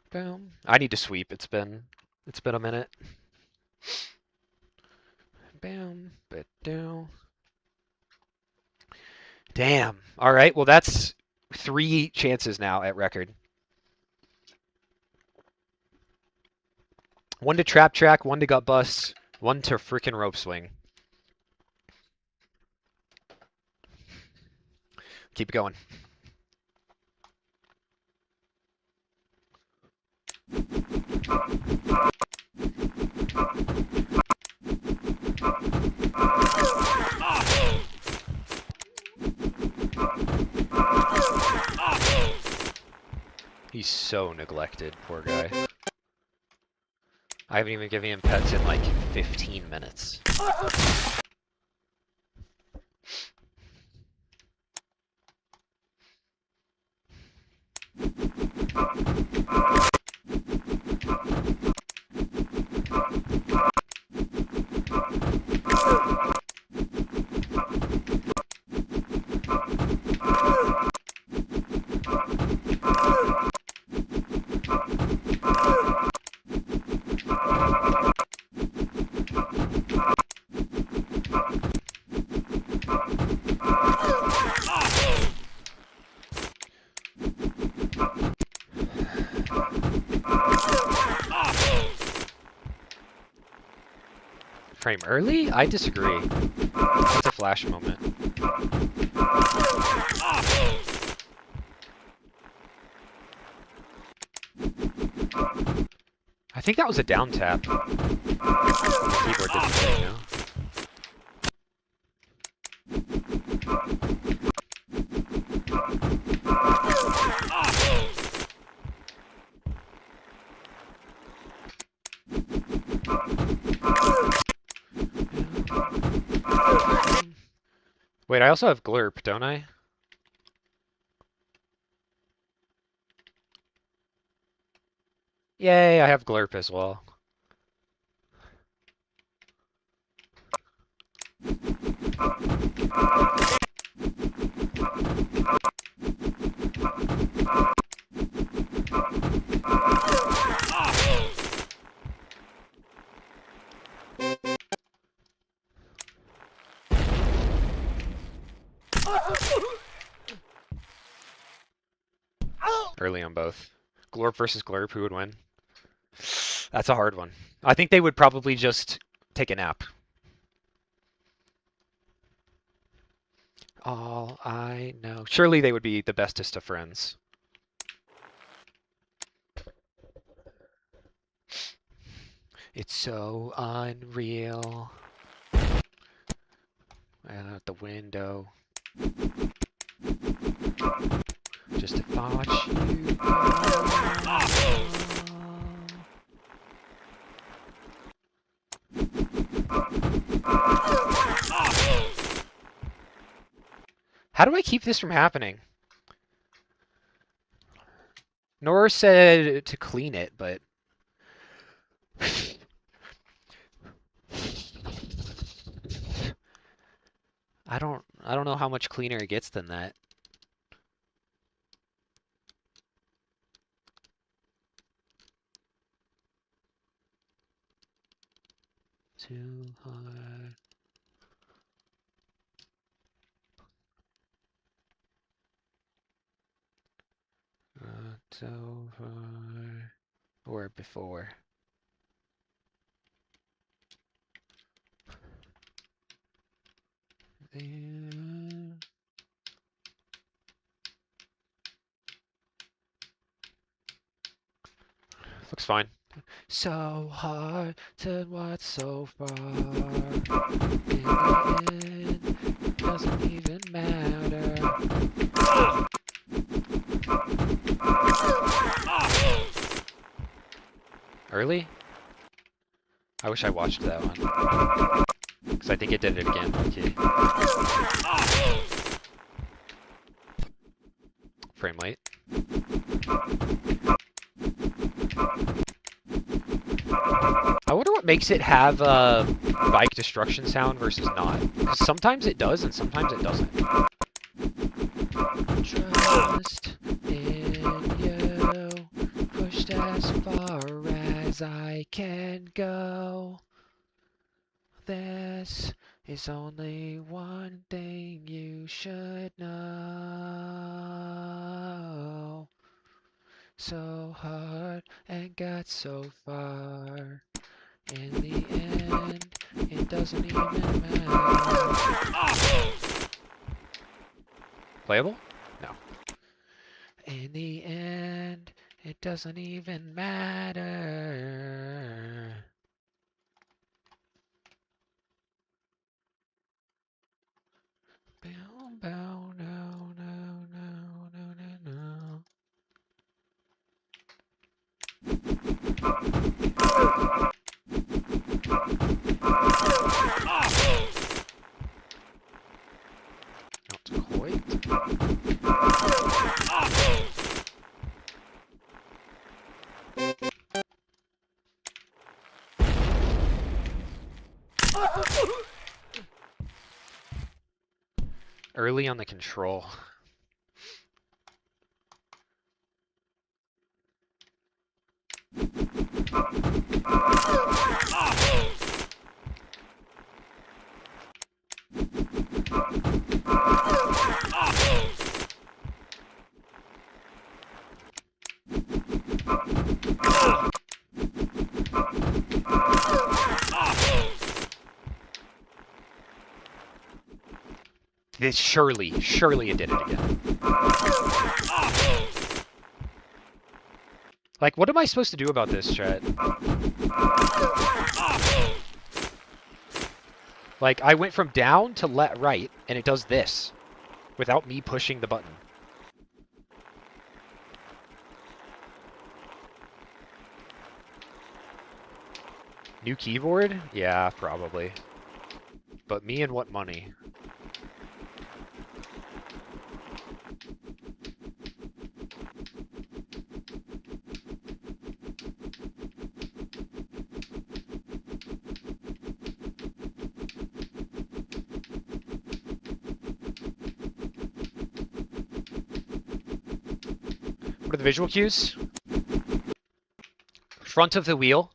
Boom. I need to sweep. It's been a minute. Bam, but down. Damn. All right. Well, that's 3 chances now at record. 1 to trap track, 1 to gut bust, 1 to frickin' rope swing. Keep it going. He's so neglected, poor guy. I haven't even given him pets in like 15 minutes. Frame early? I disagree. That's a flash moment. I think that was a down tap. The keyboard didn't say no. Wait, I also have glurp, don't I? Yay, I have glurp as well. Early on both. Glorp versus glurp, who would win? That's a hard one. I think they would probably just take a nap. All I know. Surely they would be the bestest of friends. It's so unreal. Out the window. Just to watch you go. How do I keep this from happening? Nora said to clean it, but I don't know how much cleaner it gets than that. too hard. So far. Or before. There. Looks fine. So hard to watch so far. In the end, doesn't even matter. Early? I wish I watched that one. Because I think it did it again. Okay. Frame rate. I wonder what makes it have a bike destruction sound versus not. Because sometimes it does and sometimes it doesn't. Trust in you, pushed as far as I can go. This is only one thing you should know. So hard and got so far. In the end, it doesn't even matter. Playable? No. In the end, it doesn't even matter. Bow, bow, no, no, no, no, no, no. Not quite. Early on the control. This surely it did it again. Like, what am I supposed to do about this, chat? Like, I went from down to right, and it does this without me pushing the button. New keyboard? Yeah, probably. But me and what money? What are the visual cues? Front of the wheel.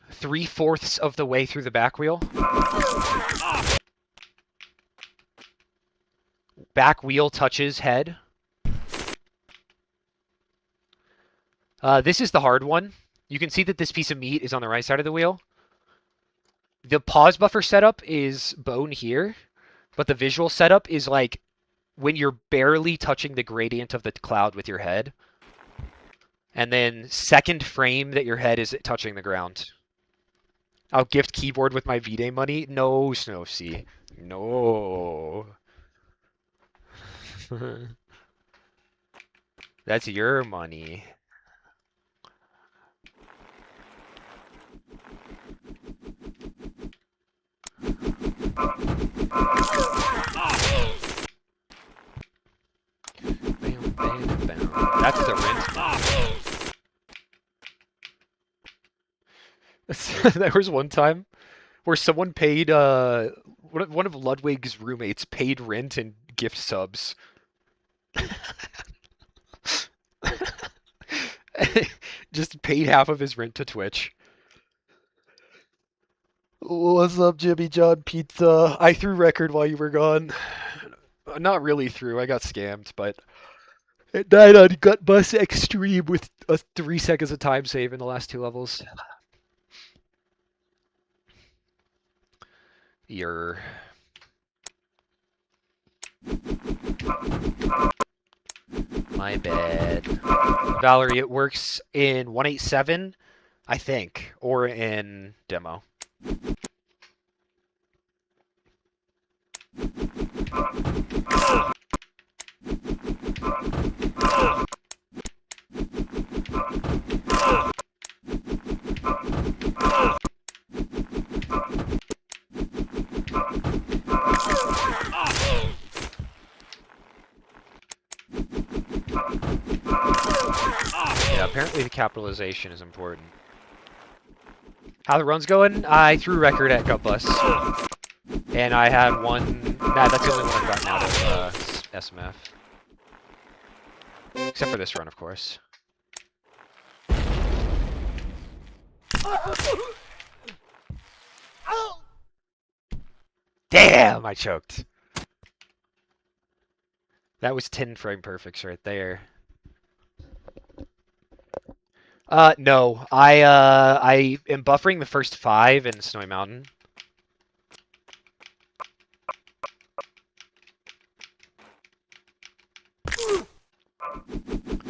3/4 of the way through the back wheel. Back wheel touches head. This is the hard one. You can see that this piece of meat is on the right side of the wheel. The pause buffer setup is bone here, but the visual setup is like when you're barely touching the gradient of the cloud with your head. And then second frame that your head is touching the ground. I'll gift keyboard with my V-Day money. No, Snow C. No. That's your money. Bam, bam, bam. That's the rinse money. There was one time where someone paid one of Ludwig's roommates paid rent and gift subs. Just paid half of his rent to Twitch. What's up, Jimmy John Pizza? I threw record while you were gone. Not really through, I got scammed, but it died on Gut Bus Extreme with a 3 seconds of time save in the last 2 levels. Your My bad. Valerie, it works in 187, I think, or in demo. Yeah, apparently the capitalization is important. How the run's going? I threw record at Gut Bus. And I had one... Nah, that's the only one I've gotten out of SMF. Except for this run, of course. Damn, I choked. That was 10 frame perfects right there. No. I am buffering the first 5 in Snowy Mountain.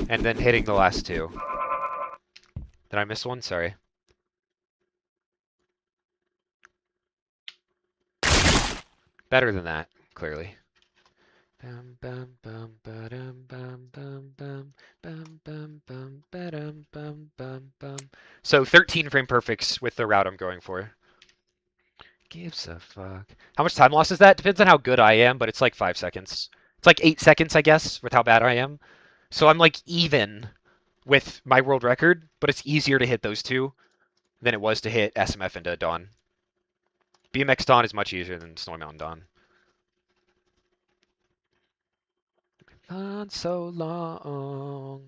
And then hitting the last 2. Did I miss one? Sorry. Better than that, clearly. So 13 frame perfects with the route I'm going for. Gives a fuck. How much time loss is that? Depends on how good I am, but it's like 5 seconds. It's like 8 seconds, I guess, with how bad I am. So I'm like even with my world record, but it's easier to hit those two than it was to hit SMF into Dawn. BMX Dawn is much easier than Snowy Mountain Dawn. Not so long.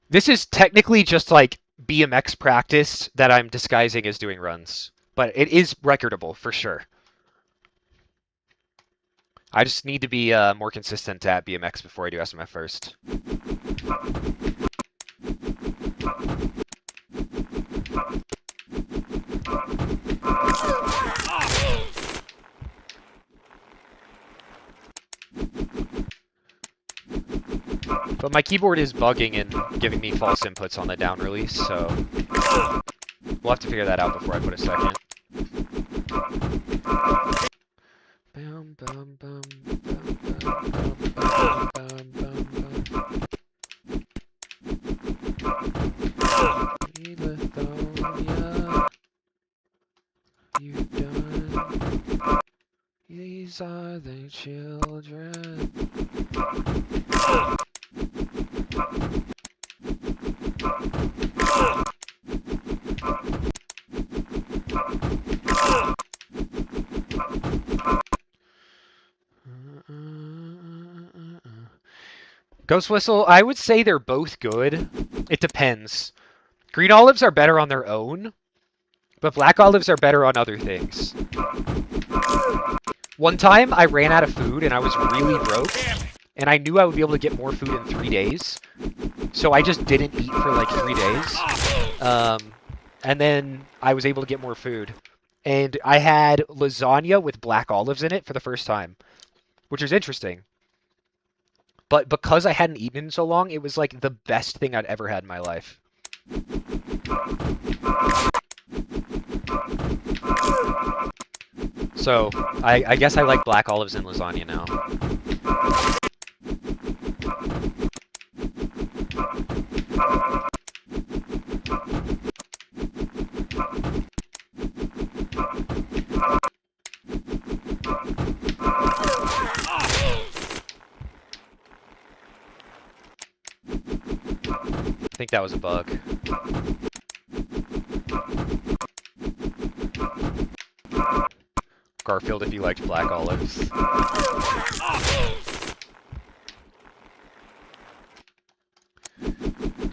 This is technically just like BMX practice that I'm disguising as doing runs, but it is recordable for sure. I just need to be more consistent at BMX before I do SMF first. But my keyboard is bugging and giving me false inputs on the down release, so we'll have to figure that out before I put a second. Bum, bum, bum, Lithonia, you done? These are the children. Ghost Whistle, I would say they're both good. It depends. Green olives are better on their own, but black olives are better on other things. One time, I ran out of food and I was really broke, and I knew I would be able to get more food in 3 days, so I just didn't eat for like 3 days. And then I was able to get more food. And I had lasagna with black olives in it for the first time, which is interesting. But because I hadn't eaten in so long, it was like the best thing I'd ever had in my life. So, I guess I like black olives in lasagna now. I think that was a bug. Garfield, if you liked black olives.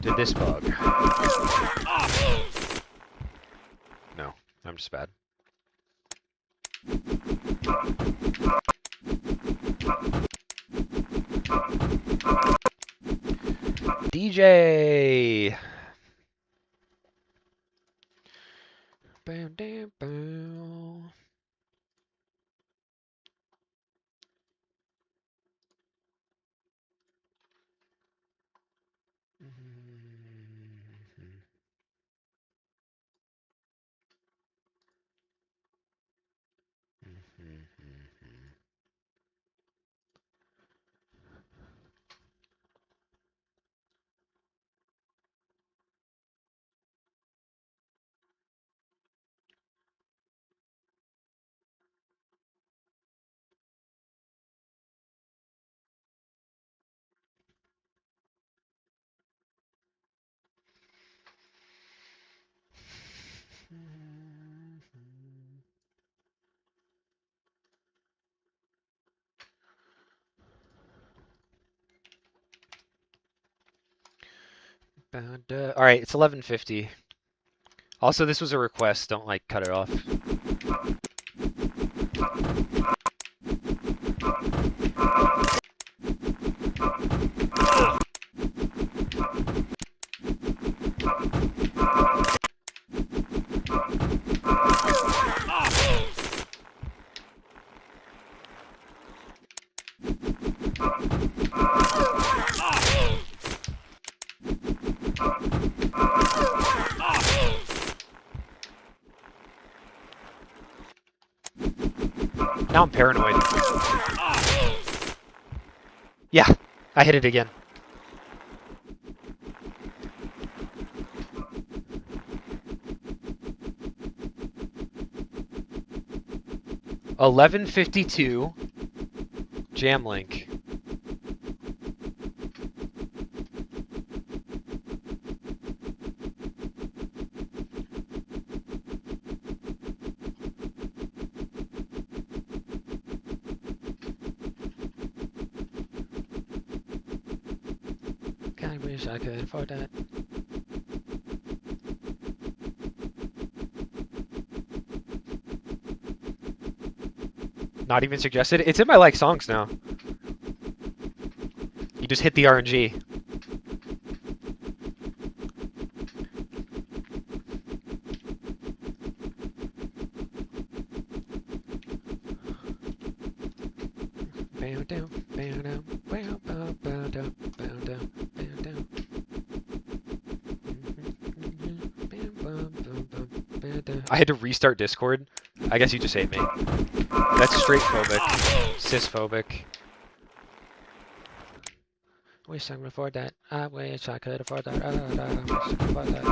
Did this bug? No. I'm just bad. DJ. Bam, bam, bam. All right, it's 11:50. Also, this was a request. Don't like cut it off. Now I'm paranoid. Yeah, I hit it again. $11.52. Jam link. I wish I could afford that. Not even suggested. It's in my like songs now. You just hit the RNG. Bow down, bow down, bow, bow, bow down, bow down, bow down. I had to restart Discord. I guess you just hate me. That's straight phobic. Cis-phobic. Wish I could afford that. I wish I could afford that. I wish I could afford that.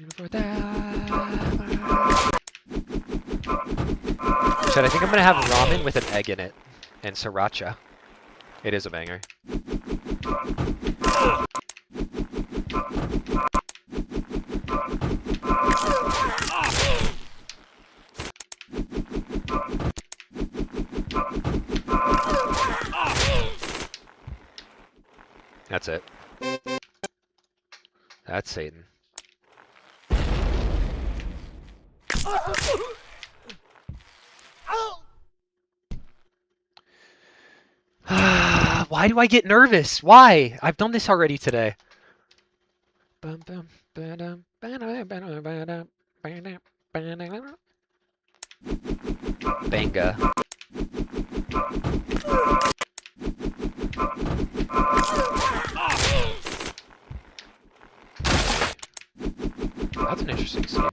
Afford that. Shit, I think I'm gonna have ramen with an egg in it. And sriracha. It is a banger. That's it. That's Satan. Why do I get nervous? Why? I've done this already today. Banga. That's an interesting scene.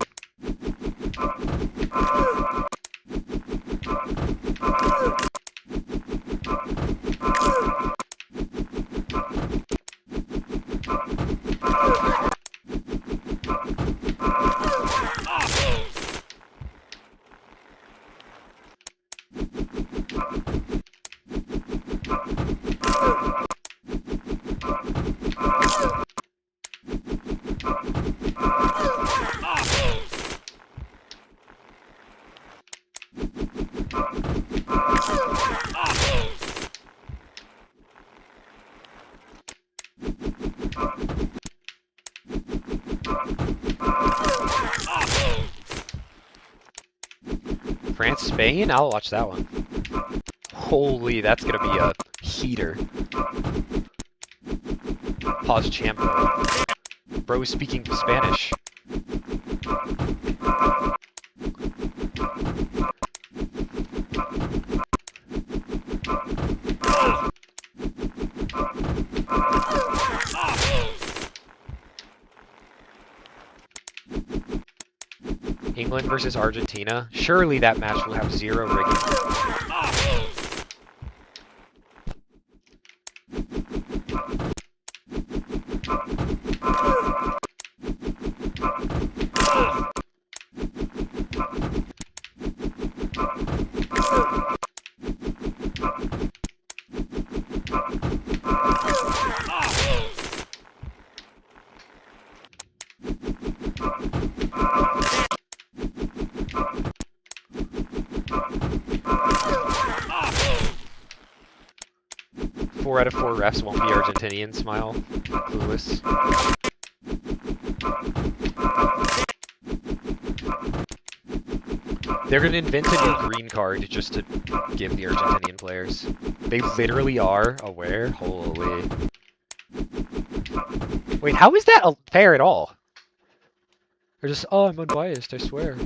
France, Spain? I'll watch that one. Holy, that's gonna be a heater. Pause Champo. Bro speaking Spanish. England versus Argentina. Surely that match will have zero rigging. Four out of four refs won't be Argentinian. Smile. Clueless. They're gonna invent a new green card just to give the Argentinian players. They literally are aware. Holy. Wait, how is that fair at all? They're just, oh, I'm unbiased, I swear.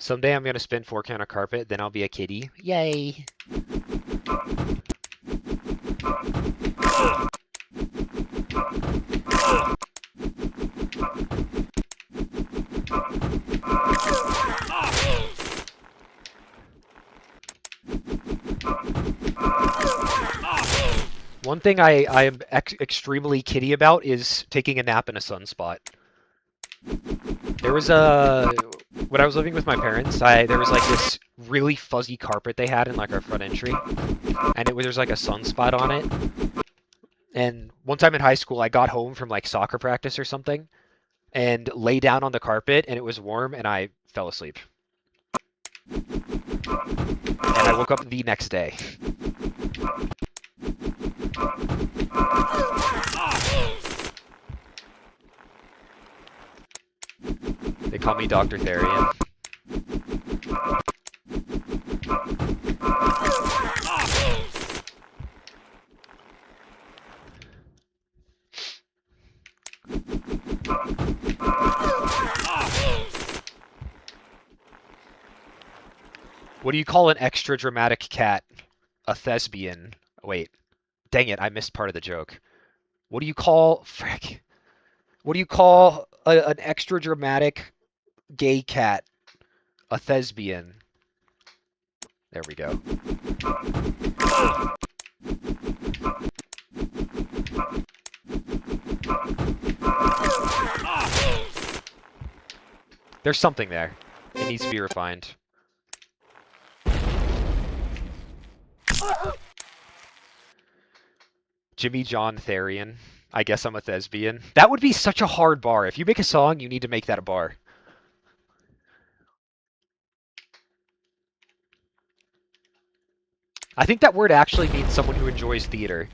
Someday I'm gonna spin 4 count a carpet, then I'll be a kitty. Yay! One thing I am extremely kitty about is taking a nap in a sunspot. There was when I was living with my parents, there was like this really fuzzy carpet they had in like our front entry, and there was like a sunspot on it. And one time in high school, I got home from like soccer practice or something, and lay down on the carpet, and it was warm, and I fell asleep. And I woke up the next day. They call me Dr. Therian. What do you call an extra dramatic cat? A thespian. Wait. Dang it, I missed part of the joke. What do you call... Frick. What do you call an extra dramatic gay cat? A thespian. There we go. There's something there. It needs to be refined. Jimmy John Therian. I guess I'm a thespian. That would be such a hard bar. If you make a song, you need to make that a bar. I think that word actually means someone who enjoys theater.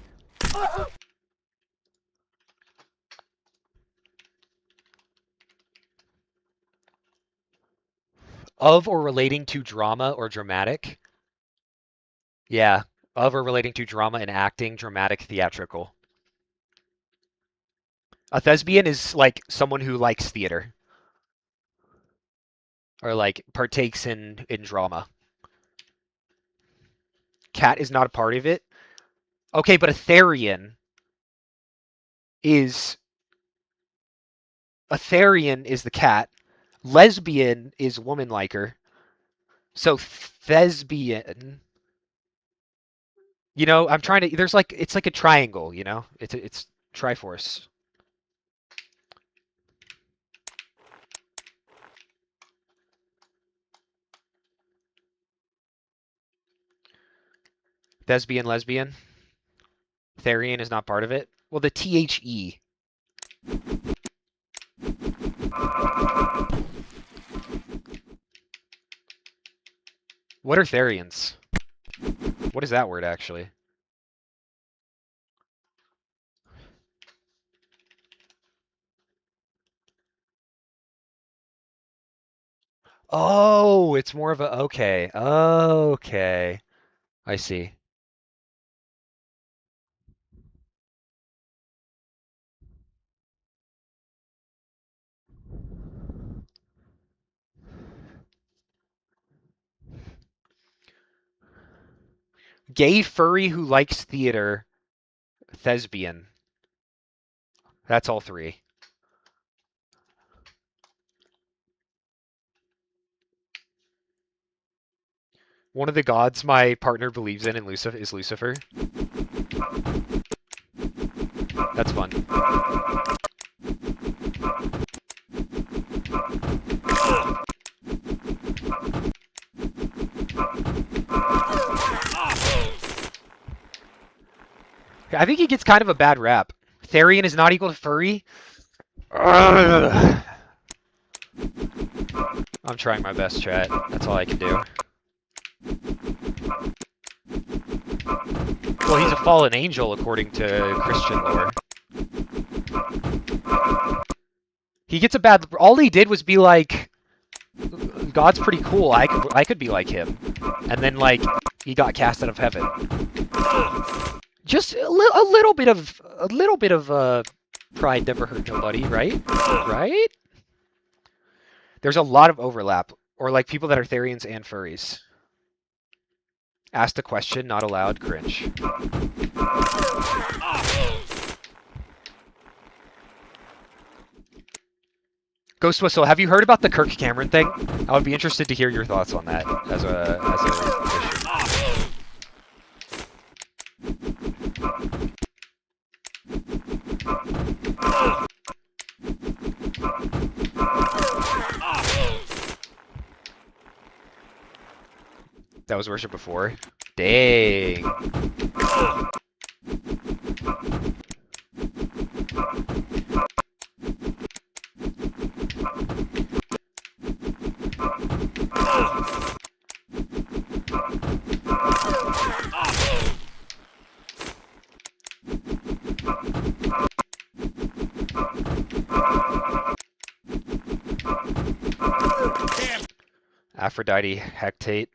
Of or relating to drama or dramatic. Yeah, of or relating to drama and acting, dramatic, theatrical. A thespian is like someone who likes theater. Or like partakes in drama. Cat is not a part of it. Okay, but a Therian is the cat. Lesbian is woman liker. So thespian. You know, I'm trying to. There's like it's like a triangle. You know, it's Triforce. Thespian, lesbian. Therian is not part of it. Well, the THE. What are Therians? What is that word, actually? Oh, it's more of a... Okay. Okay. I see. Gay furry who likes theater. Thespian. That's all three. One of the gods my partner believes in Lucifer is Lucifer. That's fun. I think he gets kind of a bad rap. Therian is not equal to furry. Ugh. I'm trying my best, chat. That's all I can do. Well, he's a fallen angel according to Christian lore. He gets a bad... All he did was be like, God's pretty cool. I could be like him. And then, like, he got cast out of heaven. Just a little bit of pride never hurt nobody, right? Right? There's a lot of overlap, or like people that are Therians and furries. Asked a question, not allowed, cringe. Ghost Whistle, have you heard about the Kirk Cameron thing? I would be interested to hear your thoughts on that as a issue. That was worship before? Dang. Aphrodite, Hecate.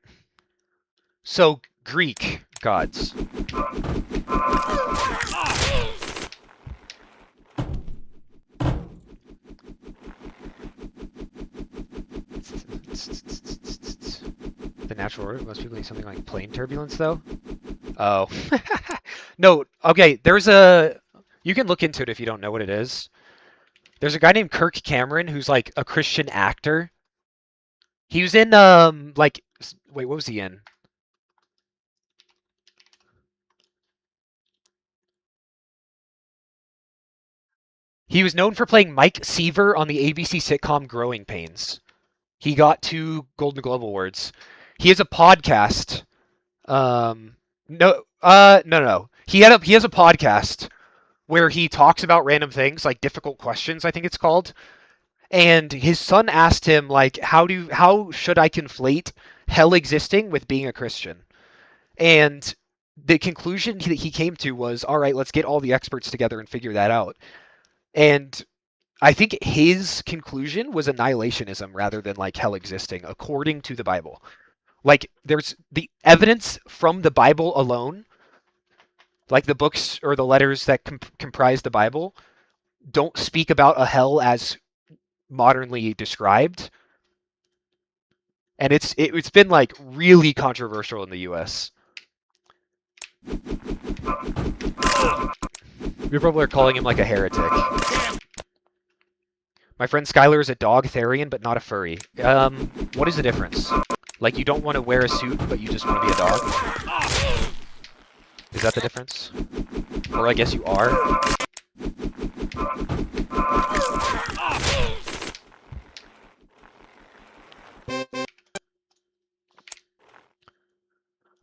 So, Greek gods. The natural order, most people need something like plane turbulence, though? Oh. No, okay, there's a... You can look into it if you don't know what it is. There's a guy named Kirk Cameron who's like a Christian actor. He was in, like... Wait, what was he in? He was known for playing Mike Seaver on the ABC sitcom Growing Pains. He got 2 Golden Globe Awards. He has a podcast. No. He has a podcast where he talks about random things, like difficult questions, I think it's called. And his son asked him, like, how should I conflate hell existing with being a Christian? And the conclusion that he came to was, all right, let's get all the experts together and figure that out. And I think his conclusion was annihilationism rather than like hell existing, according to the Bible. Like, there's the evidence from the Bible alone, like the books or the letters that comprise the Bible, don't speak about a hell as modernly described. And it's been like really controversial in the U.S. People are calling him like a heretic. My friend Skylar is a dog Therian, but not a furry. What is the difference? Like, you don't want to wear a suit, but you just want to be a dog? Is that the difference? Or I guess you are?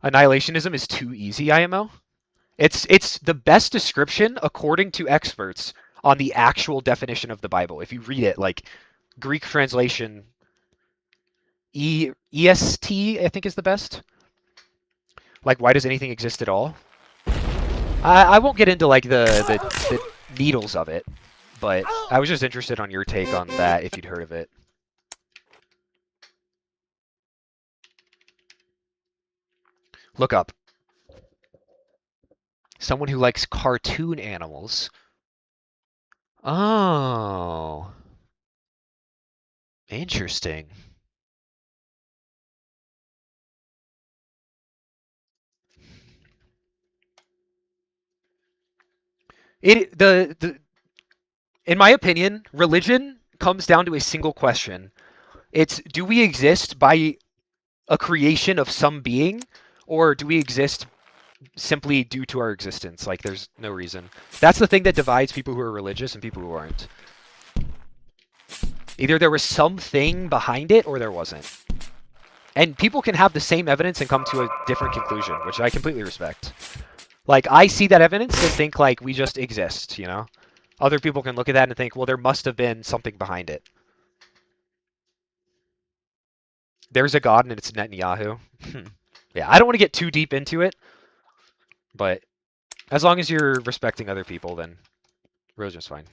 Annihilationism is too easy, IMO? It's the best description, according to experts, on the actual definition of the Bible. If you read it, like, Greek translation EST, I think, is the best. Like, why does anything exist at all? I won't get into like the needles of it, but I was just interested on your take on that if you'd heard of it. Look up someone who likes cartoon animals. Oh, interesting. It the in my opinion, religion comes down to a single question. It's do we exist by a creation of some being, or do we exist simply due to our existence? Like there's no reason. That's the thing that divides people who are religious and people who aren't. Either there was something behind it or there wasn't. And people can have the same evidence and come to a different conclusion, which I completely respect. Like I see that evidence and think like we just exist, you know? Other people can look at that and think, well, there must have been something behind it. There's a god and it's Netanyahu. Yeah, I don't want to get too deep into it, but as long as you're respecting other people, then religion's fine.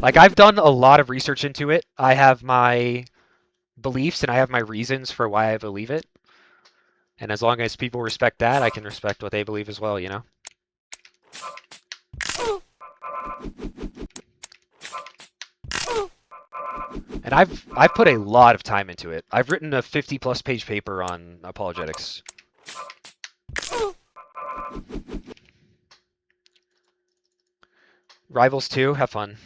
Like I've done a lot of research into it. I have my beliefs and I have my reasons for why I believe it. And as long as people respect that, I can respect what they believe as well, you know? And I've put a lot of time into it. I've written a 50+ page paper on apologetics. Rivals 2, have fun.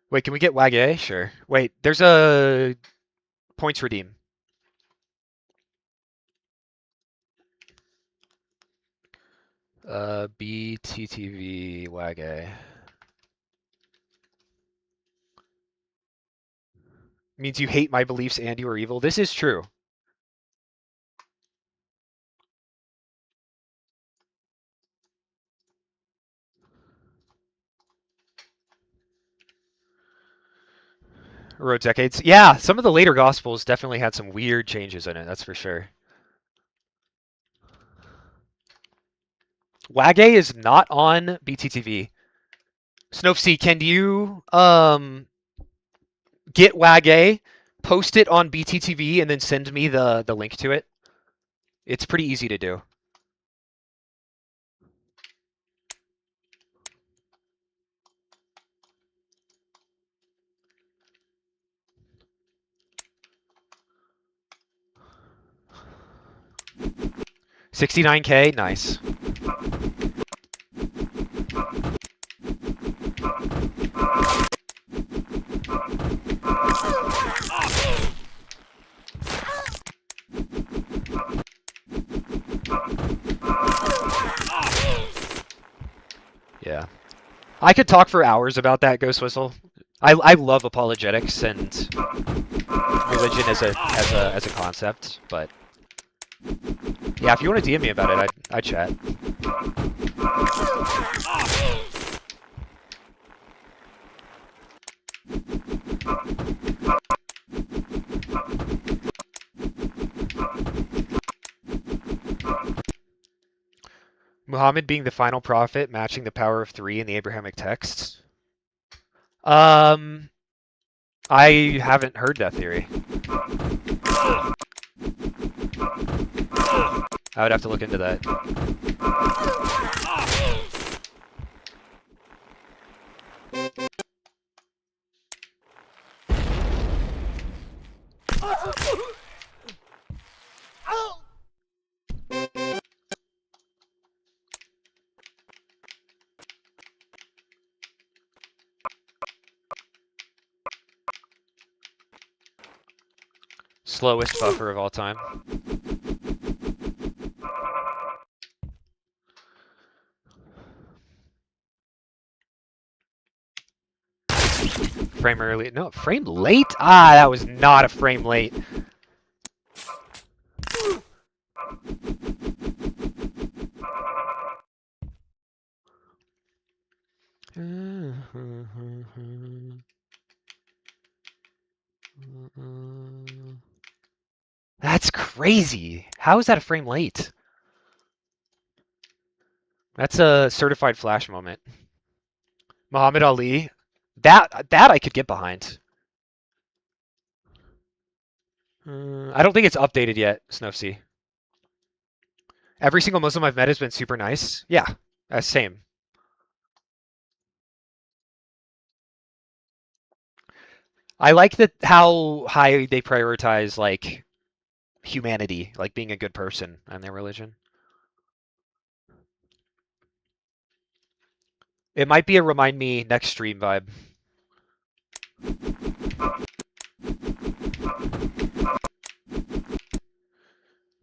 Wait, can we get WAG A? Sure. Wait, there's a points redeem. BTTV WAG A. Means you hate my beliefs and you are evil. This is true. Wrote decades. Yeah, some of the later gospels definitely had some weird changes in it, that's for sure. WAG A is not on BTTV. Snowfsea, can you get WAG A, post it on BTTV, and then send me the link to it? It's pretty easy to do. $69K, nice. Yeah. I could talk for hours about that, Ghost Whistle. I love apologetics and religion as a concept, but yeah, if you want to DM me about it, I'd chat. Muhammad being the final prophet, matching the power of 3 in the Abrahamic texts. I haven't heard that theory. I would have to look into that. Slowest buffer of all time. Frame early. No, frame late? Ah, that was not a frame late. That's crazy. How is that a frame late? That's a certified flash moment. Muhammad Ali. That I could get behind. I don't think it's updated yet, Snowsea. Every single Muslim I've met has been super nice. Yeah, same. I like that how high they prioritize like humanity, like being a good person in their religion. It might be a remind me next stream vibe.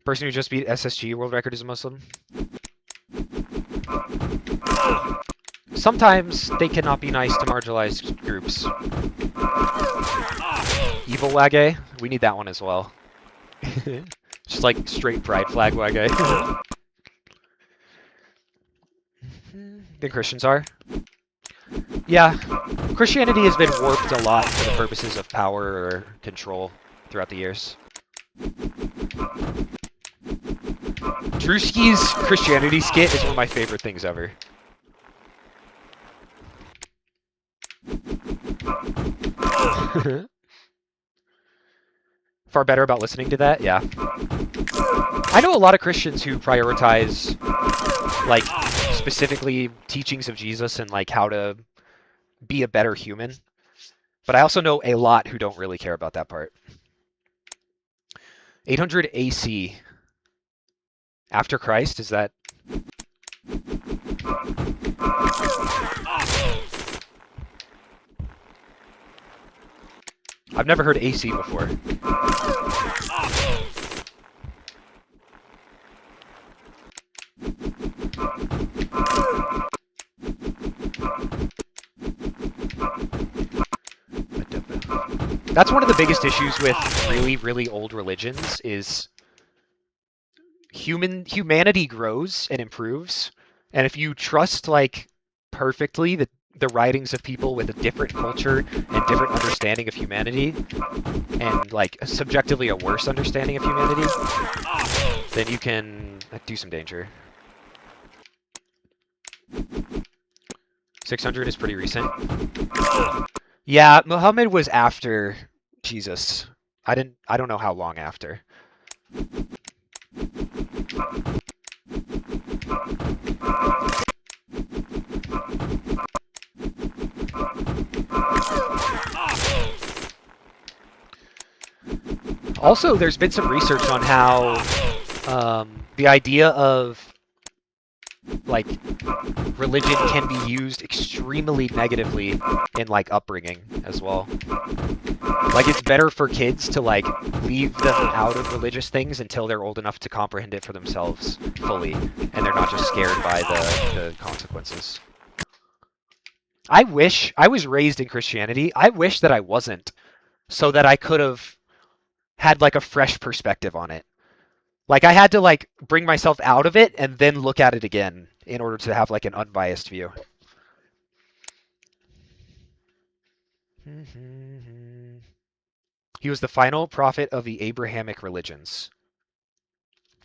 Person who just beat SSG world record is a Muslim. Sometimes they cannot be nice to marginalized groups. Evil Wage, we need that one as well. Just like straight pride flag Wage. The Christians are. Yeah, Christianity has been warped a lot for the purposes of power or control throughout the years. Drewski's Christianity skit is one of my favorite things ever. Far better about listening to that, yeah. I know a lot of Christians who prioritize, like, specifically teachings of Jesus and, like, how to be a better human. But I also know a lot who don't really care about that part. 800 AC. After Christ, is that... I've never heard AC before. That's one of the biggest issues with really, really old religions is humanity grows and improves, and if you trust like perfectly the writings of people with a different culture and different understanding of humanity, and like subjectively a worse understanding of humanity, then you can do some danger. 600 is pretty recent. Yeah, Muhammad was after Jesus. I don't know how long after. Also, there's been some research on how the idea of like religion can be used extremely negatively in like upbringing as well. Like it's better for kids to like leave them out of religious things until they're old enough to comprehend it for themselves fully, and they're not just scared by the consequences. I wish I was raised in Christianity. I wish that I wasn't, so that I could have had like a fresh perspective on it. Like I had to like bring myself out of it and then look at it again in order to have like an unbiased view. He was the final prophet of the Abrahamic religions.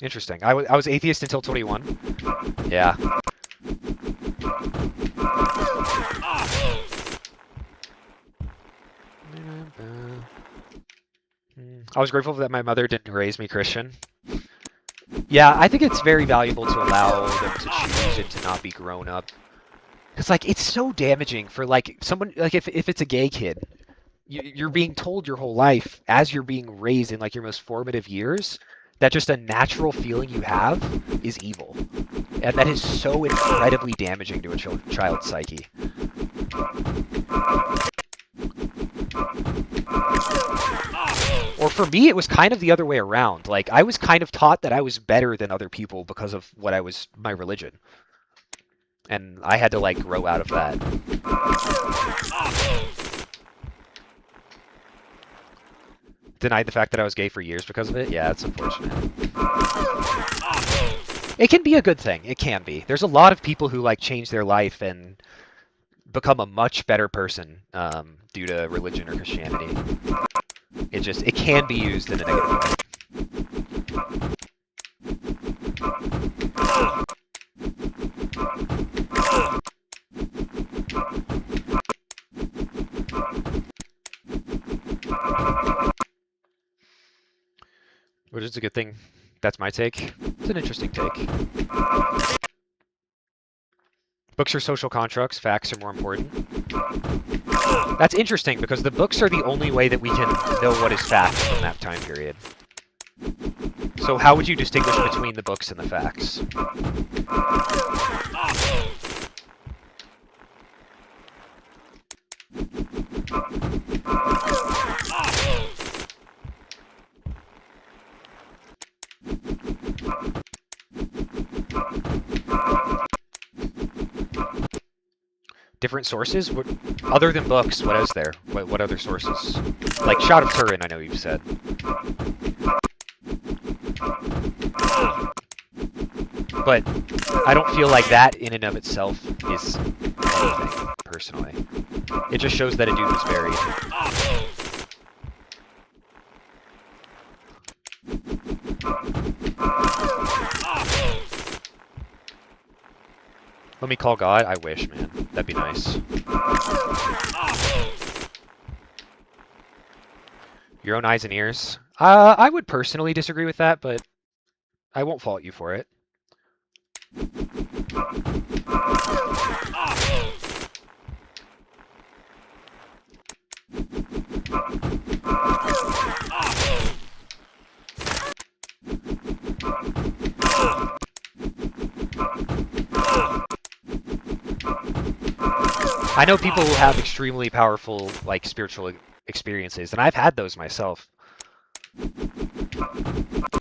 Interesting. I was atheist until 21. Yeah. I was grateful that my mother didn't raise me Christian. Yeah, I think it's very valuable to allow them to choose and to not be grown up. Because, like, it's so damaging for, like, someone, like, if it's a gay kid, you're being told your whole life, as you're being raised in, like, your most formative years, that just a natural feeling you have is evil. And that is so incredibly damaging to a child's psyche. Or for me, it was kind of the other way around. Like, I was kind of taught that I was better than other people because of what my religion. And I had to, like, grow out of that. denied the fact that I was gay for years because of it. Yeah, it's unfortunate. It can be a good thing. It can be. There's a lot of people who like change their life and become a much better person due to religion or Christianity. It can be used in a negative way. Which is a good thing. That's my take. It's an interesting take. Books are social constructs, facts are more important. That's interesting because the books are the only way that we can know what is fact from that time period. So how would you distinguish between the books and the facts? Different sources? What, other than books, what is there? What other sources? Like Shot of Turin, I know you've said. But I don't feel like that in and of itself is anything, personally. It just shows that a dude was buried. Let me call God? I wish, man. That'd be nice. Your own eyes and ears? I would personally disagree with that, but I won't fault you for it. I know people who have extremely powerful, like, spiritual experiences, and I've had those myself.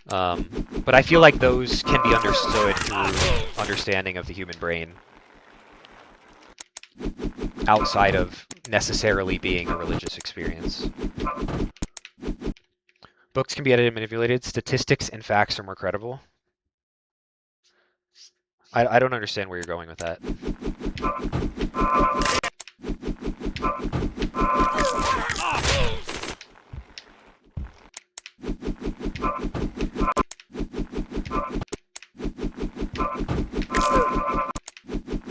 But I feel like those can be understood through understanding of the human brain, outside of necessarily being a religious experience. Books can be edited and manipulated. Statistics and facts are more credible. I don't understand where you're going with that.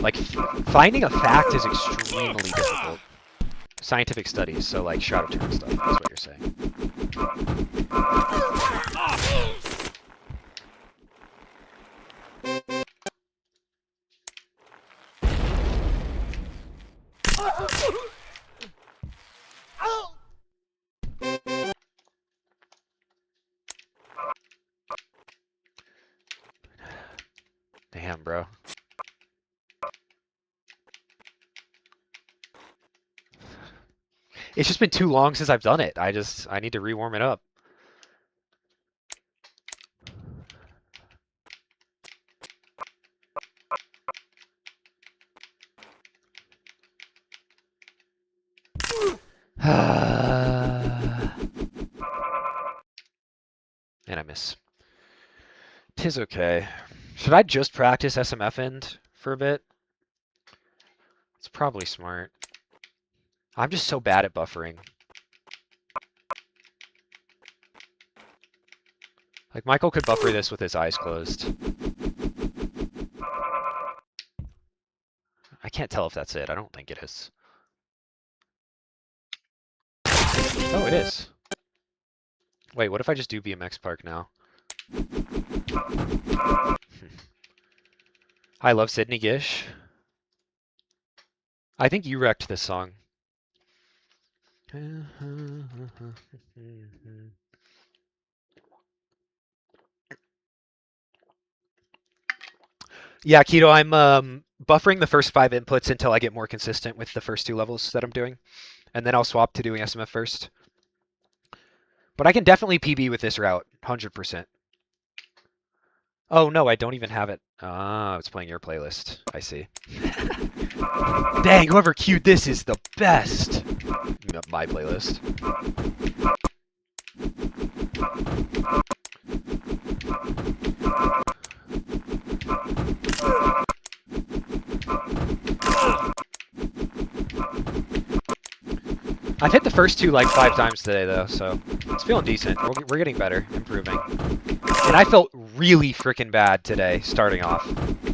Like, finding a fact is extremely difficult. Scientific studies, so like Shot of Turin stuff, that's what you're saying. Damn, bro. It's just been too long since I've done it. I need to rewarm it up. And I miss. 'Tis okay. Should I just practice SMF end for a bit? It's probably smart. I'm just so bad at buffering. Like, Michael could buffer this with his eyes closed. I can't tell if that's it. I don't think it is. Oh, it is. Wait, what if I just do BMX Park now? I love Sydney Gish. I think you wrecked this song. Yeah, Keto, I'm buffering the first 5 inputs until I get more consistent with the first 2 levels that I'm doing. And then I'll swap to doing SMF first. But I can definitely PB with this route, 100%. Oh, no, I don't even have it. Ah, it's playing your playlist. I see. Dang, whoever queued this is the best. My playlist. I've hit the first two like 5 times today though, so it's feeling decent. We're getting better, improving. And I felt really freaking bad today, starting off.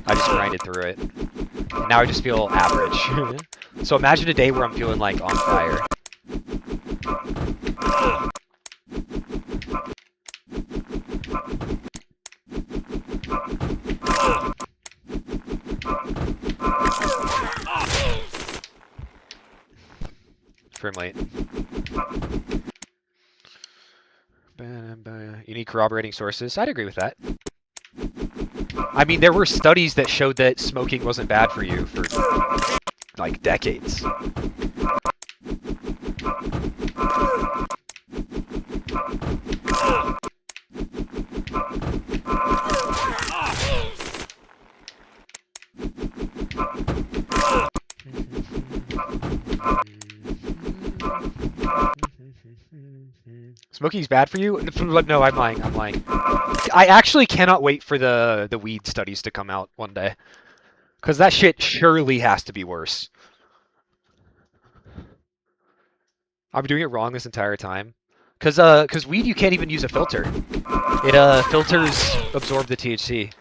I just grinded through it. And now I just feel average. So imagine a day where I'm feeling like on fire. Frame rate. You need corroborating sources. I'd agree with that. I mean, there were studies that showed that smoking wasn't bad for you for like decades. Smoking's bad for you? No, I'm lying. I'm lying. I actually cannot wait for the weed studies to come out one day. Because that shit surely has to be worse. I've been doing it wrong this entire time. Because weed, you can't even use a filter. It filters absorb the THC.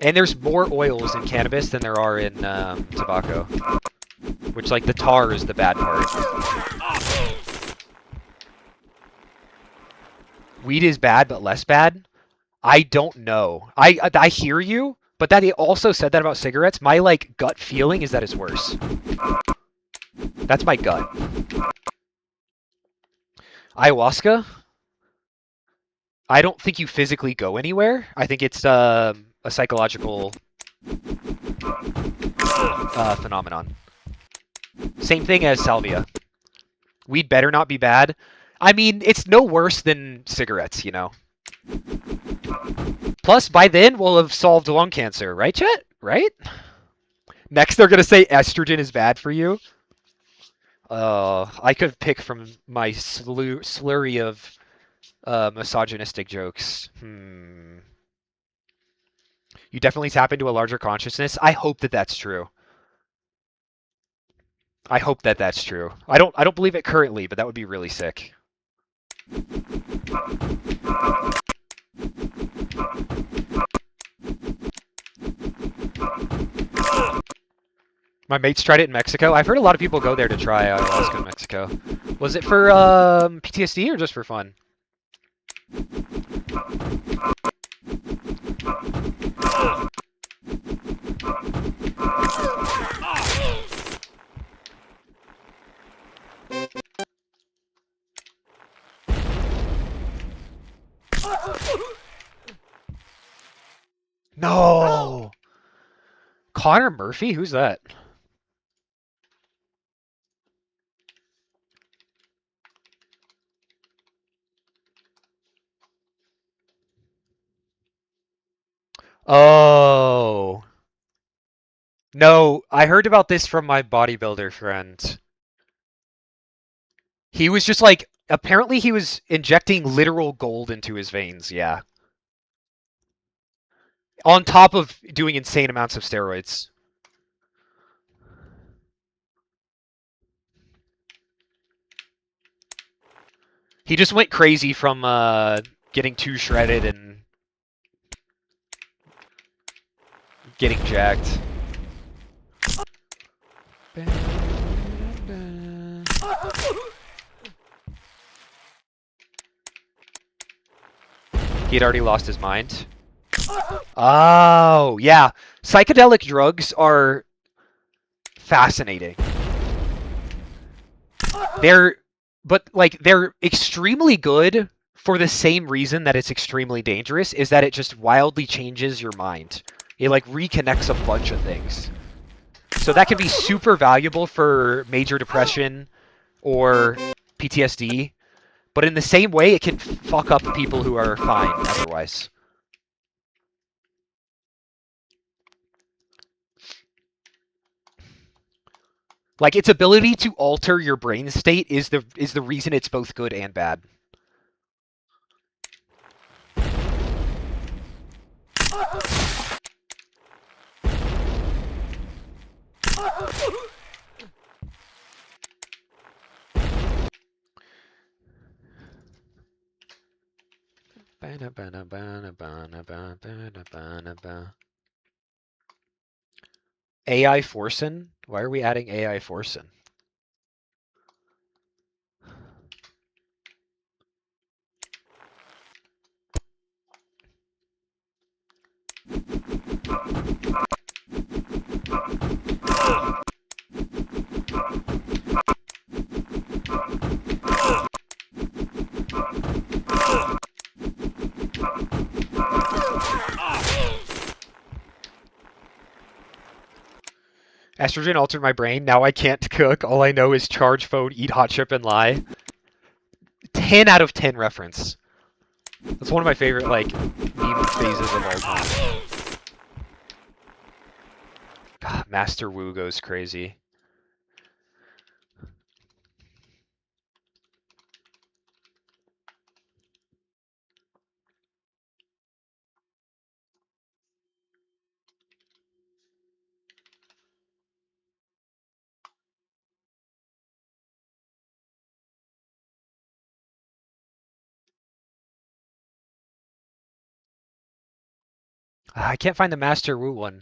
And there's more oils in cannabis than there are in tobacco. Which, like, the tar is the bad part. Weed is bad, but less bad? I don't know. I hear you, but that he also said that about cigarettes. My, like, gut feeling is that it's worse. That's my gut. Ayahuasca? I don't think you physically go anywhere. I think it's a psychological phenomenon. Same thing as salvia. Weed better not be bad. I mean, it's no worse than cigarettes, you know. Plus, by then, we'll have solved lung cancer, right, Chet? Right? Next, they're going to say estrogen is bad for you. I could pick from my slurry of misogynistic jokes. You definitely tap into a larger consciousness. I hope that that's true. I hope that that's true. I don't believe it currently, but that would be really sick. My mates tried it in Mexico. I've heard a lot of people go there to try ayahuasca in Mexico. Was it for PTSD or just for fun? No! Connor Murphy? Who's that? Oh. No, I heard about this from my bodybuilder friend. He was just like, apparently he was injecting literal gold into his veins, yeah. On top of doing insane amounts of steroids. He just went crazy from getting too shredded and getting jacked. He had already lost his mind. Oh, yeah. Psychedelic drugs are fascinating. They're extremely good for the same reason that it's extremely dangerous, is that it just wildly changes your mind. It like reconnects a bunch of things. So that can be super valuable for major depression or PTSD, but in the same way, it can fuck up people who are fine otherwise. Like its ability to alter your brain state is the reason it's both good and bad. AI Forsen? Why are we adding AI Forsen? Estrogen altered my brain. Now I can't cook. All I know is charge phone, eat hot chip, and lie. 10 out of 10 reference. That's one of my favorite, like, meme phases of all time. God, Master Wu goes crazy. I can't find the Master Wu one.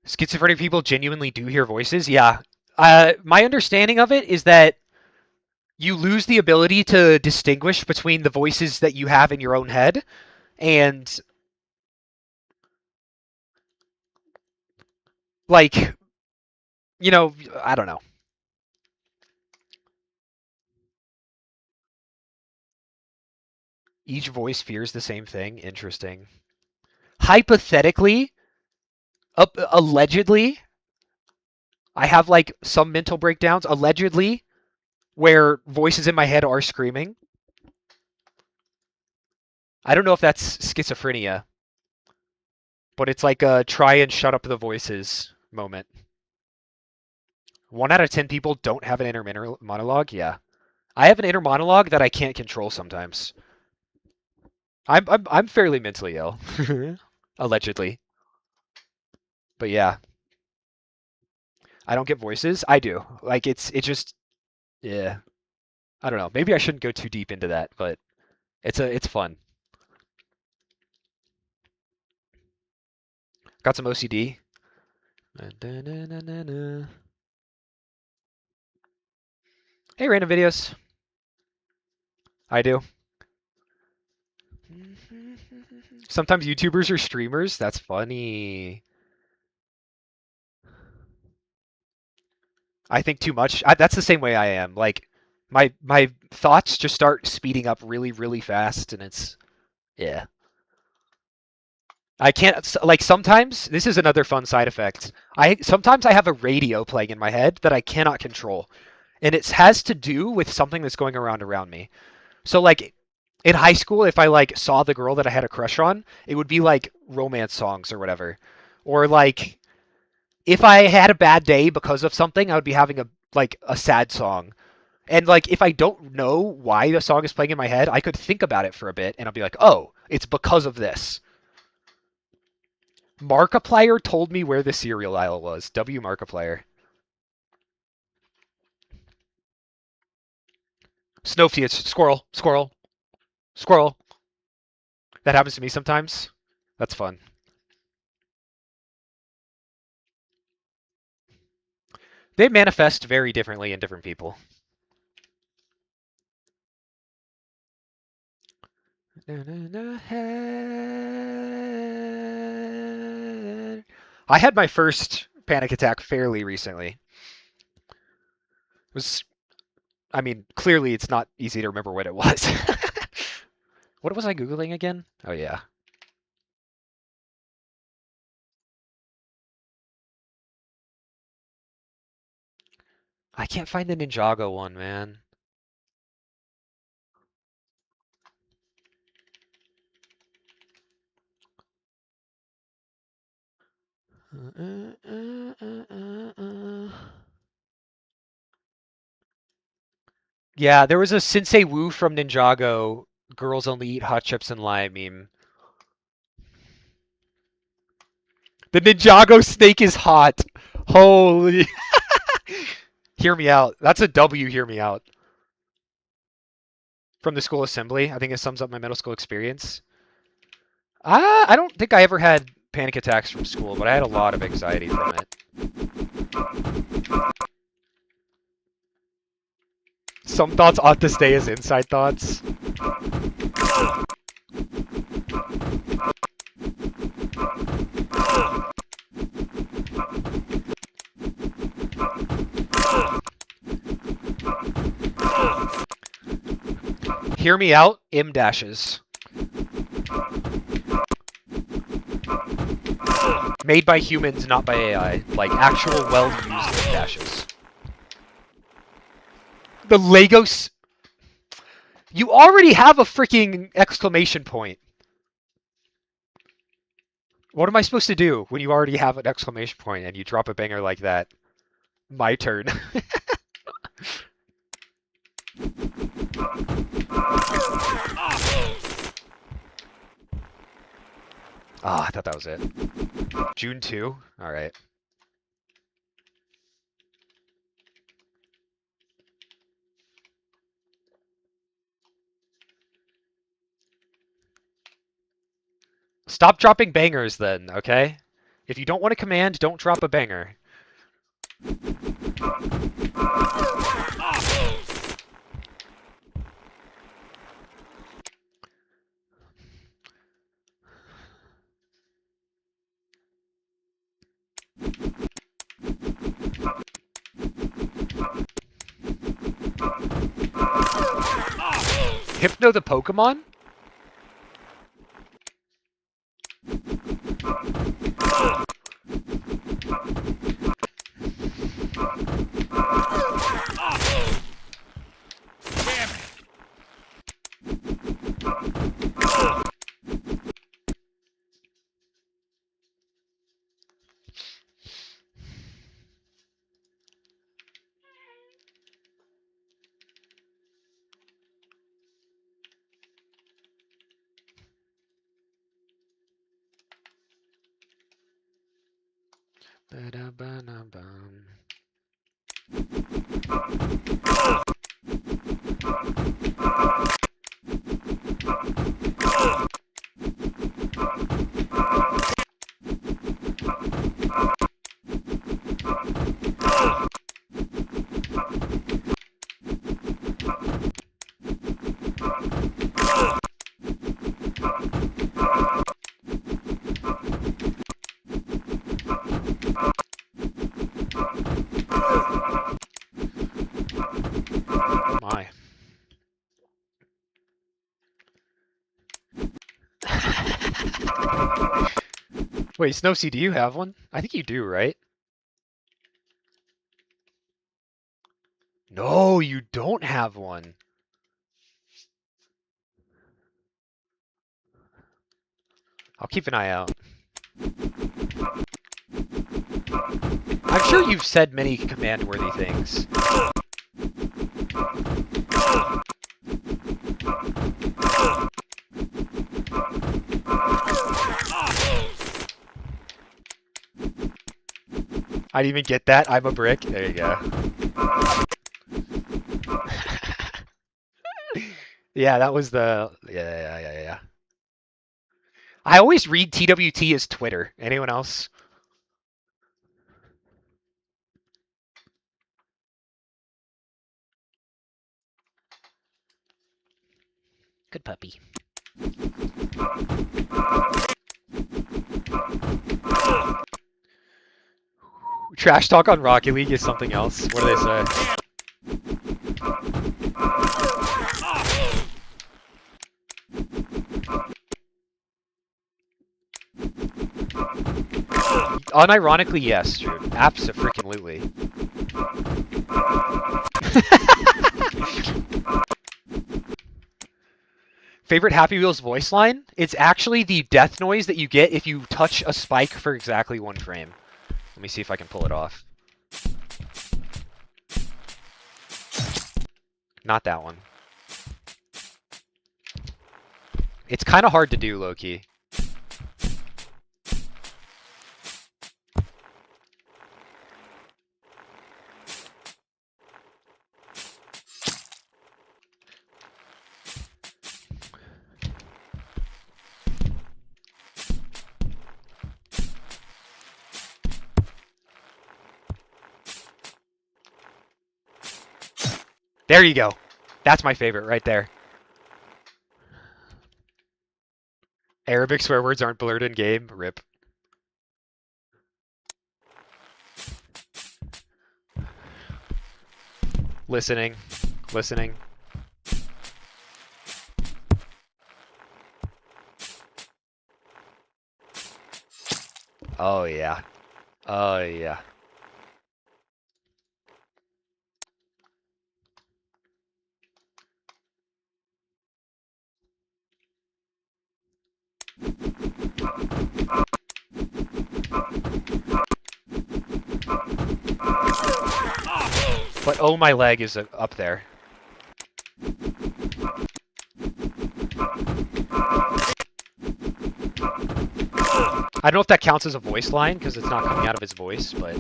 Schizophrenic people genuinely do hear voices? Yeah. My understanding of it is that you lose the ability to distinguish between the voices that you have in your own head and, like, I don't know. Each voice fears the same thing. Interesting. Hypothetically, allegedly, I have like some mental breakdowns, allegedly, where voices in my head are screaming. I don't know if that's schizophrenia, but it's like a try and shut up the voices moment. 1 out of 10 people don't have an inner monologue. Yeah, I have an inner monologue that I can't control sometimes. I'm fairly mentally ill, allegedly. But yeah, I don't get voices. I do. Like it just yeah. I don't know. Maybe I shouldn't go too deep into that, but it's fun. Got some OCD. Hey, random videos. I do. Sometimes YouTubers are streamers. That's funny. I think too much. That's the same way I am. Like my thoughts just start speeding up really really fast, and it's yeah. I can't like sometimes this is another fun side effect. I sometimes I have a radio playing in my head that I cannot control, and it has to do with something that's going around me. So like in high school, if I like saw the girl that I had a crush on, it would be like romance songs or whatever. Or like if I had a bad day because of something, I would be having a sad song. And like if I don't know why the song is playing in my head, I could think about it for a bit and I'll be like, "Oh, it's because of this." Markiplier told me where the cereal aisle was. W Markiplier. Snowfield, squirrel, squirrel, squirrel. That happens to me sometimes. That's fun. They manifest very differently in different people. I had my first panic attack fairly recently. It was, I mean, clearly it's not easy to remember what it was. What was I Googling again? Oh, yeah. I can't find the Ninjago one, man. Yeah, there was a Sensei Wu from Ninjago, girls only eat hot chips and lie meme. The Ninjago snake is hot. Holy. Hear me out. That's a W, hear me out. From the school assembly. I think it sums up my middle school experience. I don't think I ever had panic attacks from school, but I had a lot of anxiety from it. Some thoughts ought to stay as inside thoughts. Hear me out, M dashes. Made by humans, not by AI. Like actual well-used M dashes. The Legos. You already have a freaking exclamation point. What am I supposed to do when you already have an exclamation point and you drop a banger like that? My turn. Ah, I thought that was it. June 2? Alright. Stop dropping bangers then, okay? If you don't want to command, don't drop a banger. Hypno the Pokemon? Damn it. Ba-da-ba-da-bum. My. Wait, Snowsea, do you have one? I think you do, right? No, you don't have one. I'll keep an eye out. I'm sure you've said many command-worthy things. I didn't even get that. I'm a brick. There you go. Yeah, that was the... Yeah. I always read TWT as Twitter. Anyone else? Good puppy. Trash talk on Rocket League is something else. What do they say? Unironically, yes, dude. Abso-freaking-lutely. Favorite Happy Wheels voice line? It's actually the death noise that you get if you touch a spike for exactly 1 frame. Let me see if I can pull it off. Not that one. It's kind of hard to do, low-key. There you go. That's my favorite right there. Arabic swear words aren't blurred in game. Rip. Listening. Listening. Oh, yeah. Oh, yeah. But oh, my leg is up there. I don't know if that counts as a voice line because it's not coming out of his voice, but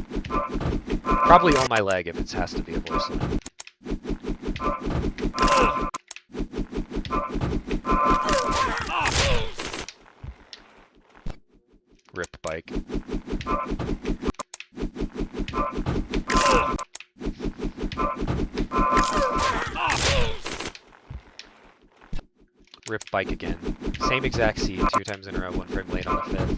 probably on my leg if it has to be a voice line. Rip bike. Rip bike again. Same exact scene, 2 times in a row, 1 frame late on the 5th.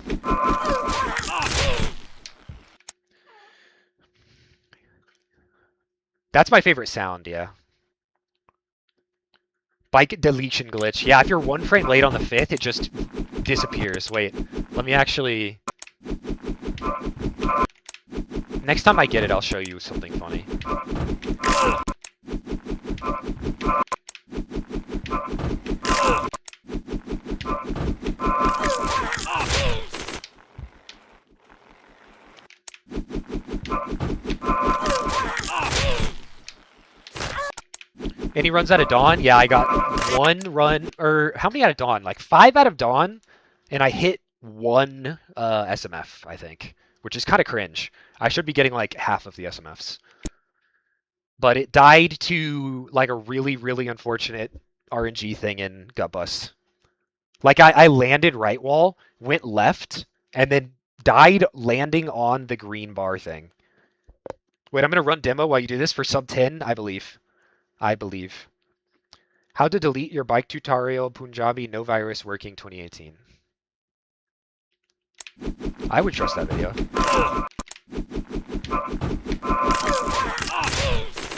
That's my favorite sound, yeah. Bike deletion glitch. Yeah, if you're 1 frame late on the 5th, it just disappears. Wait, let me actually... Next time I get it, I'll show you something funny. And he runs out of Dawn? Yeah, I got 1 run, or how many out of Dawn? Like 5 out of Dawn, and I hit 1 SMF, I think, which is kind of cringe. I should be getting like half of the SMFs. But it died to like a really, really unfortunate RNG thing in Gut Bust. Like I landed right wall, went left, and then died landing on the green bar thing. Wait, I'm gonna run demo while you do this for sub 10, I believe. I believe. How to delete your bike tutorial, Punjabi, no virus, working 2018. I would trust that video.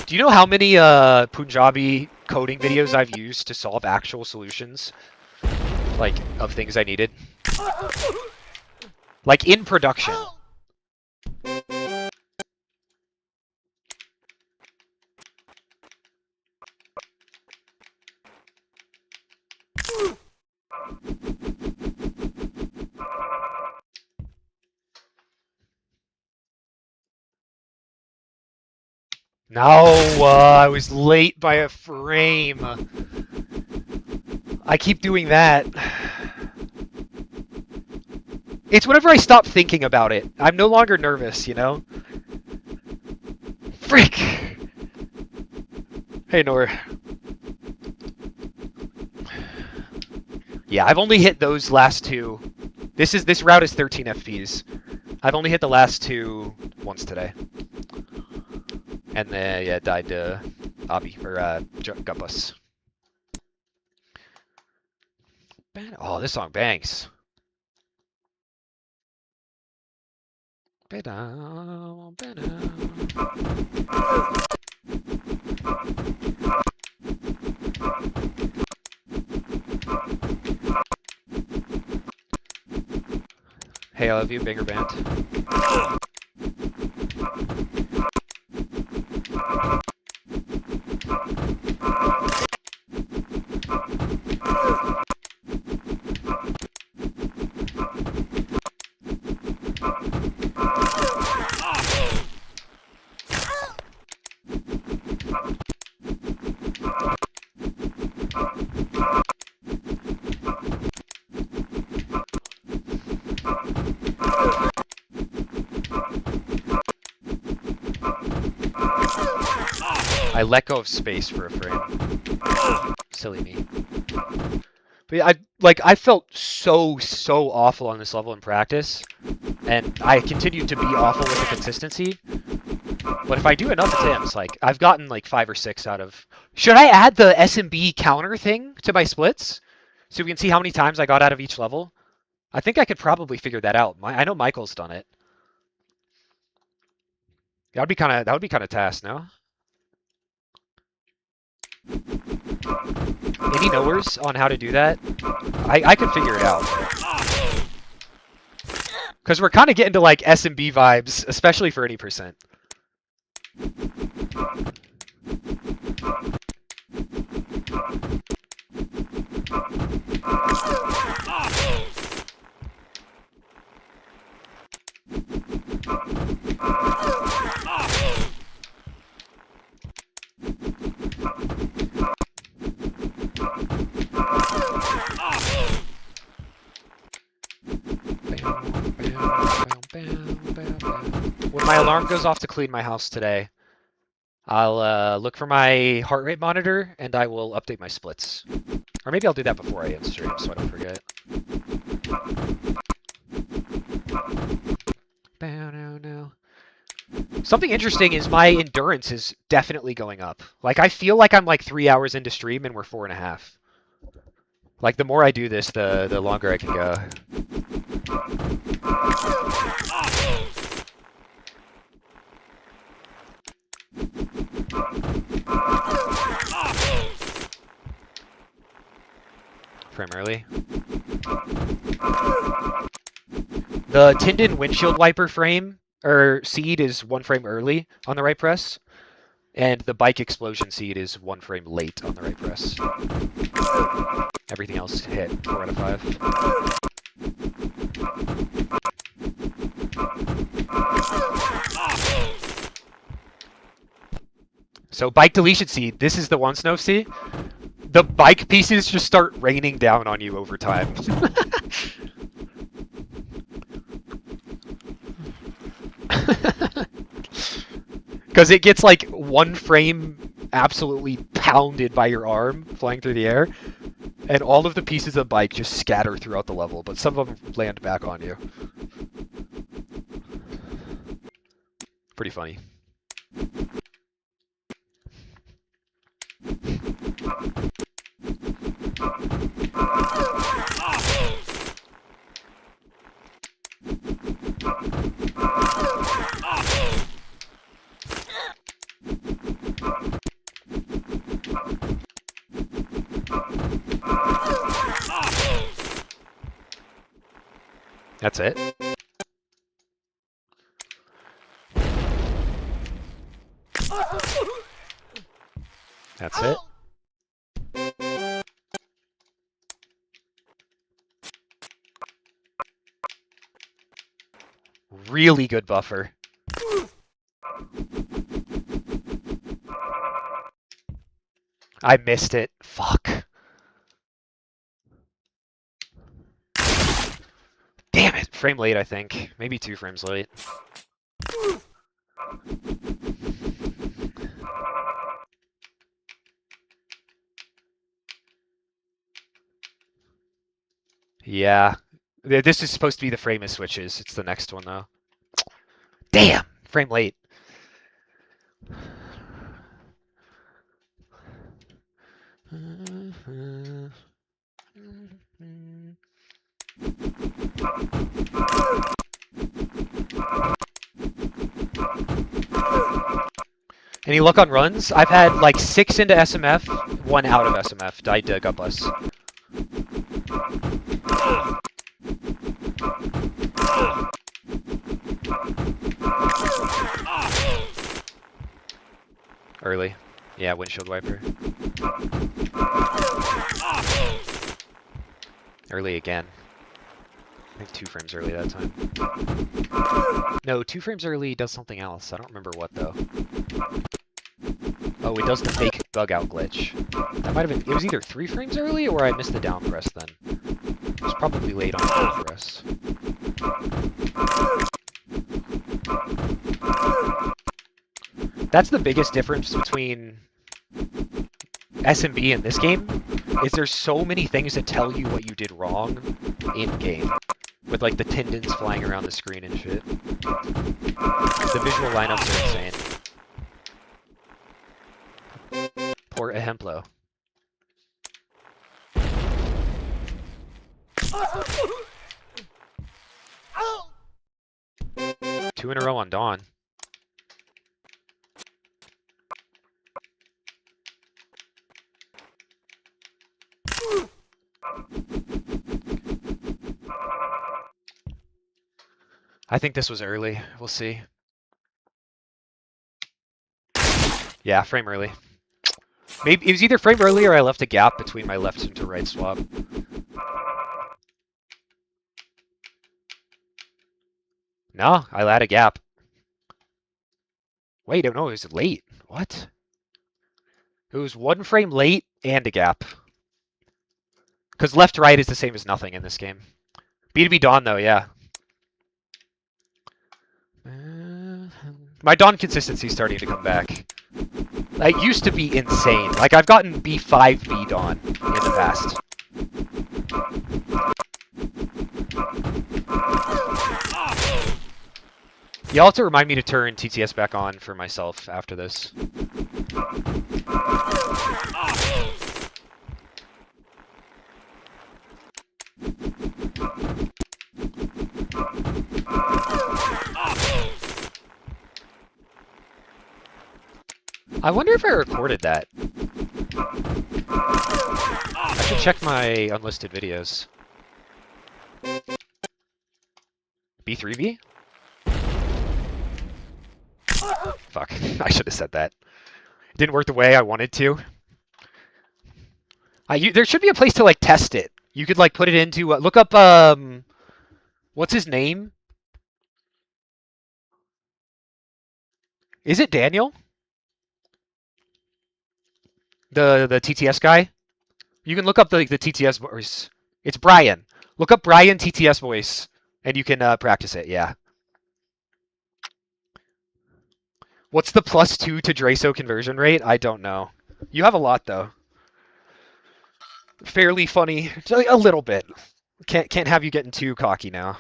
Do you know how many Punjabi coding videos I've used to solve actual solutions? Like, of things I needed? Like, in production. No, I was late by a frame. I keep doing that. It's whenever I stop thinking about it. I'm no longer nervous, you know? Frick! Hey, Nor. Yeah, I've only hit those last 2. This route is 13 FPs. I've only hit the last 2 once today. And then, yeah, died to Avi, or Gut Bust. Oh, this song bangs. Hey, I love you, Banger Band. I let go of space for a frame. Silly me. But yeah, I felt so awful on this level in practice, and I continued to be awful with the consistency. But if I do enough attempts, like, I've gotten like 5 or 6 out of... Should I add the SMB counter thing to my splits? So we can see how many times I got out of each level? I think I could probably figure that out. I know Michael's done it. That would be kind of task, no? Any knowers on how to do that? I could figure it out. Because we're kind of getting to like SMB vibes, especially for any percent. When my alarm goes off to clean my house today, I'll look for my heart rate monitor and I will update my splits. Or maybe I'll do that before I end stream so I don't forget. Something interesting is my endurance is definitely going up. Like, I feel like I'm like 3 hours into stream and we're 4.5. Like, the more I do this, the longer I can go. Frame early. The Tinden windshield wiper frame, or seed, is 1 frame early on the right press. And the bike explosion seed is 1 frame late on the right press. Everything else hit 4 out of 5. So bike deletion seed, this is the one Snow, see? The bike pieces just start raining down on you over time. Because it gets like 1 frame absolutely pounded by your arm flying through the air, and all of the pieces of bike just scatter throughout the level, but some of them land back on you. Pretty funny. That's it. That's it. Really good buffer. I missed it. Fuck. Damn it. Frame late, I think. Maybe 2 frames late. Yeah. This is supposed to be the frame of switches. It's the next one, though. Damn! Frame late. Any luck on runs? I've had like 6 into SMF, 1 out of SMF. Died to gut bus. Early. Yeah, windshield wiper. Early again. I think 2 frames early that time. No, 2 frames early does something else. I don't remember what, though. Oh, it does the fake bug out glitch. That might have been... It was either 3 frames early, or I missed the down press then. It was probably late on the down press. That's the biggest difference between SMB and this game, is there's so many things that tell you what you did wrong in-game. With like the tendons flying around the screen and shit. The visual lineups are insane. for a Hemplo. Two in a row on Dawn. I think this was early. We'll see. Yeah, frame early. Maybe it was either frame early or I left a gap between my left and to right swap. No, I had a gap. Wait, no, it was late. What? It was one frame late and a gap. Because left-right is the same as nothing in this game. B2B Dawn, though, yeah. My Dawn consistency is starting to come back. It used to be insane. Like, I've gotten B5 B Dawn in the past. You'll have to remind me to turn TTS back on for myself after this. I wonder if I recorded that. I should check my unlisted videos. B3B? Fuck, I should have said that. It didn't work the way I wanted to. There should be a place to, like, test it. You could, like, put it into, look up, what's his name? Is it Daniel? The TTS guy? You can look up the TTS voice. It's Brian. Look up Brian TTS voice, and you can practice it, yeah. What's the +2 to Draso conversion rate? I don't know. You have a lot, though. Fairly funny. A little bit. Can't have you getting too cocky now.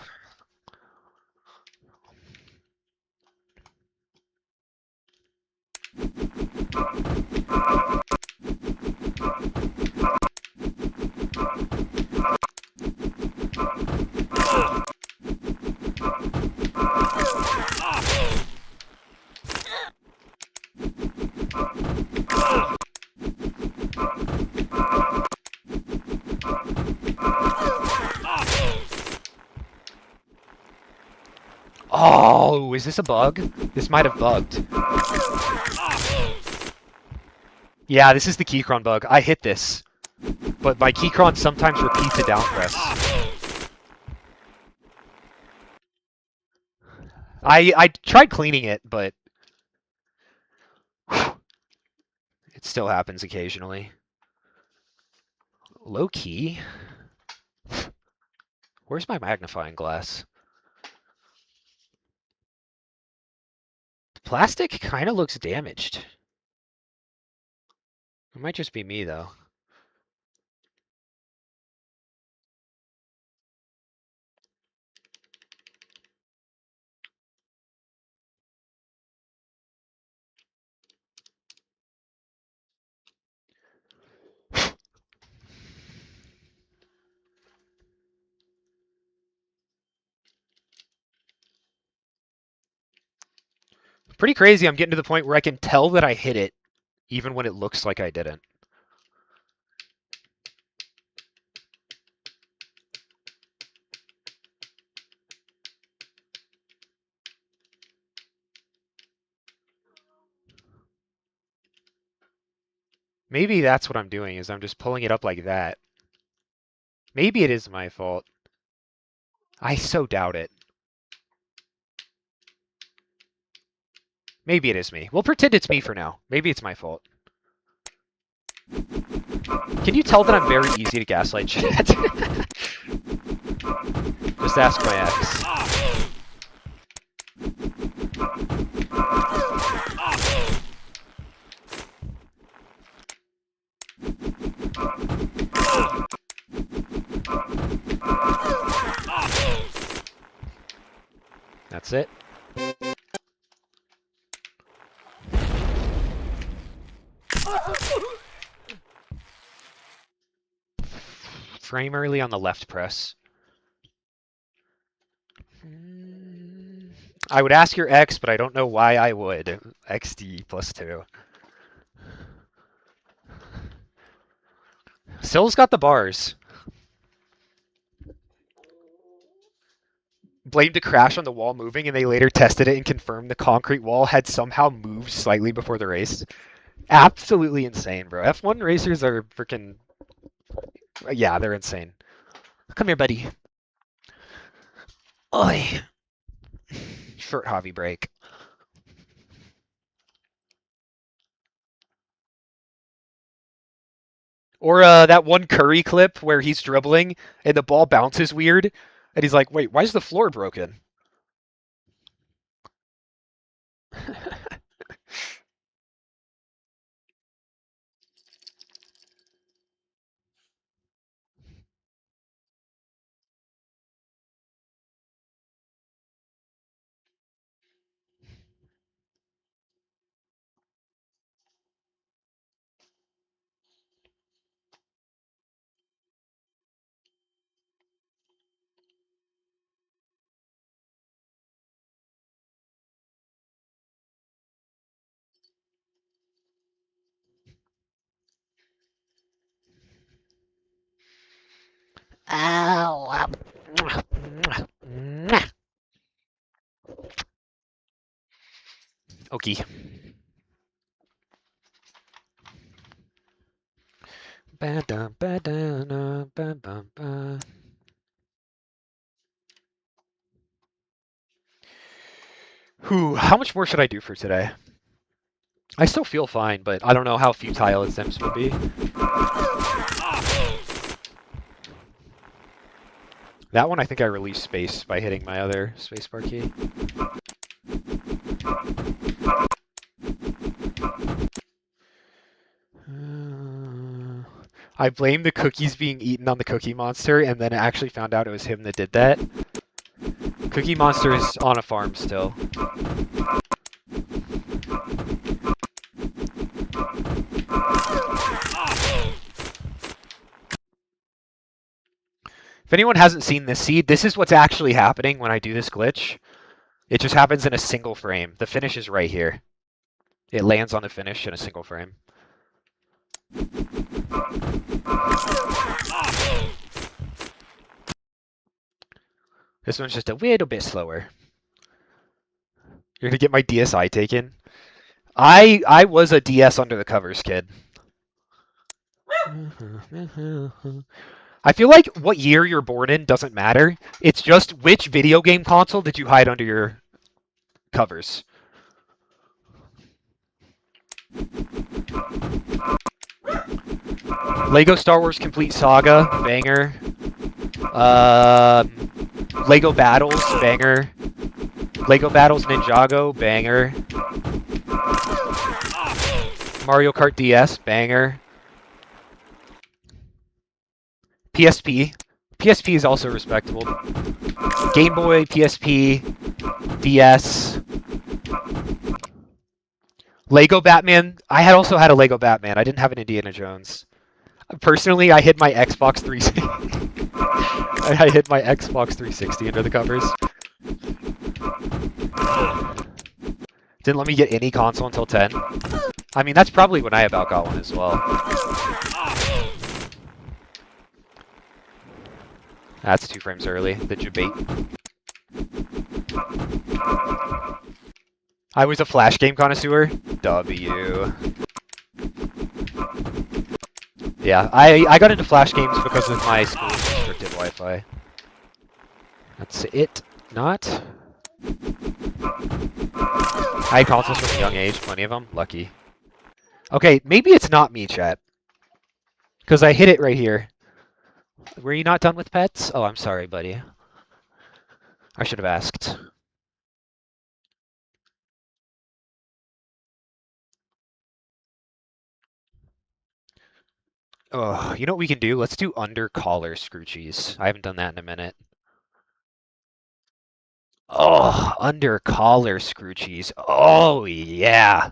Oh, is this a bug? This might have bugged. Yeah, this is the keychron bug. I hit this. But my keychron sometimes repeats a down press. I tried cleaning it, but it still happens occasionally. Low key? Where's my magnifying glass? The plastic kind of looks damaged. It might just be me, though. Pretty crazy. I'm getting to the point where I can tell that I hit it, even when it looks like I didn't. Maybe that's what I'm doing, is I'm just pulling it up like that. Maybe it is my fault. I so doubt it. Maybe it is me. We'll pretend it's me for now. Maybe it's my fault. Can you tell that I'm very easy to gaslight, chat? Just ask my ex. That's it. frame early on the left press. I would ask your X, but I don't know why I would. XD plus 2. Sill's got the bars. Blamed a crash on the wall moving, and they later tested it and confirmed the concrete wall had somehow moved slightly before the race. Absolutely insane, bro. F1 racers are freaking... Yeah, they're insane. Come here, buddy. Oi. Short hobby break. Or that one Curry clip where he's dribbling and the ball bounces weird, and he's like, "Wait, why is the floor broken?" Ow. Okay. Whew, how much more should I do for today? I still feel fine, but I don't know how futile its Sims will be. That one, I think I released space by hitting my other spacebar key. I blamed the cookies being eaten on the Cookie Monster, and then I actually found out it was him that did that. Cookie Monster is on a farm still. If anyone hasn't seen this seed, this is what's actually happening when I do this glitch. It just happens in a single frame. The finish is right here. It lands on the finish in a single frame. This one's just a little bit slower. You're gonna get my DSI taken? I was a DS under the covers kid. I feel like what year you're born in doesn't matter. It's just which video game console did you hide under your covers. Lego Star Wars Complete Saga, banger. Lego Battles, banger. Lego Battles Ninjago, banger. Mario Kart DS, banger. PSP. PSP is also respectable. Game Boy, PSP, DS. Lego Batman. I had also had a Lego Batman. I didn't have an Indiana Jones. Personally, I hid my Xbox 360. I hid my Xbox 360 under the covers. Didn't let me get any console until 10. I mean, that's probably when I about got one as well. That's 2 frames early. The debate. I was a Flash game connoisseur. W. Yeah, I got into Flash games because of my school's restricted Wi-Fi. That's it. Not. I had consoles from a young age, plenty of them. Lucky. Okay, maybe it's not me, chat. Because I hit it right here. Were you not done with pets? Oh, I'm sorry, buddy. I should have asked. Oh, you know what we can do? Let's do under collar screw cheese. I haven't done that in a minute. Oh, under collar screw cheese. Oh, yeah.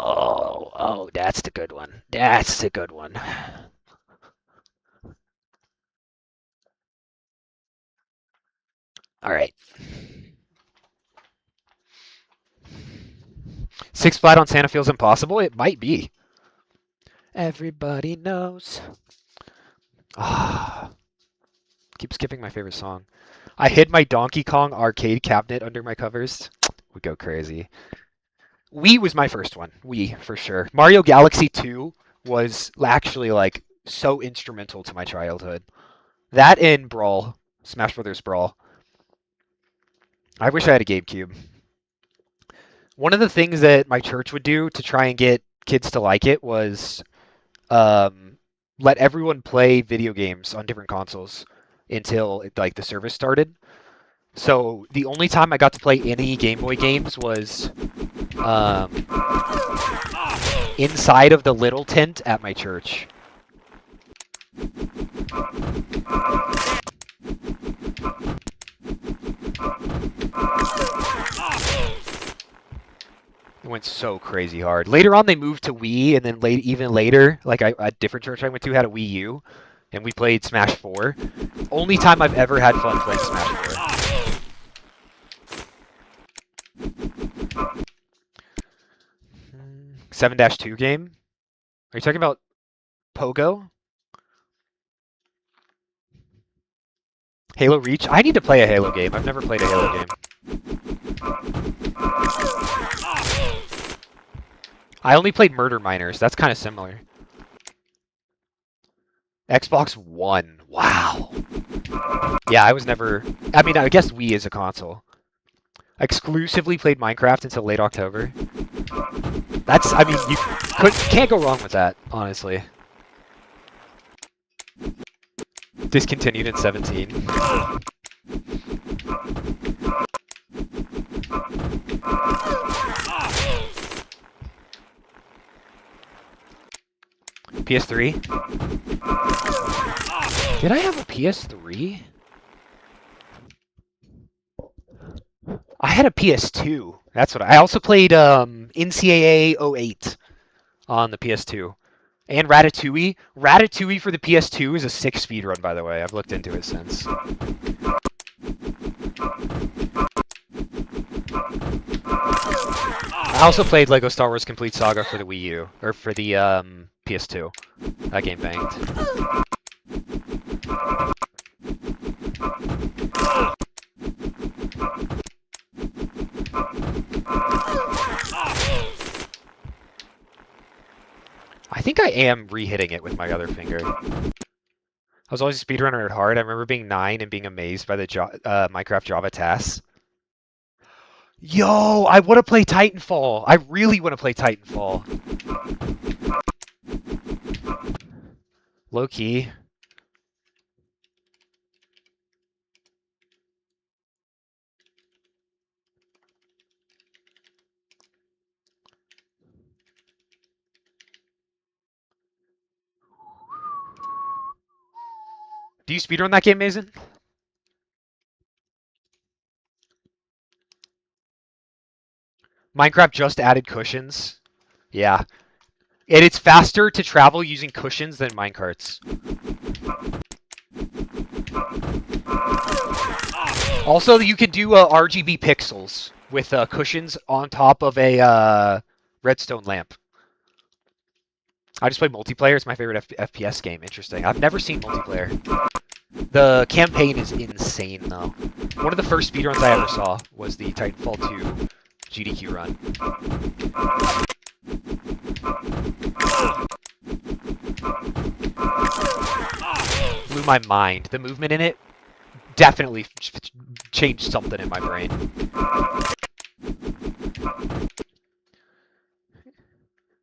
Oh, that's the good one. That's the good one. All right. Six flat on Santa feels impossible. It might be. Everybody knows. Ah, keep skipping my favorite song. I hid my Donkey Kong arcade cabinet under my covers. Would go crazy. Wii was my first one. Wii for sure. Mario Galaxy 2 was actually like so instrumental to my childhood. That and Brawl, Smash Brothers Brawl. I wish I had a GameCube. One of the things that my church would do to try and get kids to like it was um, let everyone play video games on different consoles until like the service started. So the only time I got to play any Game Boy games was um, inside of the little tent at my church. It went so crazy hard. Later on, they moved to Wii, and then even later, like a different church I went to had a Wii U, and we played Smash 4. Only time I've ever had fun playing Smash 4. 7-2 game? Are you talking about Pogo? Halo Reach? I need to play a Halo game. I've never played a Halo game. I only played Murder Miners. That's kind of similar. Xbox One. Wow. Yeah, I was never... I mean, I guess Wii is a console. Exclusively played Minecraft until late October. That's... I mean, you can't go wrong with that, honestly. Discontinued in 17. PS3? Did I have a PS3? I had a PS2. That's what I also played NCAA 08 on the PS2. And Ratatouille. Ratatouille for the PS2 is a 6 speedrun, by the way. I've looked into it since. I also played Lego Star Wars Complete Saga for the Wii U, or for the PS2. That game banged. I think I am re-hitting it with my other finger. I was always a speedrunner at heart. I remember being 9 and being amazed by the Minecraft Java tasks. Yo, I want to play Titanfall. I really want to play Titanfall. Low key. Do you speedrun that game, Mason? Minecraft just added cushions. Yeah. And it's faster to travel using cushions than minecarts. Also, you can do RGB pixels with cushions on top of a redstone lamp. I just play multiplayer. It's my favorite FPS game. Interesting. I've never seen multiplayer. The campaign is insane, though. One of the first speedruns I ever saw was the Titanfall 2 GDQ run. Blew my mind. The movement in it definitely changed something in my brain.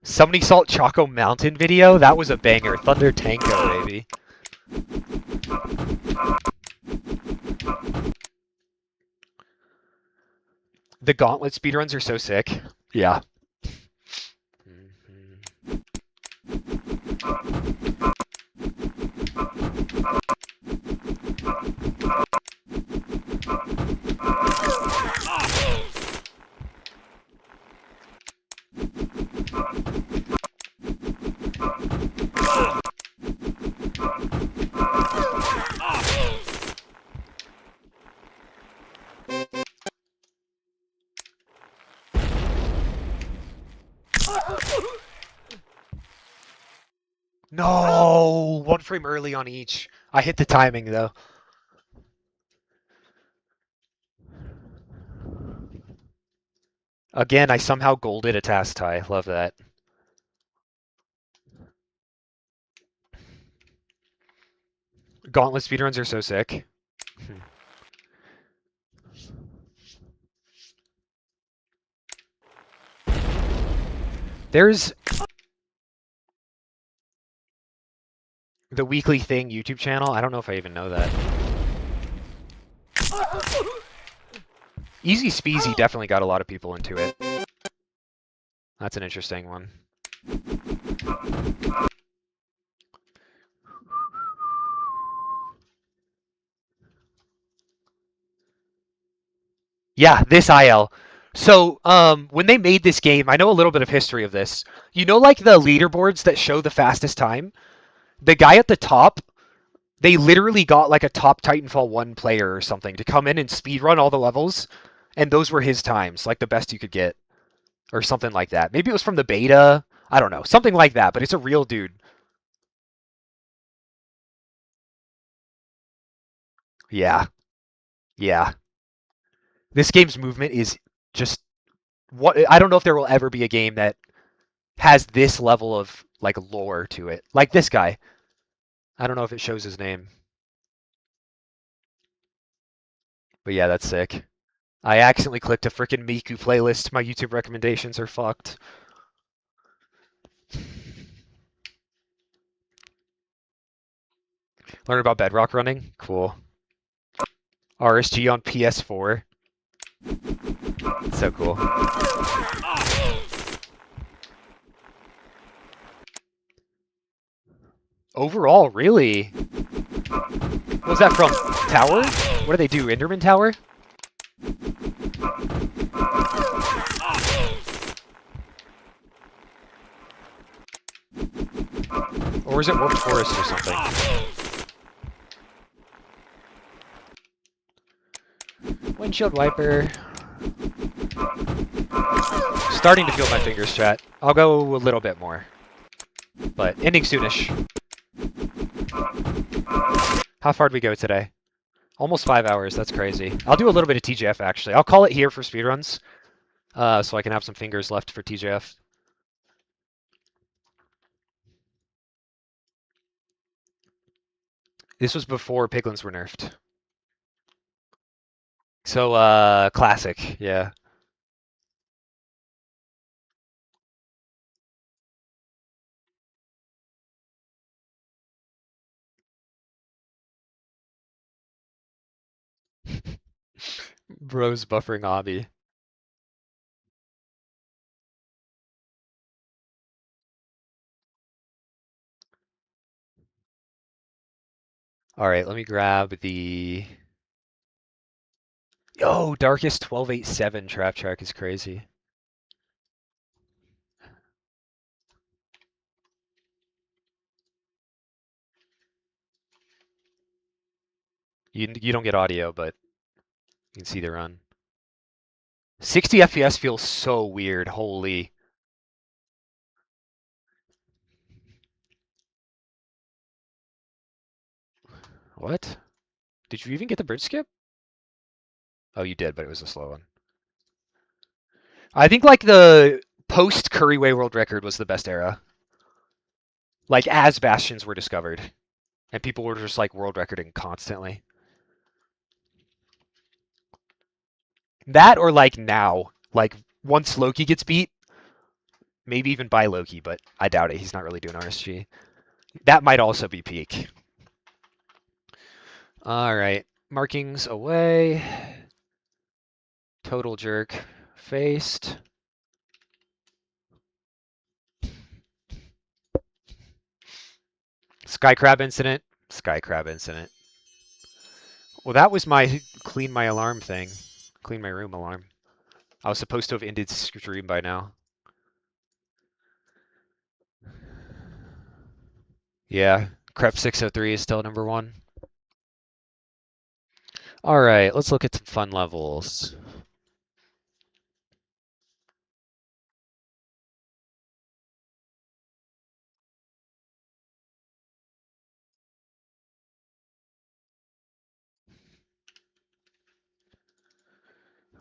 Somebody saw Choco Mountain video? That was a banger. Thunder Tango, baby. The Gauntlet speedruns are so sick. Yeah. No, 1 frame early on each. I hit the timing though. Again, I somehow golded a task tie. Love that. Gauntlet speedruns are so sick. There's the Weekly Thing YouTube channel. I don't know if I even know that. Easy Speezy definitely got a lot of people into it. That's an interesting one. Yeah, this IL. So, when they made this game, I know a little bit of history of this. You know, like the leaderboards that show the fastest time? The guy at the top, they literally got like a top Titanfall 1 player or something to come in and speedrun all the levels, and those were his times, like the best you could get, or something like that. Maybe it was from the beta. I don't know, something like that, but it's a real dude. Yeah, yeah. This game's movement is just what I don't know if there will ever be a game that has this level of like lore to it. Like this guy. I don't know if it shows his name. But yeah, that's sick. I accidentally clicked a freaking Miku playlist. My YouTube recommendations are fucked. Learn about Bedrock running? Cool. RSG on PS4. So cool. Overall, really? What was that from? Tower? What do they do? Enderman Tower? Or was it Warped Forest or something? Windshield wiper. Starting to feel my fingers, chat. I'll go a little bit more. But ending soonish. How far did we go today? Almost 5 hours. That's crazy. I'll do a little bit of TJF, actually. I'll call it here for speedruns, so I can have some fingers left for TJF. This was before piglins were nerfed. So, classic, yeah. Bros buffering obby. All right, let me grab the... Yo, Darkest 1287 trap track is crazy. You don't get audio, but you can see the run. 60 FPS feels so weird, holy. What? Did you even get the bridge skip? Oh, you did, but it was a slow one. I think like the post Curryway world record was the best era. Like as bastions were discovered, and people were just like world recording constantly. That or like now, like once Loki gets beat, maybe even by Loki, but I doubt it. He's not really doing RSG. That might also be peak. All right, markings away. Total jerk faced. Sky crab incident. Sky crab incident. Well, that was my clean my alarm thing. Clean my room alarm. I was supposed to have ended stream by now. Yeah, Crep 603 is still number one. All right, let's look at some fun levels.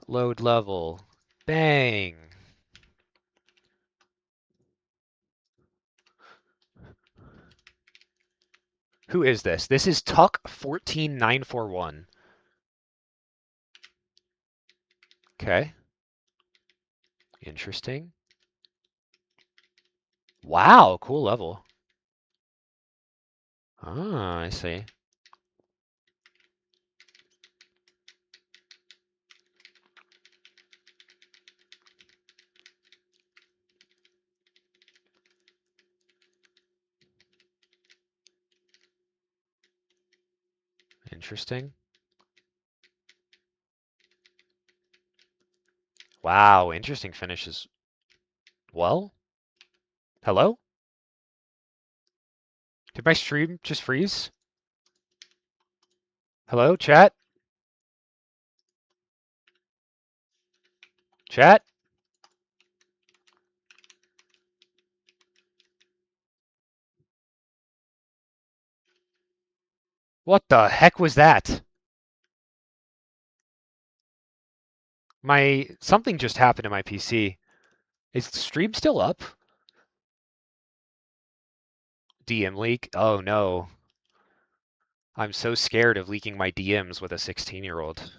Load level. Bang. Who is this? This is Tuck14941. Okay. Interesting. Wow, cool level. Ah, I see. Interesting. Wow, interesting finishes. Well, hello? Did my stream just freeze? Hello, chat? Chat? What the heck was that? Something just happened to my PC. Is the stream still up? DM leak? Oh no. I'm so scared of leaking my DMs with a 16-year-old.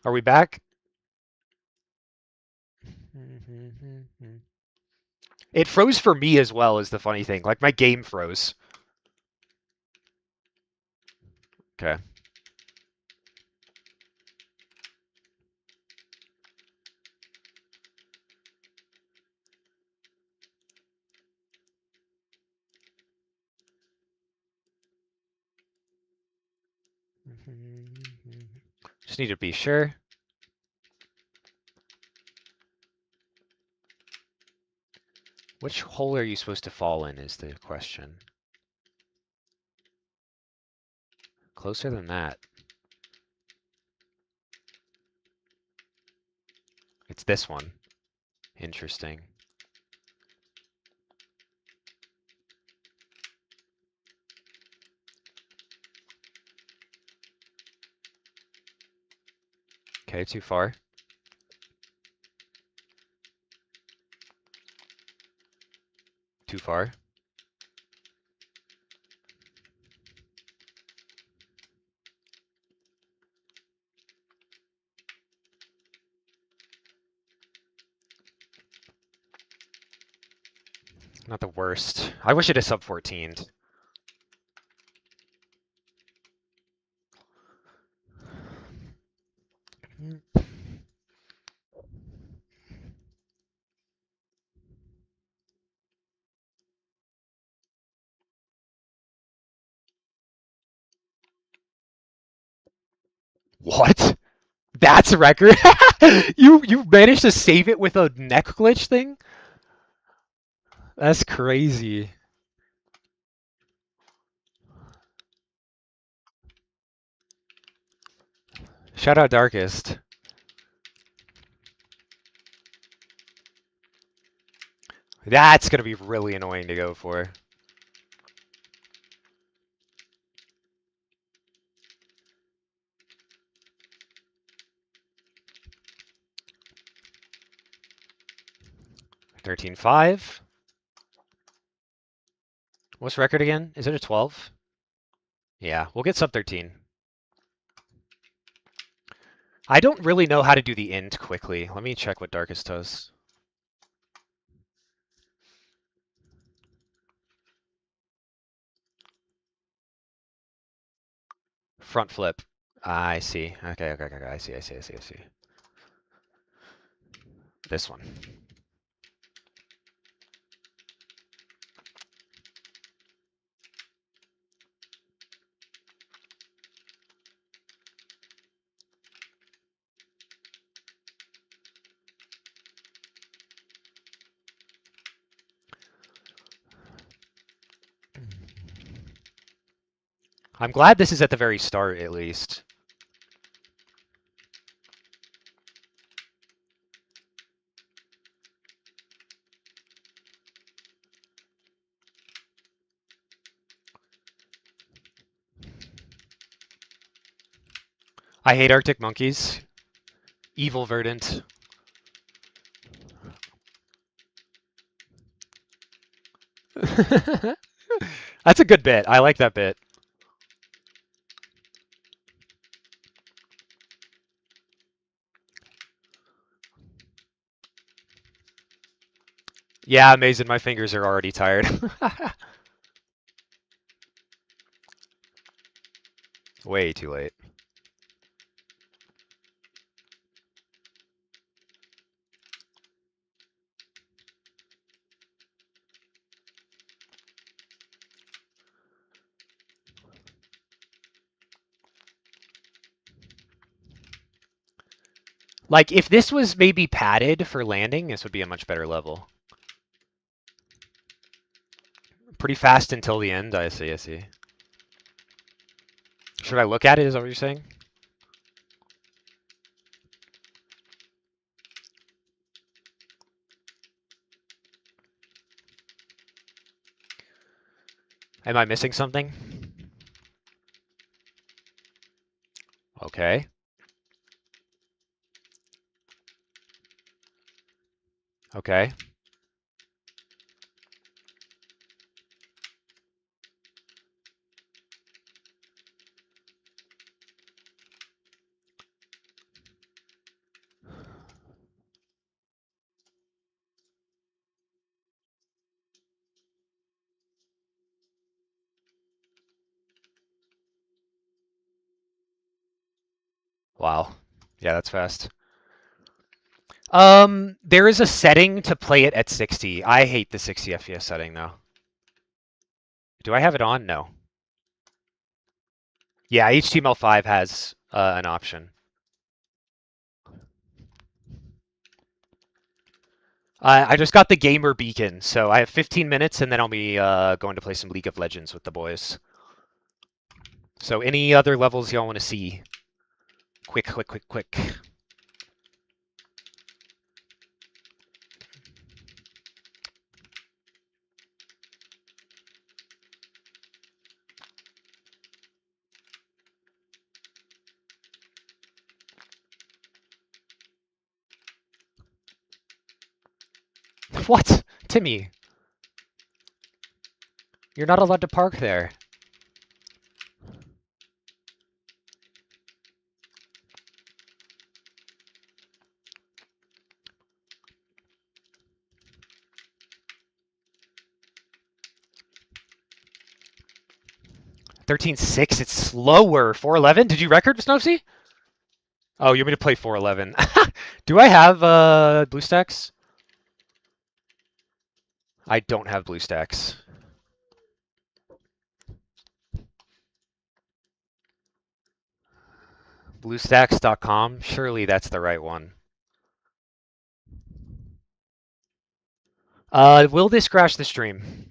Are we back? It froze for me as well, is the funny thing. Like, my game froze. Okay. Just need to be sure. Which hole are you supposed to fall in is the question. Closer than that. It's this one. Interesting. Okay, too far. Too far. Not the worst. I wish it had sub 14. What? That's a record? You managed to save it with a neck glitch thing? That's crazy. Shout out Darkest. That's gonna be really annoying to go for. $13.5. What's record again? Is it a 12? Yeah, we'll get sub 13. I don't really know how to do the int quickly. Let me check what Darkest does. Front flip. I see. Okay. I see. This one. I'm glad this is at the very start, at least. I hate Arctic monkeys. Evil verdant. That's a good bit. I like that bit. Yeah, amazing. My fingers are already tired. Way too late. Like, if this was maybe padded for landing, this would be a much better level. Pretty fast until the end. I see, I see. Should I look at it? Is that what you're saying? Am I missing something? Okay. Okay. Wow. Yeah, that's fast. There is a setting to play it at 60. I hate the 60 FPS setting though. Do I have it on? No. Yeah, HTML5 has an option. I just got the gamer beacon, so I have 15 minutes and then I'll be going to play some League of Legends with the boys. So any other levels y'all want to see? Quick, quick, quick, quick. What? Timmy, you're not allowed to park there. $13.6, it's slower. 411. Did you record, Snopesy? Oh, you want me to play 411? Do I have BlueStacks? I don't have BlueStacks. BlueStacks.com? Surely that's the right one. Will this crash the stream?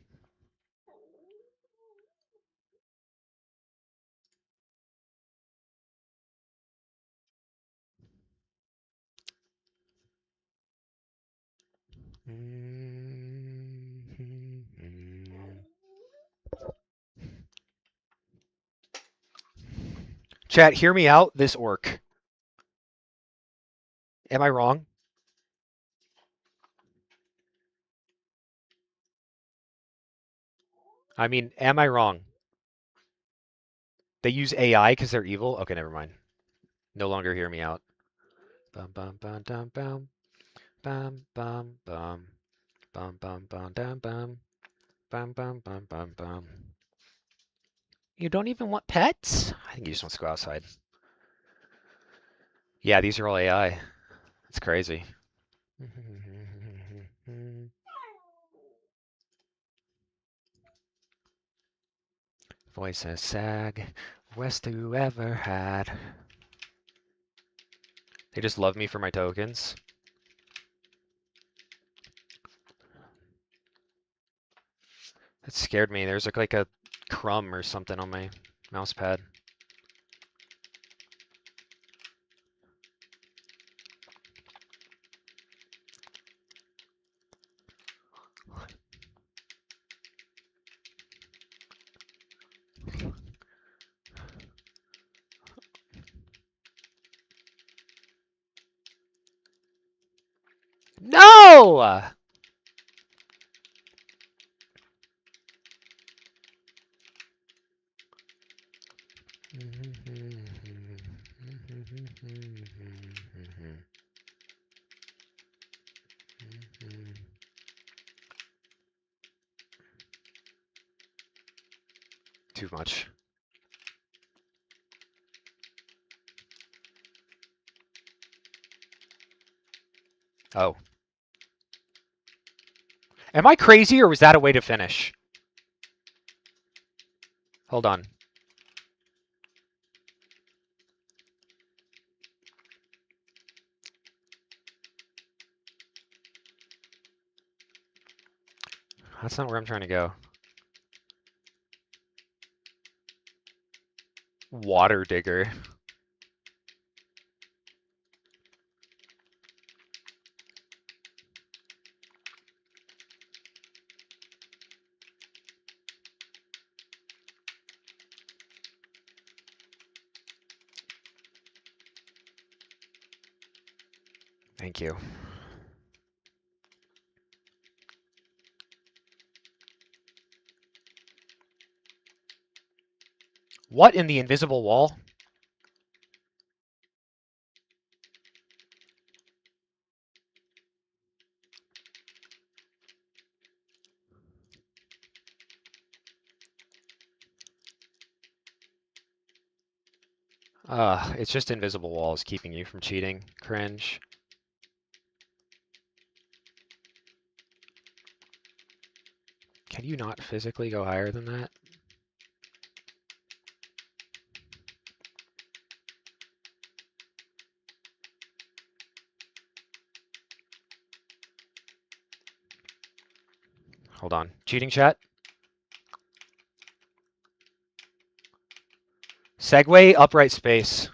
Chat, hear me out. This orc. Am I wrong? I mean, am I wrong? They use AI because they're evil? Okay, never mind. No longer hear me out. Bum bum bum dum bum. Bum bum bum. Bum bum bum dum bum. Bum bum bum bum bum. You don't even want pets? I think he just wants to go outside. Yeah, these are all AI. It's crazy. Voices sag, West who ever had. They just love me for my tokens. That scared me. There's like a crumb or something on my mouse pad. No! Too much. Oh. Am I crazy or was that a way to finish? Hold on. That's not where I'm trying to go. Water digger. Thank you. What in the invisible wall? It's just invisible walls keeping you from cheating. Cringe. Can you not physically go higher than that? Hold on. Cheating chat? Segway, upright space.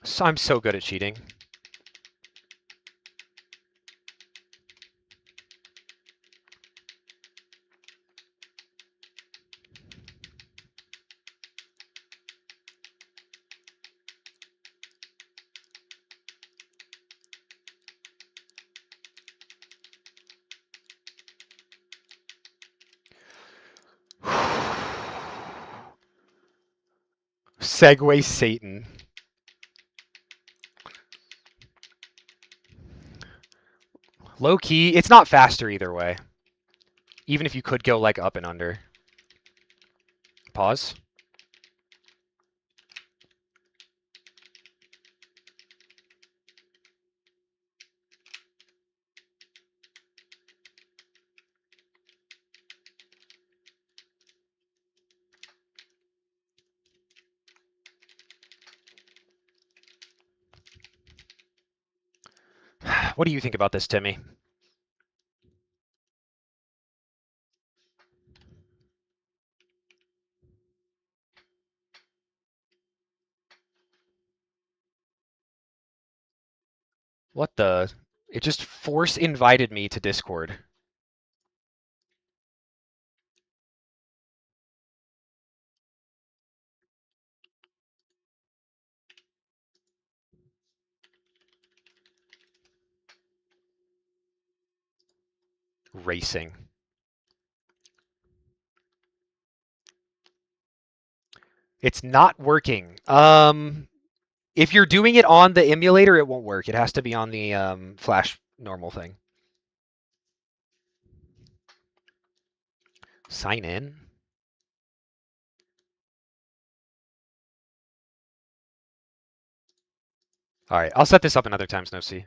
So I'm so good at cheating. Segway Satan. Low key, it's not faster either way. Even if you could go like up and under. Pause. What do you think about this, Timmy? What the? It just force invited me to Discord. Racing. It's not working. If you're doing it on the emulator, it won't work. It has to be on the Flash normal thing. Sign in? All right, I'll set this up another time, Snowsea.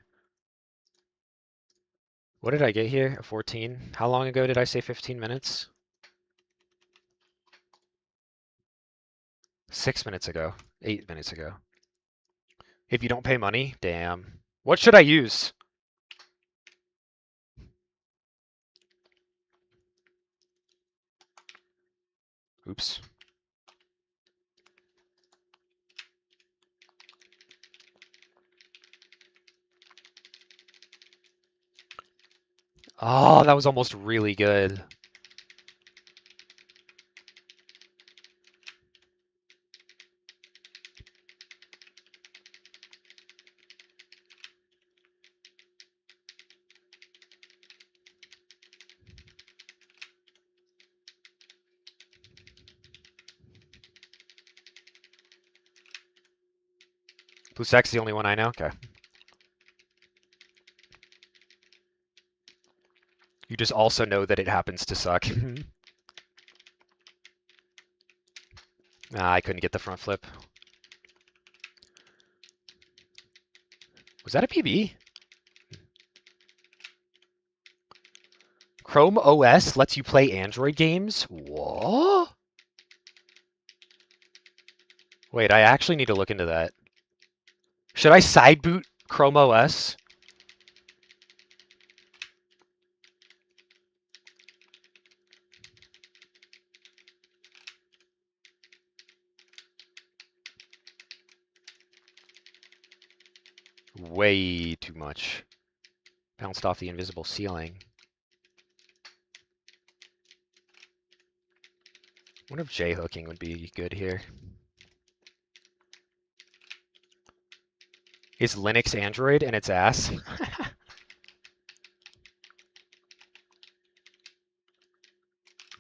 What did I get here? A 14? How long ago did I say 15 minutes? 6 minutes ago. 8 minutes ago. If you don't pay money, damn. What should I use? Oops. Oh, that was almost really good. Blue Sack's the only one I know? Okay. You just also know that it happens to suck. Nah, I couldn't get the front flip. Was that a PB? Chrome OS lets you play Android games? What? Wait, I actually need to look into that. Should I side boot Chrome OS? Way too much. Bounced off the invisible ceiling. I wonder if J-hooking would be good here. Is Linux Android and its ass?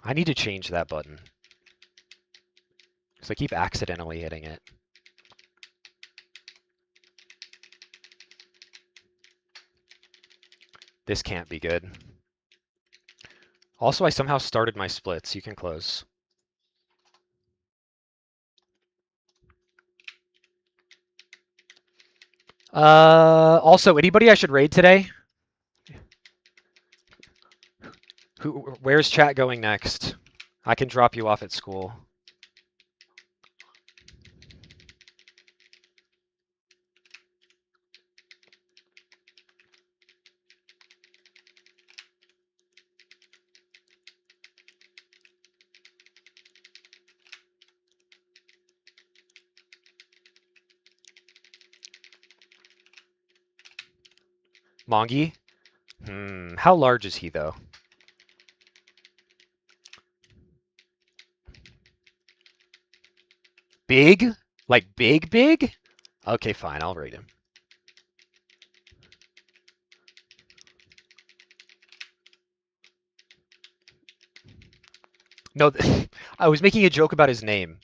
I need to change that button. Because I keep accidentally hitting it. This can't be good. Also, I somehow started my splits. You can close. Also, anybody I should raid today? Where's chat going next? I can drop you off at school. Mongi? How large is he, though? Big? Like big, big? Okay, fine, I'll rate him. No, I was making a joke about his name.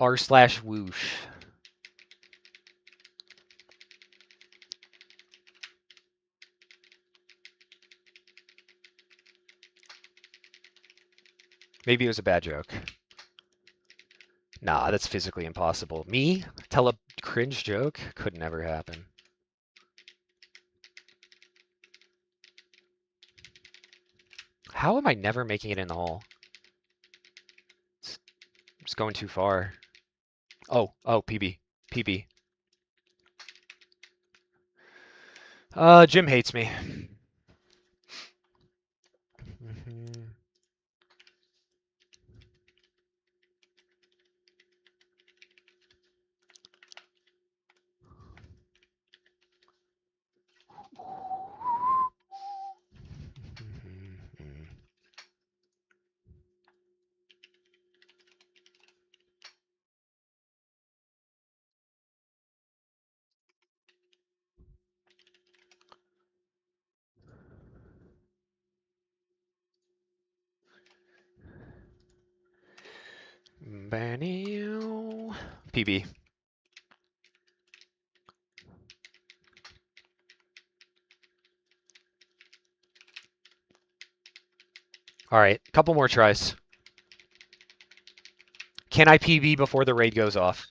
r/whoosh. Maybe it was a bad joke. Nah, that's physically impossible. Me? Tell a cringe joke? Could never happen. How am I never making it in the hole? I'm just going too far. Oh, PB. PB. Jim hates me. PB. All right, a couple more tries. Can I PB before the raid goes off?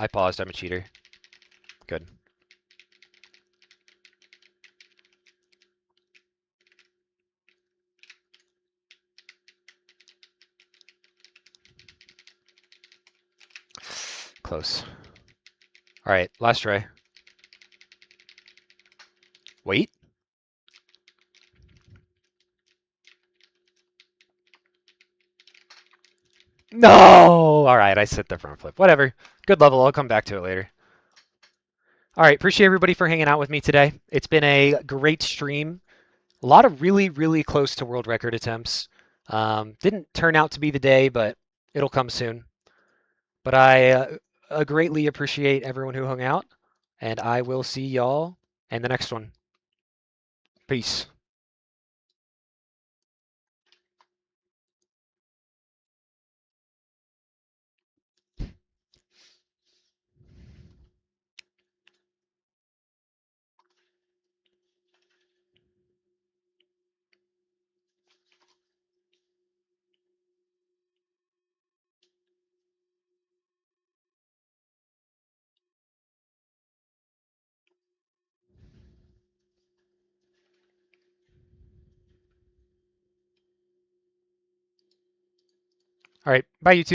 I paused. I'm a cheater. Good. Close. All right, last try. No! Alright, I set the front flip. Whatever. Good level. I'll come back to it later. Alright, appreciate everybody for hanging out with me today. It's been a great stream. A lot of really, really close to world record attempts. Didn't turn out to be the day, but it'll come soon. But I greatly appreciate everyone who hung out, and I will see y'all in the next one. Peace. All right, bye, YouTube.